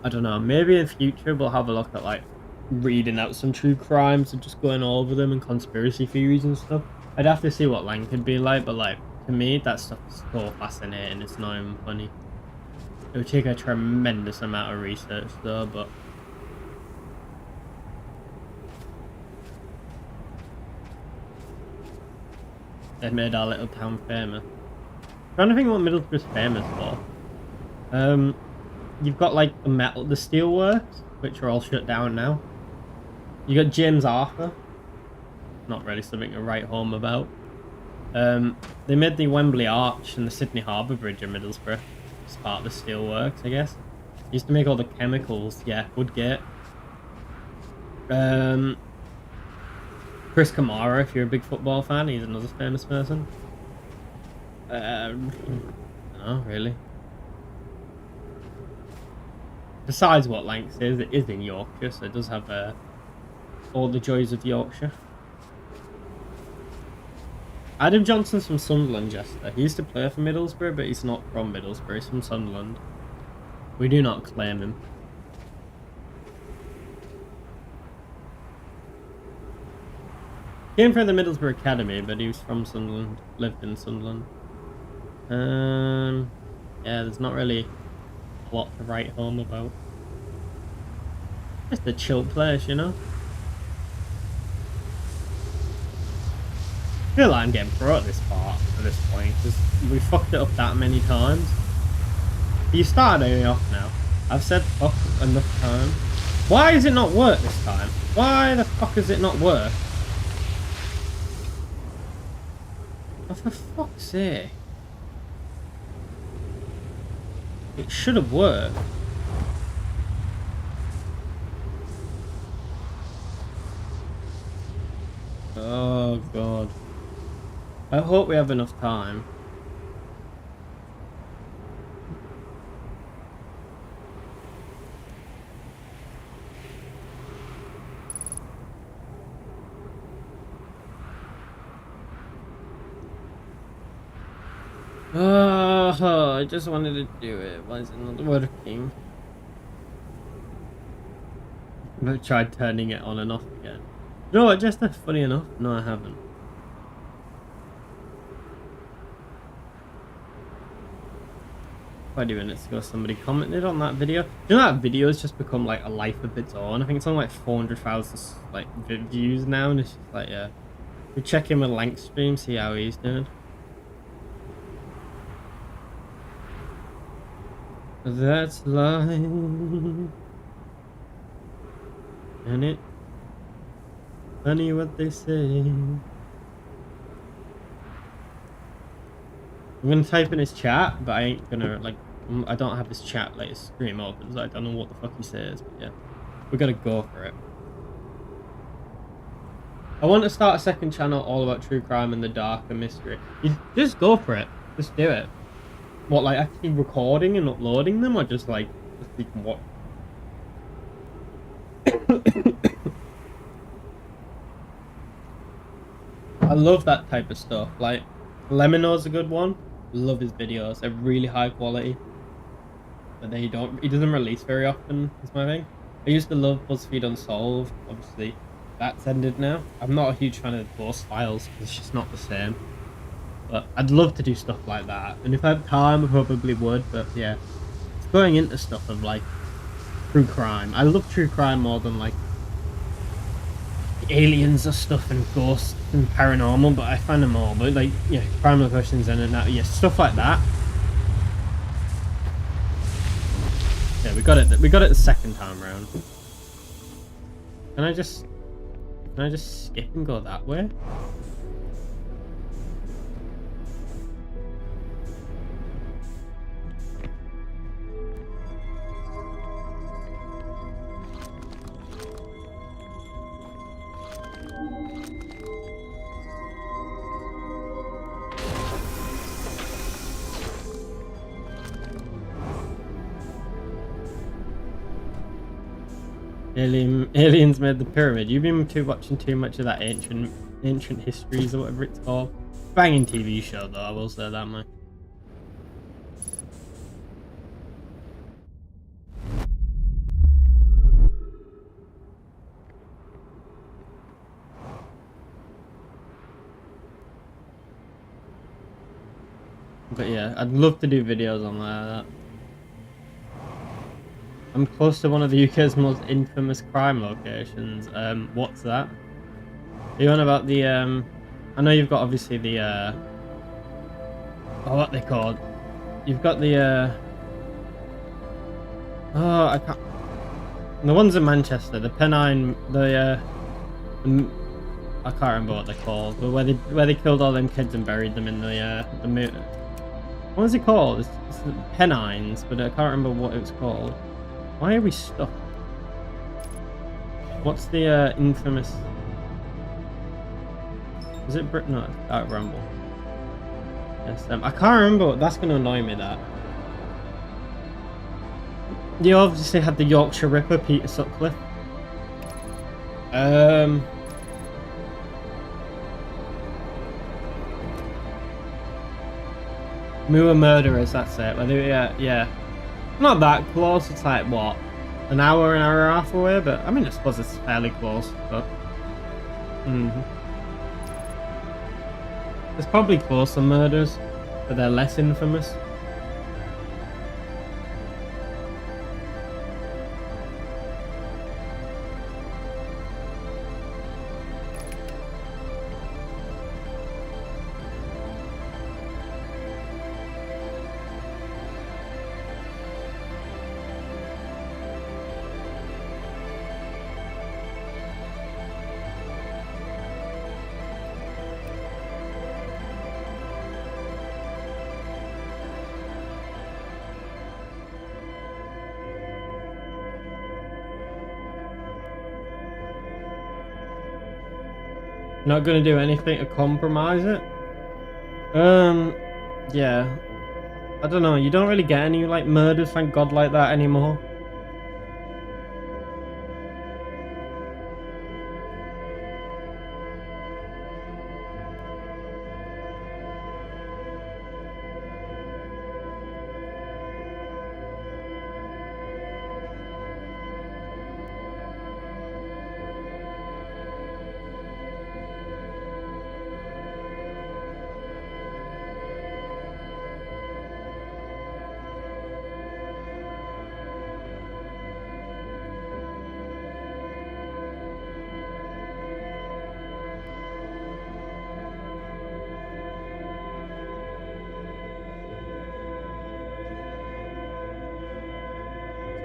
[SPEAKER 1] I don't know, maybe in future we'll have a look at, like, reading out some true crimes and just going over them and conspiracy theories and stuff. I'd have to see what Lang could be like, but, like, to me, that stuff is so fascinating, it's not even funny. It would take a tremendous amount of research, though, but... They made our little town famous. I'm trying to think what Middlesbrough's famous for. You've got, like, the steelworks, which are all shut down now. You got James Arthur. Not really something to write home about. They made the Wembley Arch and the Sydney Harbour Bridge in Middlesbrough. It's part of the steelworks, I guess. Used to make all the chemicals. Yeah, Woodgate. Chris Kamara, if you're a big football fan, he's another famous person. No, really. Besides what Lank says, it is in Yorkshire, so it does have all the joys of Yorkshire. Adam Johnson's from Sunderland, Jester. He used to play for Middlesbrough, but he's not from Middlesbrough, he's from Sunderland. We do not claim him. Came from the Middlesbrough Academy, but he was from Sunderland. Lived in Sunderland. Yeah, there's not really a lot to write home about. Just a chill place, you know? I feel like I'm getting pro at this part, at this point, because we fucked it up that many times. You started me off now. I've said fuck enough times. Why is it not work this time? Why the fuck does it not work? Oh, for fuck's sake. It should have worked. Oh god. I hope we have enough time. Oh, I just wanted to do it. Why is it not working? I've tried turning it on and off again. You know what, just funny enough? No, I haven't. About 20 minutes ago, somebody commented on that video. You know that video has just become like a life of its own. I think it's on like 400,000 like views now, and it's just like, yeah. We check in with Livestream, see how he's doing. That's life, and it funny what they say. I'm gonna type in his chat, but I ain't gonna like. I don't have his chat like his stream open, so I don't know what the fuck he says. But yeah, we gotta go for it. I want to start a second channel all about true crime and the dark and mystery. You just go for it. Just do it. What, like actually recording and uploading them, or just like just you can watch? I love that type of stuff. Like Lemino's a good one. Love his videos. They're really high quality, but he doesn't release very often. Is my thing. I used to love BuzzFeed Unsolved. Obviously, that's ended now. I'm not a huge fan of Ghost Files because it's just not the same. But I'd love to do stuff like that, and if I had time I probably would. But yeah, it's going into stuff of like true crime. I love true crime more than like aliens or stuff and ghosts and paranormal, but I find them all, but like, yeah, criminal questions and that, yeah, stuff like that. Yeah, we got it the second time round. Can I just skip and go that way? Aliens made the pyramid. You've been watching too much of that ancient histories or whatever it's called. Banging TV show though, I will say that much. But yeah, I'd love to do videos on that. I'm close to one of the UK's most infamous crime locations. What's that? Are you on about the, I know you've got obviously the, oh, what they called? You've got the, oh, I can't, the ones in Manchester, the Pennine, I can't remember what they're called, but where they killed all them kids and buried them in the what was it called? It's the Pennines, but I can't remember what it was called. Why are we stuck? What's the infamous? Is it Britain? No, Dark Rumble. Yes, I can't remember. That's going to annoy me. That you obviously had the Yorkshire Ripper, Peter Sutcliffe. Moor murderers. That's it. Yeah. Not that close, it's like, what, an hour and a half away, but I mean, I suppose it's fairly close, but... There's probably closer murders, but they're less infamous. Not gonna do anything to compromise it. Yeah. I don't know. You don't really get any like murders, thank God, like that anymore.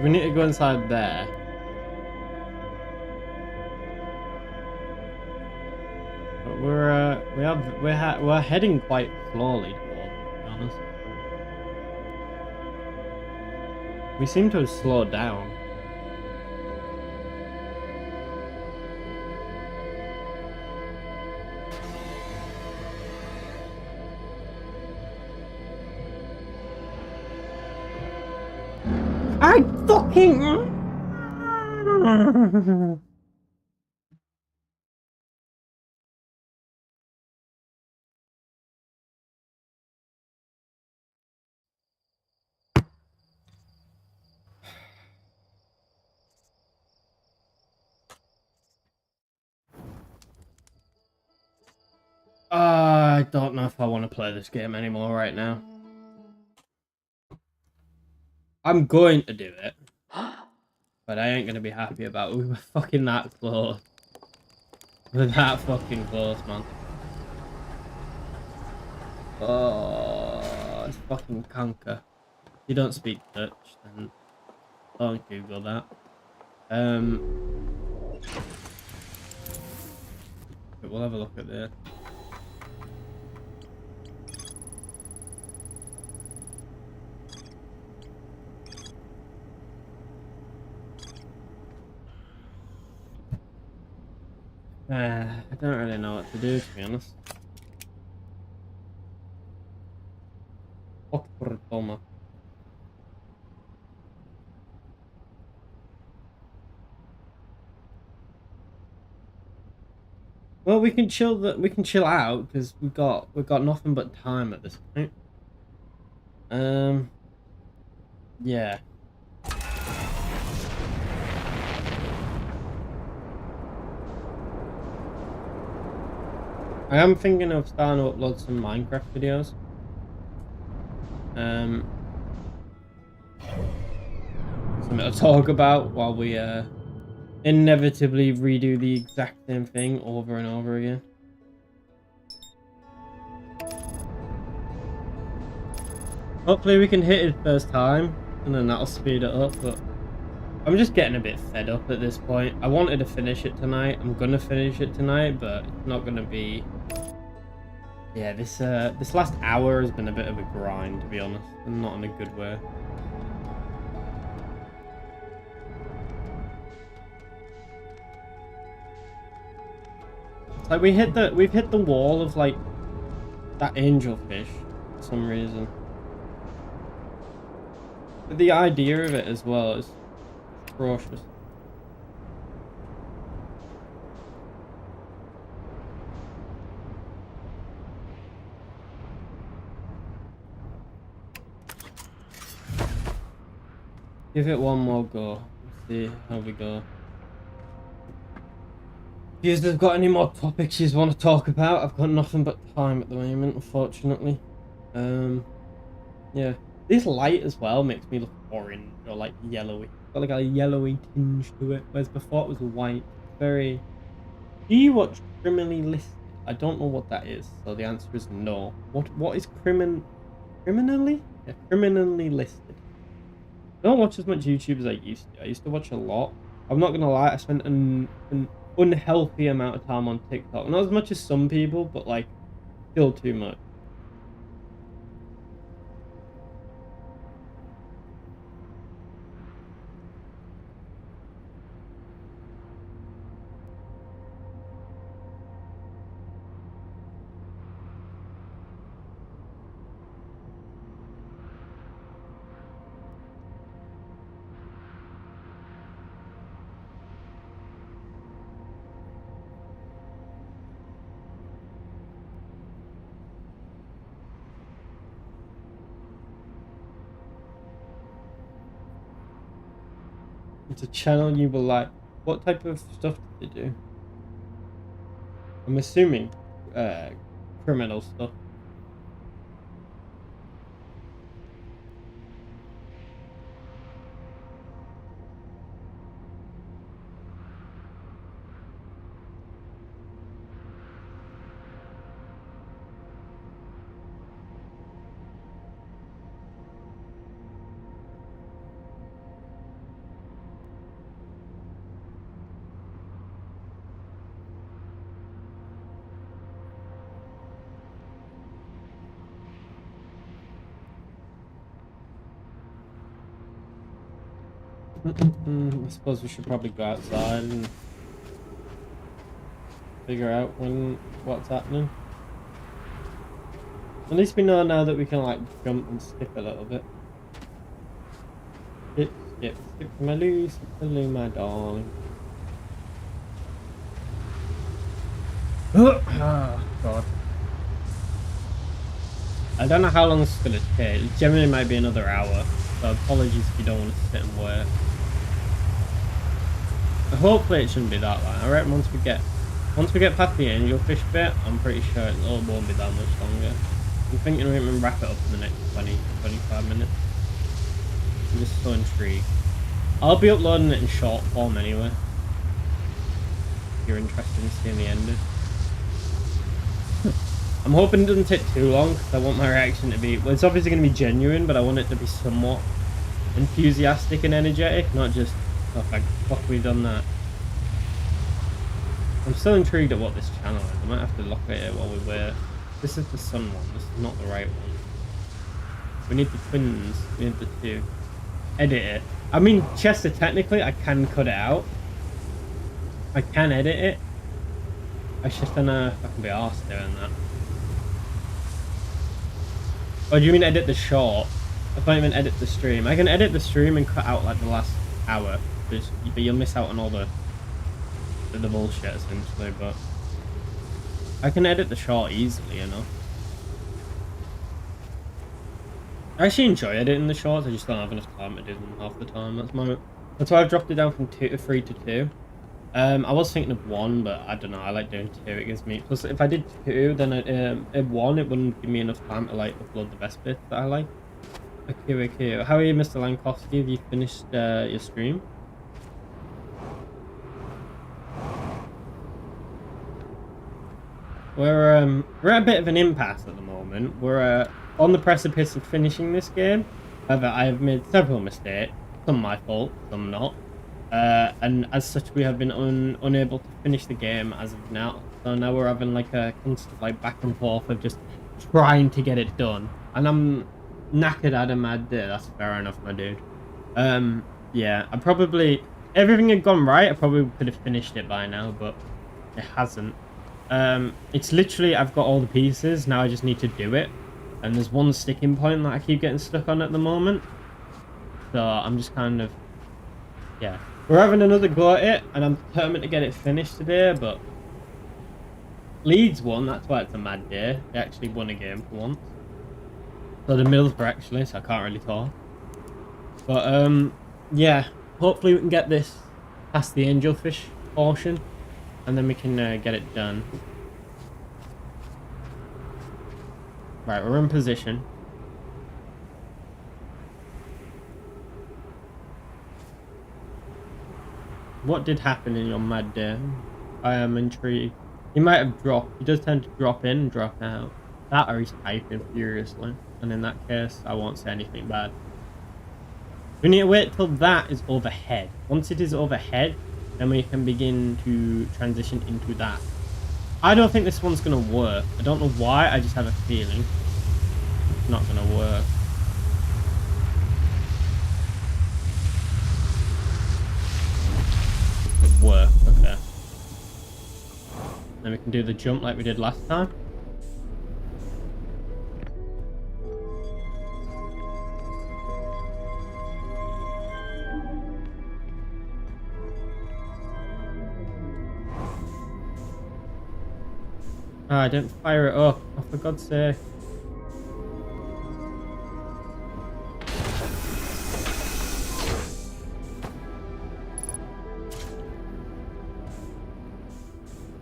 [SPEAKER 1] We need to go inside there. But we're heading quite slowly towards it, to be honest. We seem to have slowed down. I fucking... I don't know if I want to play this game anymore right now. I'm going to do it. But I ain't going to be happy about it. We were fucking that close. We're that fucking close, man. Oh, it's fucking conker. If you don't speak Dutch, then don't Google that. But we'll have a look at this. I don't really know what to do, to be honest. Well, we can chill out because we've got nothing but time at this point. Yeah. I am thinking of starting to upload some Minecraft videos. Something to talk about while we inevitably redo the exact same thing over and over again. Hopefully we can hit it first time and then that'll speed it up, but I'm just getting a bit fed up at this point. I wanted to finish it tonight. I'm gonna finish it tonight, but it's not gonna be... Yeah, this last hour has been a bit of a grind, to be honest, and not in a good way. It's like we've hit the wall of like that angelfish for some reason. But the idea of it as well is atrocious. Give it one more go. Let's see how we go. If you've got any more topics you want to talk about, I've got nothing but time at the moment, unfortunately. Yeah. This light as well makes me look orange or like yellowy. It's got like a yellowy tinge to it, whereas before it was white. Very. Do you watch Criminally Listed? I don't know what that is, so the answer is no. What is criminally? Yeah, Criminally Listed. I don't watch as much YouTube as I used to. I used to watch a lot. I'm not gonna lie, I spent an unhealthy amount of time on TikTok. Not as much as some people, but like still too much. It's a channel you will like. What type of stuff do they do? I'm assuming criminal stuff. I suppose we should probably go outside and figure out what's happening. At least we know now that we can like jump and skip a little bit. Skip my Lou, my darling. Oh god. I don't know how long this is gonna take. It generally might be another hour. So apologies if you don't want to sit and wait. Hopefully it shouldn't be that long. I reckon once we get past the angelfish bit, I'm pretty sure it won't be that much longer. I'm thinking we can wrap it up in the next 20-25 minutes. I'm just so intrigued. I'll be uploading it in short form anyway. If you're interested in seeing the ending. I'm hoping it doesn't take too long because I want my reaction to be... Well, it's obviously going to be genuine, but I want it to be somewhat enthusiastic and energetic, not just, oh, thank fuck we've done that. I'm still intrigued at what this channel is. I might have to look at it while we wait. This is the sun one. This is not the right one. We need the twins. We need the two. Edit it. I mean, Chester, technically, I can cut it out. I can edit it. I just don't know if I can be arsed doing that. Oh, do you mean edit the short? I thought you meant edit the stream. I can edit the stream and cut out like the last hour, but you'll miss out on all the bullshit essentially. But I can edit the short easily, you know. I actually enjoy editing the shorts. I just don't have enough time to do them half the time. That's why I've dropped it down from 3 to 2. I was thinking of 1, but I don't know. I like doing 2. It gives me... Plus, if I did 2, then at 1, it wouldn't give me enough time to, like, upload the best bits that I like. Okay. How are you, Mr. Lankowski? Have you finished your stream? We're at a bit of an impasse at the moment. We're on the precipice of finishing this game. However, I have made several mistakes. Some my fault, some not. And as such, we have been unable to finish the game as of now. So now we're having like a constant like back and forth of just trying to get it done. And I'm knackered out of mad day. That's fair enough, my dude. Yeah, everything had gone right. I probably could have finished it by now, but it hasn't. It's literally, I've got all the pieces. Now I just need to do it. And there's one sticking point that I keep getting stuck on at the moment. So I'm just kind of, yeah. We're having another go at it, and I'm determined to get it finished today, but Leeds won, that's why it's a mad day. They actually won a game for once. So the Middlesbrough actually, so I can't really talk. But, yeah, hopefully we can get this past the angelfish portion. and then we can get it done. Right, we're in position. What did happen in your mad day? I am intrigued. He might have dropped. He does tend to drop in and drop out. That or he's typing furiously. And in that case, I won't say anything bad. We need to wait till that is overhead. Once it is overhead, then we can begin to transition into that. I don't think this one's going to work. I don't know why, I just have a feeling it's not going to work. It worked, okay. Then we can do the jump like we did last time. Ah, I didn't fire it up. Oh, for God's sake.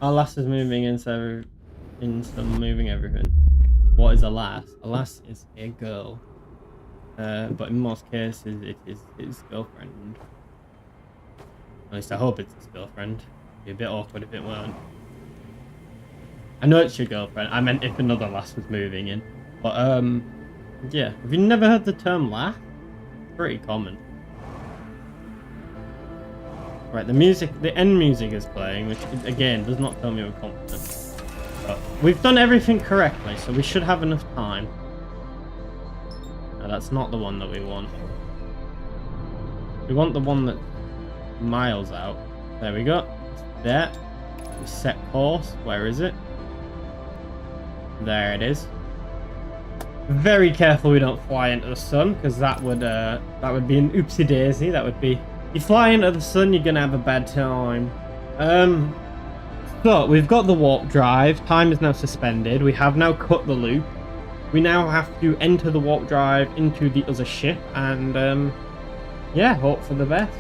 [SPEAKER 1] Our lass is moving instead of moving everything. What is a lass? A lass is a girl. But in most cases, it is his girlfriend. At least I hope it's his girlfriend. It'd be a bit awkward if it weren't. I know it's your girlfriend. I meant if another lass was moving in. But, yeah. Have you never heard the term lass? Pretty common. Right, the end music is playing, which, again, does not fill me with confidence. But we've done everything correctly, so we should have enough time. No, that's not the one that we want. We want the one that's miles out. There we go. It's there. We set course. Where is it? There it is. Very careful we don't fly into the sun, because that would be an oopsie daisy. That would be. You fly into the sun, you're gonna have a bad time. So we've got the warp drive. Time is now suspended. We have now cut the loop. We now have to enter the warp drive into the other ship, and yeah, hope for the best.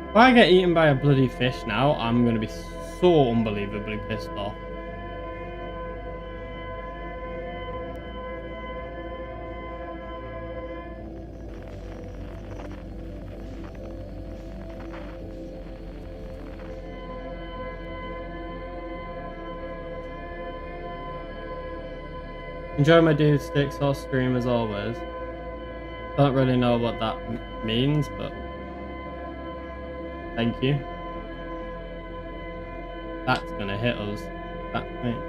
[SPEAKER 1] If I get eaten by a bloody fish now, I'm going to be so unbelievably pissed off. Enjoy my dude stick sauce stream as always. Don't really know what that means, but thank you. That's gonna hit us. That thing.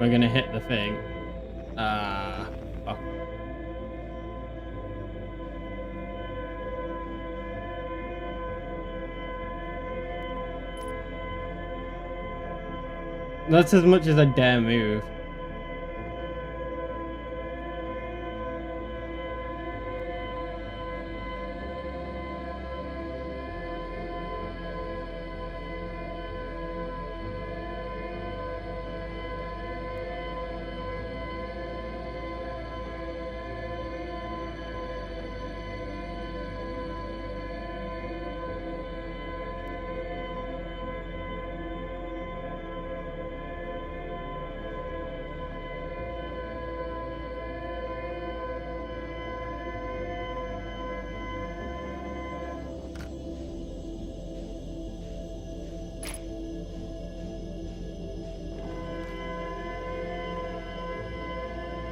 [SPEAKER 1] We're gonna hit the thing. Ah, fuck. That's as much as I dare move.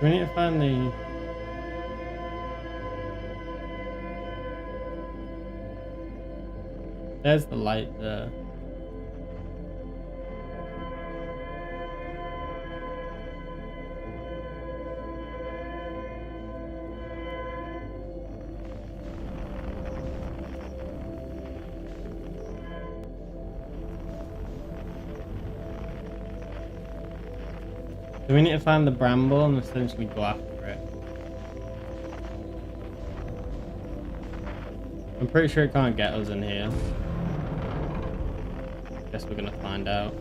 [SPEAKER 1] we need to find the... There's the light there. So we need to find the bramble and essentially go after it. I'm pretty sure it can't get us in here. Guess we're gonna find out.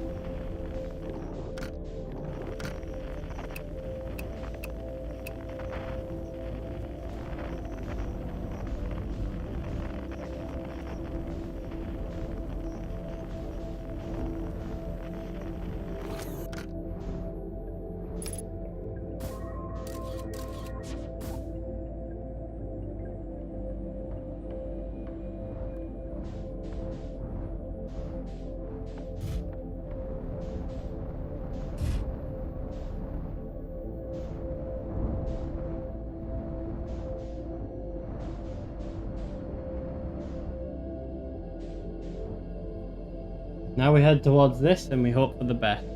[SPEAKER 1] Now we head towards this and we hope for the best.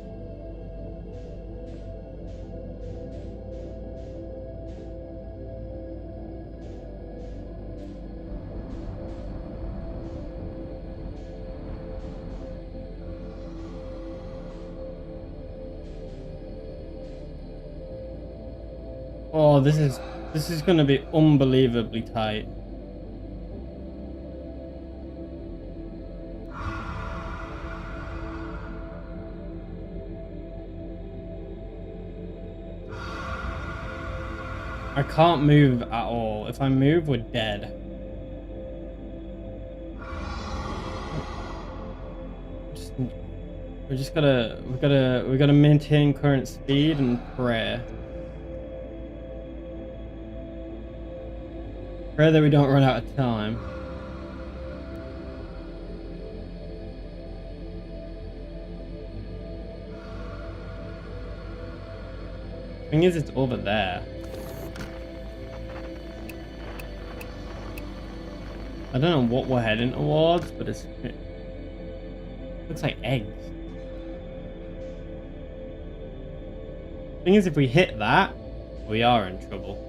[SPEAKER 1] Oh, this is going to be unbelievably tight. I can't move at all. If I move, we're dead. We gotta maintain current speed and pray. Pray that we don't run out of time. Thing is, it's over there. I don't know what we're heading towards, but it looks like eggs. Thing is, if we hit that, we are in trouble.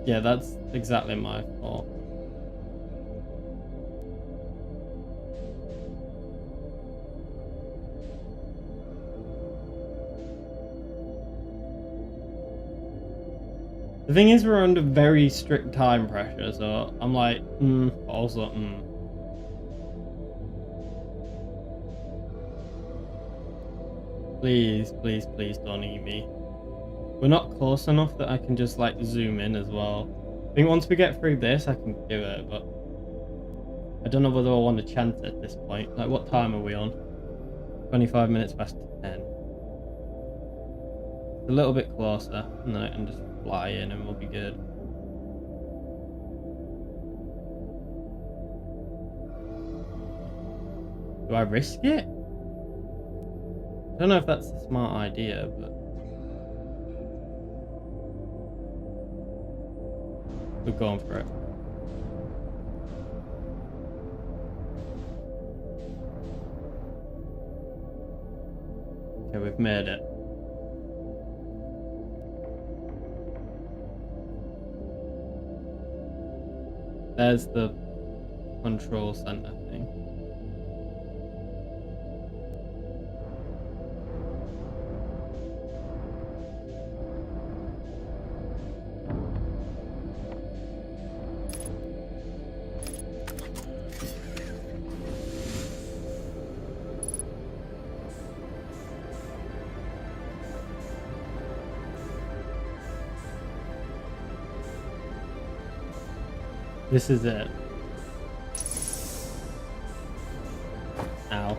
[SPEAKER 1] Yeah, that's exactly my fault. The thing is, we're under very strict time pressure, so I'm like, also, Please, please, please don't eat me. We're not close enough that I can just like zoom in as well. I think once we get through this, I can do it, but I don't know whether I want to chance it at this point. Like, what time are we on? 25 minutes past 10. A little bit closer, and then I can just fly in and we'll be good. Do I risk it? I don't know if that's a smart idea, but we're going for it. Okay, we've made it. There's the control center thing. This is it. Ow.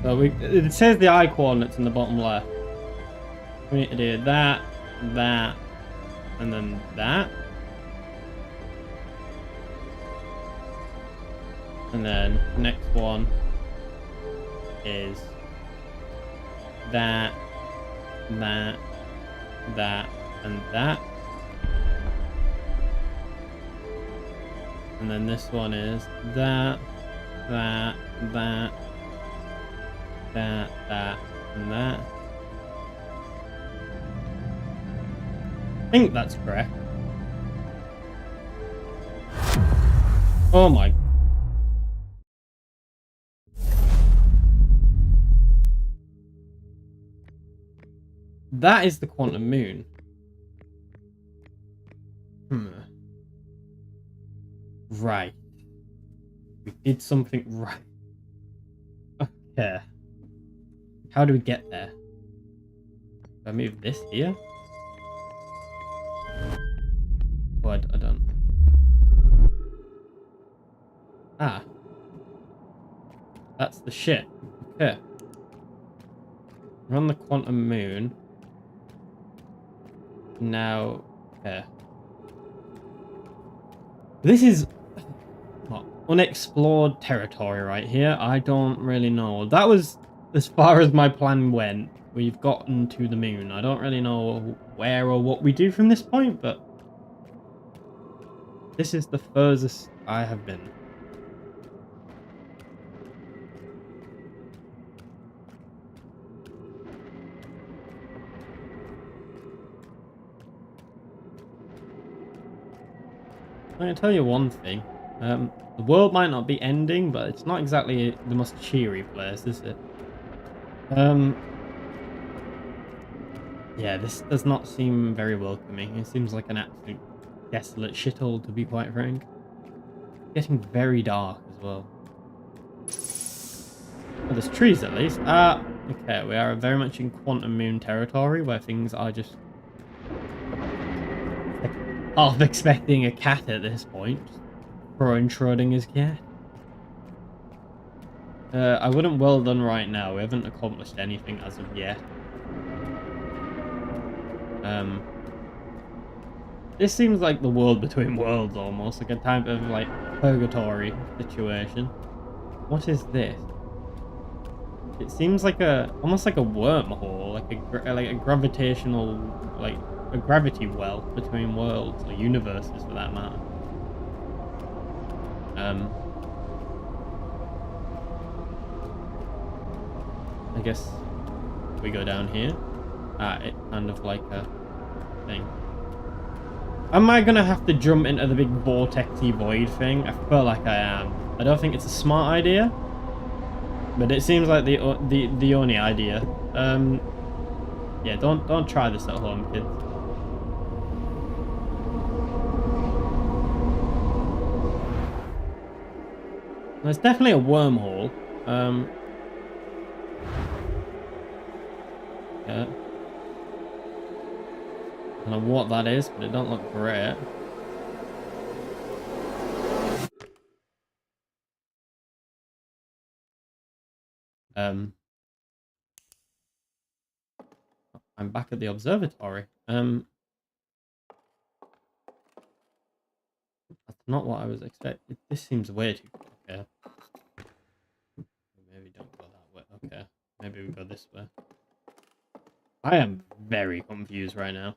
[SPEAKER 1] So it says the eye coordinates in the bottom left. We need to do that, that, and then that. And then the next one is that, that, that, and that. And then this one is that, that, that, that, that, and that. I think that's correct. Oh my. That is the quantum moon. Right. We did something right. Okay. How do we get there? Do I move this here? Oh, I don't. Ah. That's the shit. Okay. We're on the quantum moon. Now, okay. This is what, unexplored territory right here. I don't really know. That was as far as my plan went. We've gotten to the moon. I don't really know where or what we do from this point, but this is the furthest I have been. I'm going to tell you one thing. The world might not be ending, but it's not exactly the most cheery place, is it? Yeah, this does not seem very welcoming. It seems like an absolute desolate shithole, to be quite frank. It's getting very dark as well. Well, there's trees at least. Okay, we are very much in quantum moon territory where things are just half expecting a cat at this point. Throwing Schrodinger's cat. I wouldn't well done right now. We haven't accomplished anything as of yet. This seems like the world between worlds almost, like a type of like purgatory situation. What is this? It seems like almost like a wormhole, like a gravitational, like a gravity well between worlds or universes for that matter. I guess we go down here. It kind of like a thing. Am I gonna have to jump into the big vortexy void thing? I feel like I am. I don't think it's a smart idea, but it seems like the only idea. Yeah, don't try this at home, kids. There's definitely a wormhole. Yeah. I don't know what that is, but it don't look great. I'm back at the observatory. That's not what I was expecting. This seems way too okay. Maybe don't go that way. Okay. Maybe we go this way. I am very confused right now.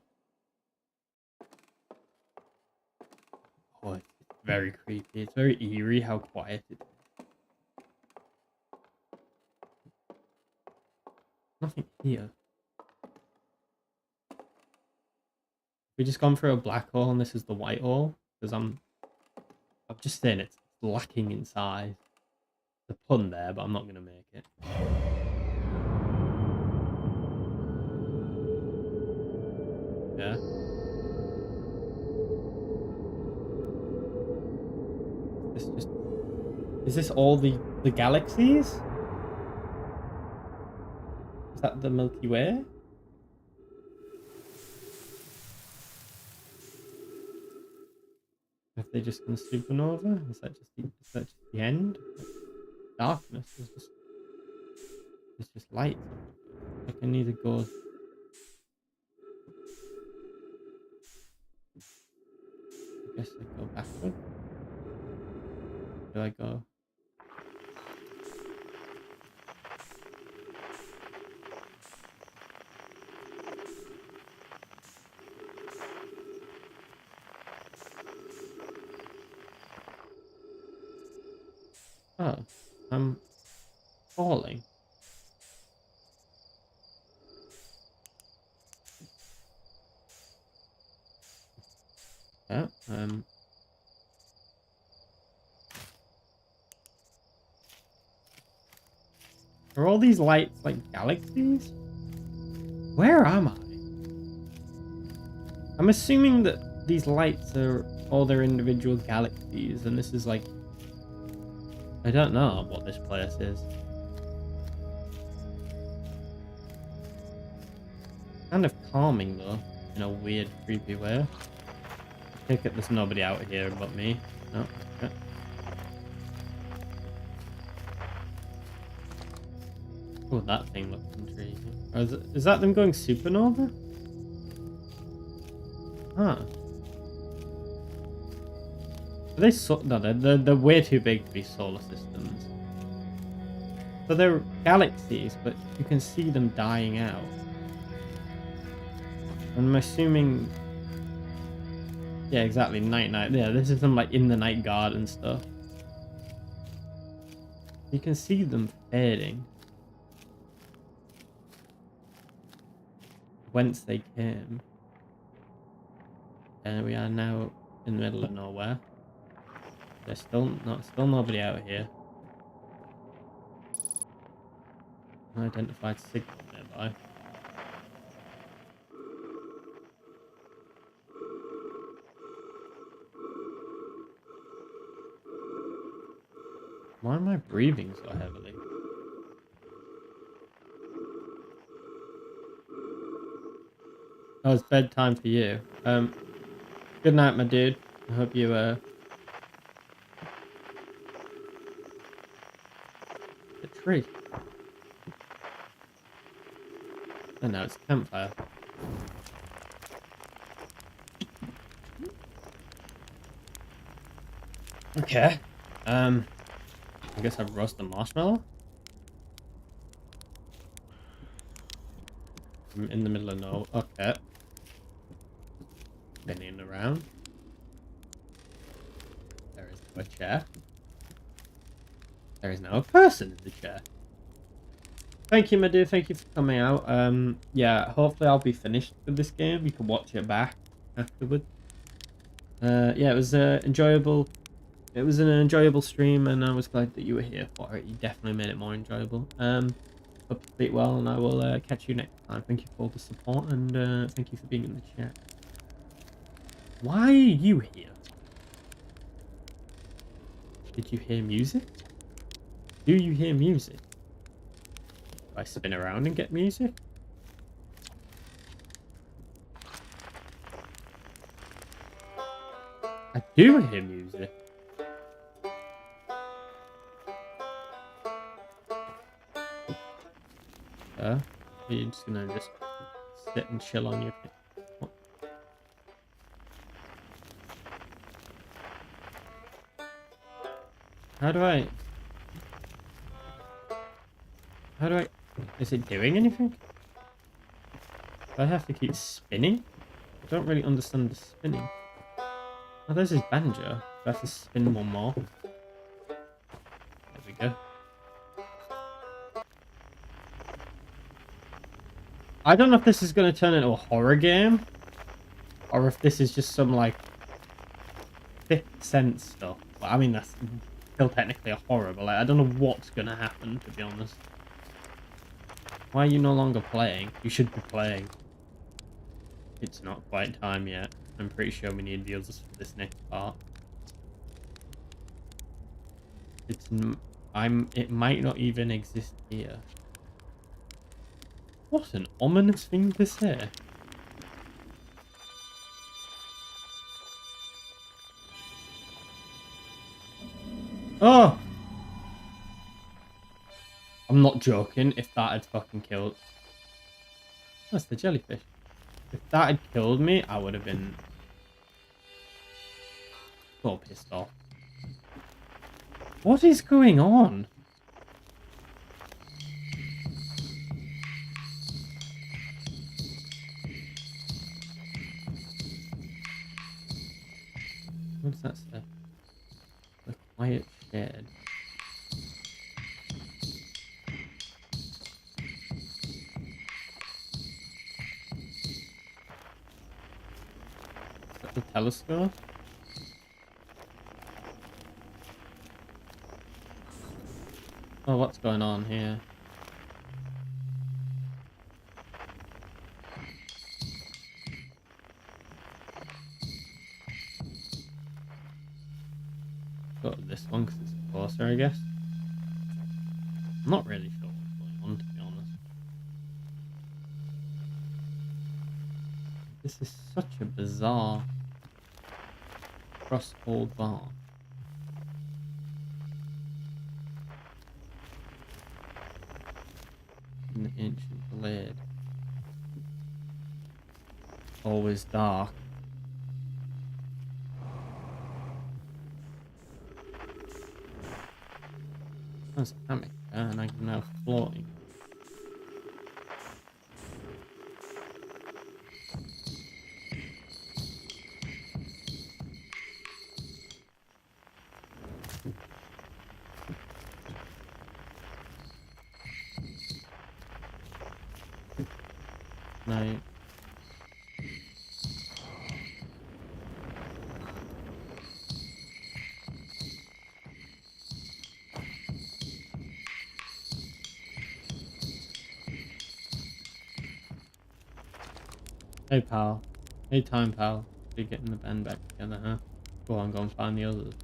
[SPEAKER 1] Oh, it's very creepy. It's very eerie how quiet it is. Nothing here. We just gone through a black hole and this is the white hole? Because I'm just saying it's lacking in size. The pun there, but I'm not going to make it. Yeah. Is this all the galaxies? Is that the Milky Way? Have they just gone supernova? Is that just the end? Darkness is just It's just light. I can either go. I guess I go backward. Do I go? Oh, I'm falling. Yeah. Are all these lights like galaxies? Where am I? I'm assuming that these lights are all their individual galaxies, and this is like... I don't know what this place is. Kind of calming, though, in a weird, creepy way. I take it there's nobody out here but me. No, okay. Oh, that thing looks intriguing. Oh, is that them going supernova? Huh. Are they no, they're way too big to be solar systems. So they're galaxies, but you can see them dying out. I'm assuming... Yeah, exactly, night. Yeah, this is them like in the night guard and stuff. You can see them fading. Whence they came. And we are now in the middle of nowhere. There's still nobody out here. Unidentified signal nearby. Why am I breathing so heavily? Oh, it's bedtime for you. Good night, my dude. I hope you a tree. Oh no, it's a campfire. Okay. I guess I've roasted a marshmallow. I'm in the middle of no. Okay. Spinning around. There is no chair. There is no person in the chair. Thank you, my dear. Thank you for coming out. Yeah, hopefully I'll be finished with this game. You can watch it back afterwards. Yeah, it was enjoyable. It was an enjoyable stream, and I was glad that you were here for it. You definitely made it more enjoyable. Hope you sleep well, and I will catch you next time. Thank you for all the support, and thank you for being in the chat. Why are you here? Did you hear music? Do you hear music? Do I spin around and get music? I do hear music. You're just gonna sit and chill on your... What? How do I... Is it doing anything? Do I have to keep spinning? I don't really understand the spinning. Oh, there's his banjo. Do I have to spin one more? There we go. I don't know if this is going to turn into a horror game, or if this is just some, like, Fifth Sense stuff. Well, I mean, that's still technically a horror, but, like, I don't know what's going to happen, to be honest. Why are you no longer playing? You should be playing. It's not quite time yet. I'm pretty sure we need viewers for this next part. It might not even exist here. What an ominous thing to say. Oh! I'm not joking. If that had fucking killed... That's the jellyfish. If that had killed me, I would have been so pissed off. What is going on? What does that say? The quiet shed. Is that the telescope? Oh, what's going on here? Go to this one because it's closer, I guess. I'm not really sure what's going on, to be honest. This is such a bizarre cross-hold bar. In the ancient blade. Always dark. That's a hammock there, and I'm now floating. No. Hey pal. Hey time pal. You're getting the band back together, huh? Go on, go and find the others.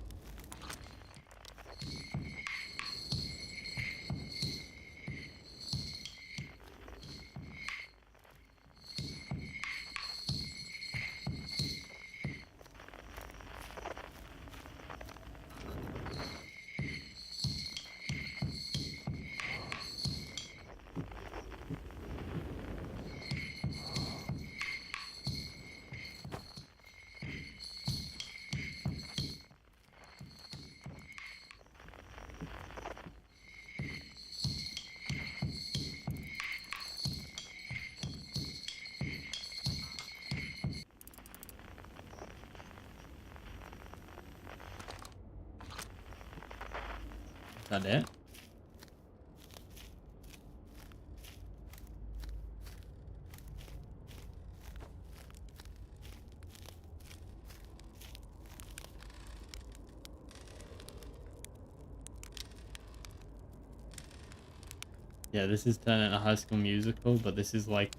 [SPEAKER 1] Is that it? Yeah, this is turning a High School Musical, but this is like,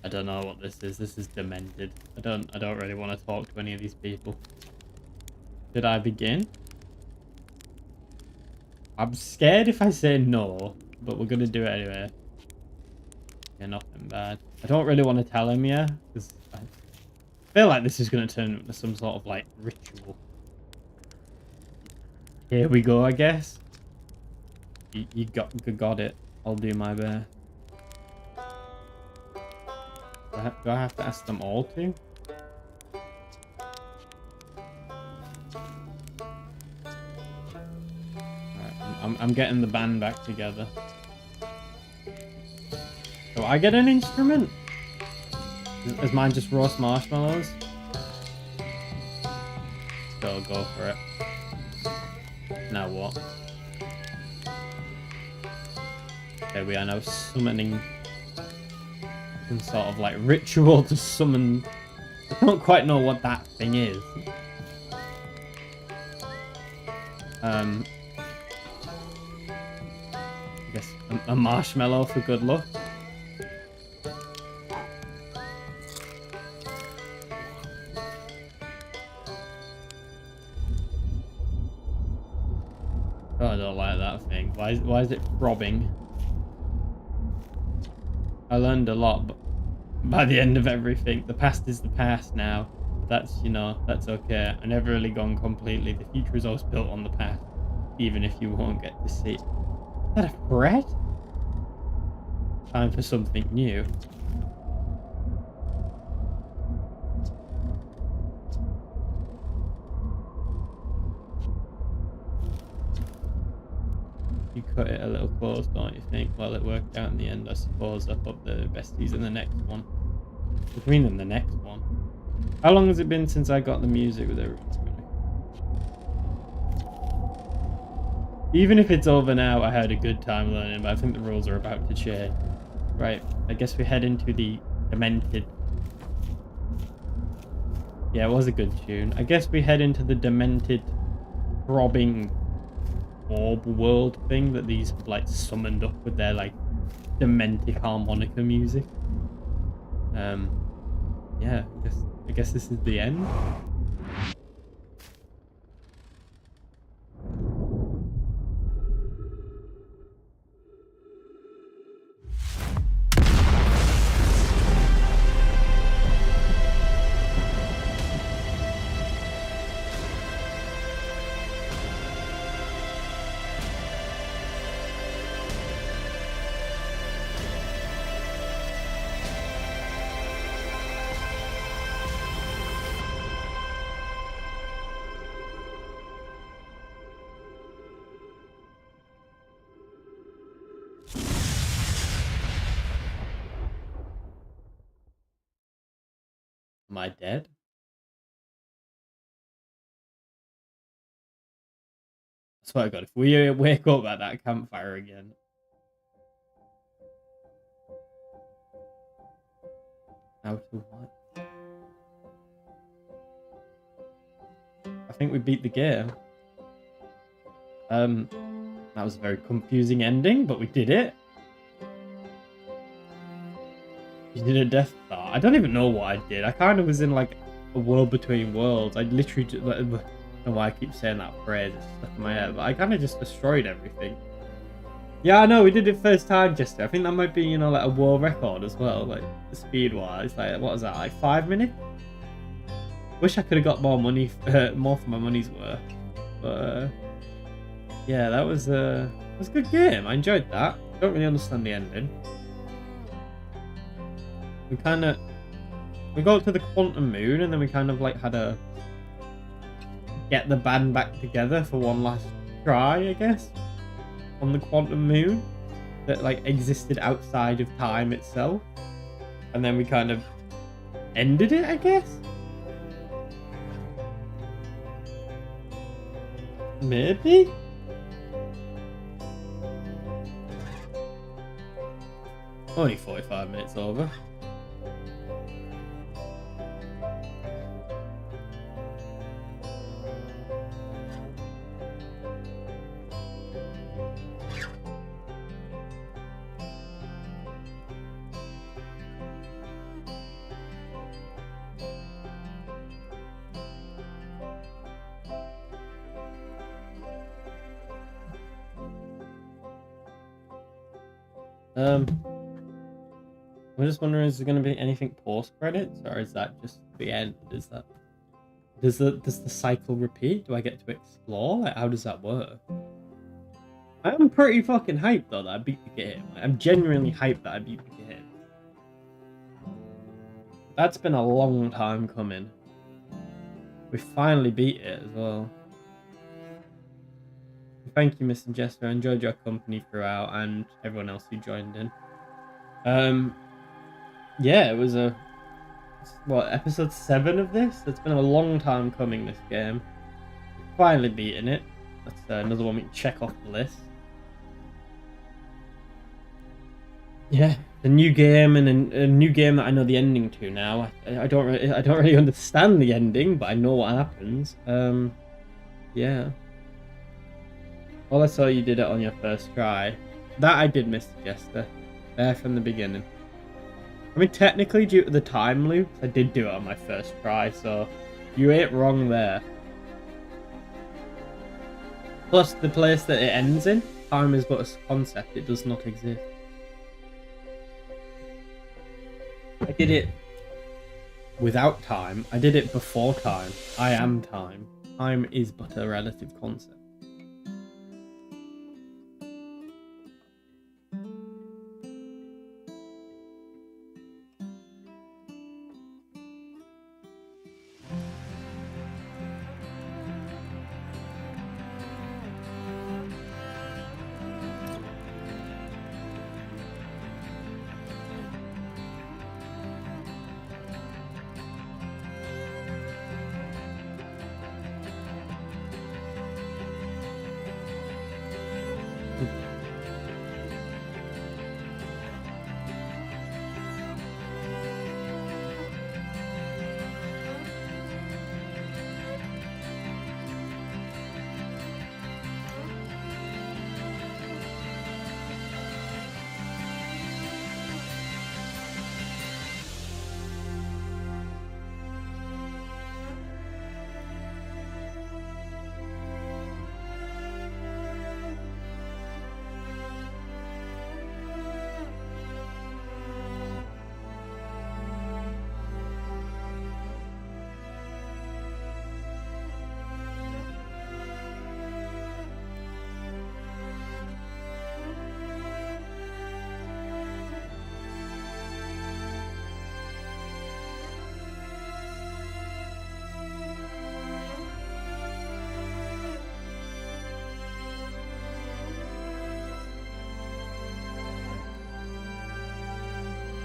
[SPEAKER 1] I don't know what this is. This is demented. I don't really want to talk to any of these people. Did I begin? I'm scared if I say no, but we're gonna do it anyway. Yeah, nothing bad. I don't really want to tell him yet, because I feel like this is gonna turn into some sort of like ritual. Here we go, I guess. You got it. I'll do my best. Do I have to ask them all to? Alright, I'm getting the band back together. Do I get an instrument? Is mine just roast marshmallows? Go for it. Now what? Okay, we are now summoning some sort of like ritual to summon. I don't quite know what that thing is. I guess a marshmallow for good luck. Oh, I don't like that thing. Why is it throbbing? I learned a lot, but by the end of everything, the past is the past now. That's, you know, that's okay. I never really gone completely. The future is always built on the past, even if you won't get to see it. that a threat? Time for something new. You cut it a little close, don't you think? Well, it worked out in the end, I suppose. I hope the besties in the next one. Between them, the next one. How long has it been since I got the music with everyone? Even if it's over now, I had a good time learning, but I think the rules are about to change. Right, I guess we head into the demented. Yeah, it was a good tune. I guess we head into the demented, throbbing orb world thing that these have, like, summoned up with their, like, dementic harmonica music. Yeah, I guess this is the end. Am I dead? I swear to God, if we wake up at that campfire again. How to what? I think we beat the game. That was a very confusing ending, but we did it. You did a Death Star. I don't even know what I did. I kind of was in, like, a world between worlds. I literally just, like, I don't know why I keep saying that phrase. It's stuck in my head, but I kind of just destroyed everything. Yeah, I know, we did it first time, Jester. I think that might be, you know, like, a world record as well, like, speed-wise. Like, what was that, like, 5 minutes? Wish I could have got more money, more for my money's worth. But, yeah, that was a good game. I enjoyed that. Don't really understand the ending. We got to the quantum moon, and then we kind of, like, had to get the band back together for one last try, I guess, on the quantum moon that, like, existed outside of time itself. And then we kind of ended it, I guess. Maybe? Only 45 minutes over. I'm just wondering, is there going to be anything post credits, or is that just the end? Does the cycle repeat? Do I get to explore? Like, how does that work? I'm pretty fucking hyped though that I beat the game. Like, I'm genuinely hyped that I beat the game. That's been a long time coming. We finally beat it as well. Thank you, Mr. Jester. I enjoyed your company throughout, and everyone else who joined in. Yeah, it was episode 7 of this? It's been a long time coming, this game. Finally beaten it. That's another one we can check off the list. Yeah, a new game, and a new game that I know the ending to now. I don't really understand the ending, but I know what happens. Yeah. Well, I saw you did it on your first try. That I did, Mr. Jester. There from the beginning. I mean, technically, due to the time loop, I did do it on my first try, so you ain't wrong there. Plus, the place that it ends in, time is but a concept, it does not exist. I did it without time. I did it before time. I am time. Time is but a relative concept.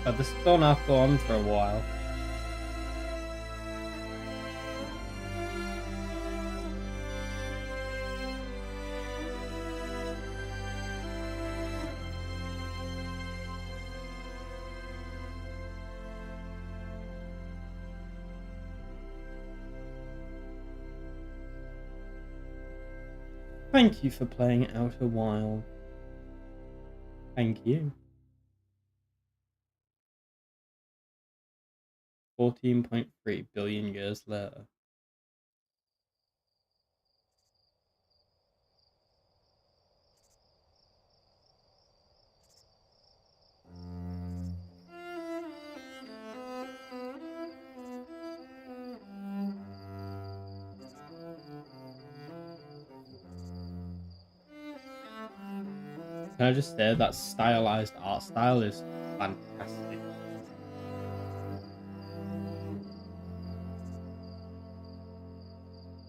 [SPEAKER 1] But this is going to have to go on for a while. Thank you for playing Outer Wild. Thank you. 14.3 billion years later. Can I just say that stylized art style is fantastic.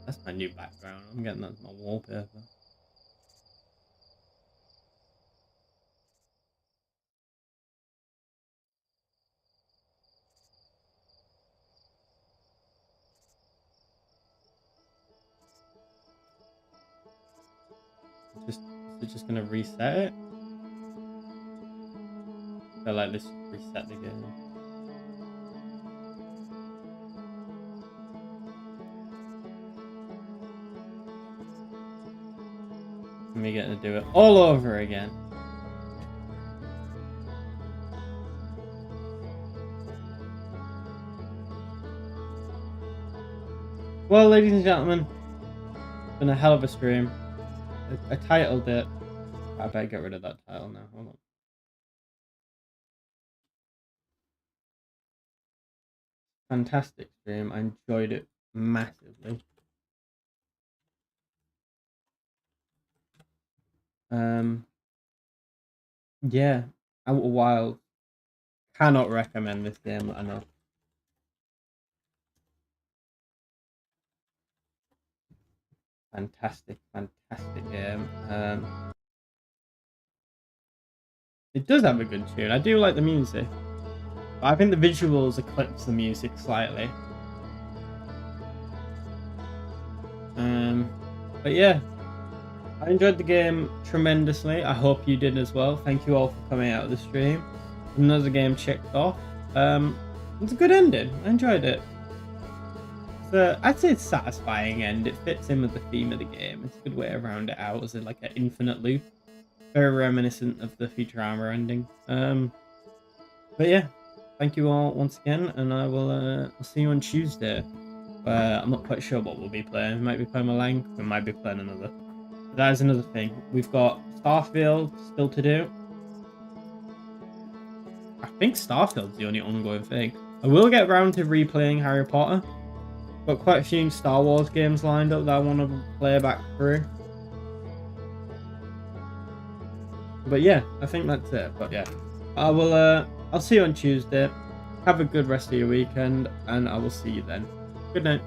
[SPEAKER 1] That's my new background. I'm getting that as my wallpaper. Is it just gonna reset it? I feel like this reset the game. And we get to do it all over again. Well, ladies and gentlemen, it's been a hell of a stream. I titled it. I better get rid of that title now. Hold on. Fantastic stream. I enjoyed it massively. Yeah, Outer Wild. Cannot recommend this game enough. Fantastic game. It does have a good tune. I do like the music, but I think the visuals eclipse the music slightly. But yeah, I enjoyed the game tremendously. I hope you did as well. Thank you all for coming out of the stream. Another game checked off. It's a good ending. I enjoyed it. I'd say it's a satisfying end. It fits in with the theme of the game. It's a good way to round it out as like an infinite loop. Very reminiscent of the Futurama ending. But yeah, thank you all once again, and I will I'll see you on Tuesday. I'm not quite sure what we'll be playing. We might be playing Malang, we might be playing another. But that is another thing. We've got Starfield still to do. I think Starfield's the only ongoing thing. I will get around to replaying Harry Potter. Got quite a few Star Wars games lined up that I want to play back through. But yeah, I think that's it. But yeah, I'll see you on Tuesday. Have a good rest of your weekend, and I will see you then. Good night.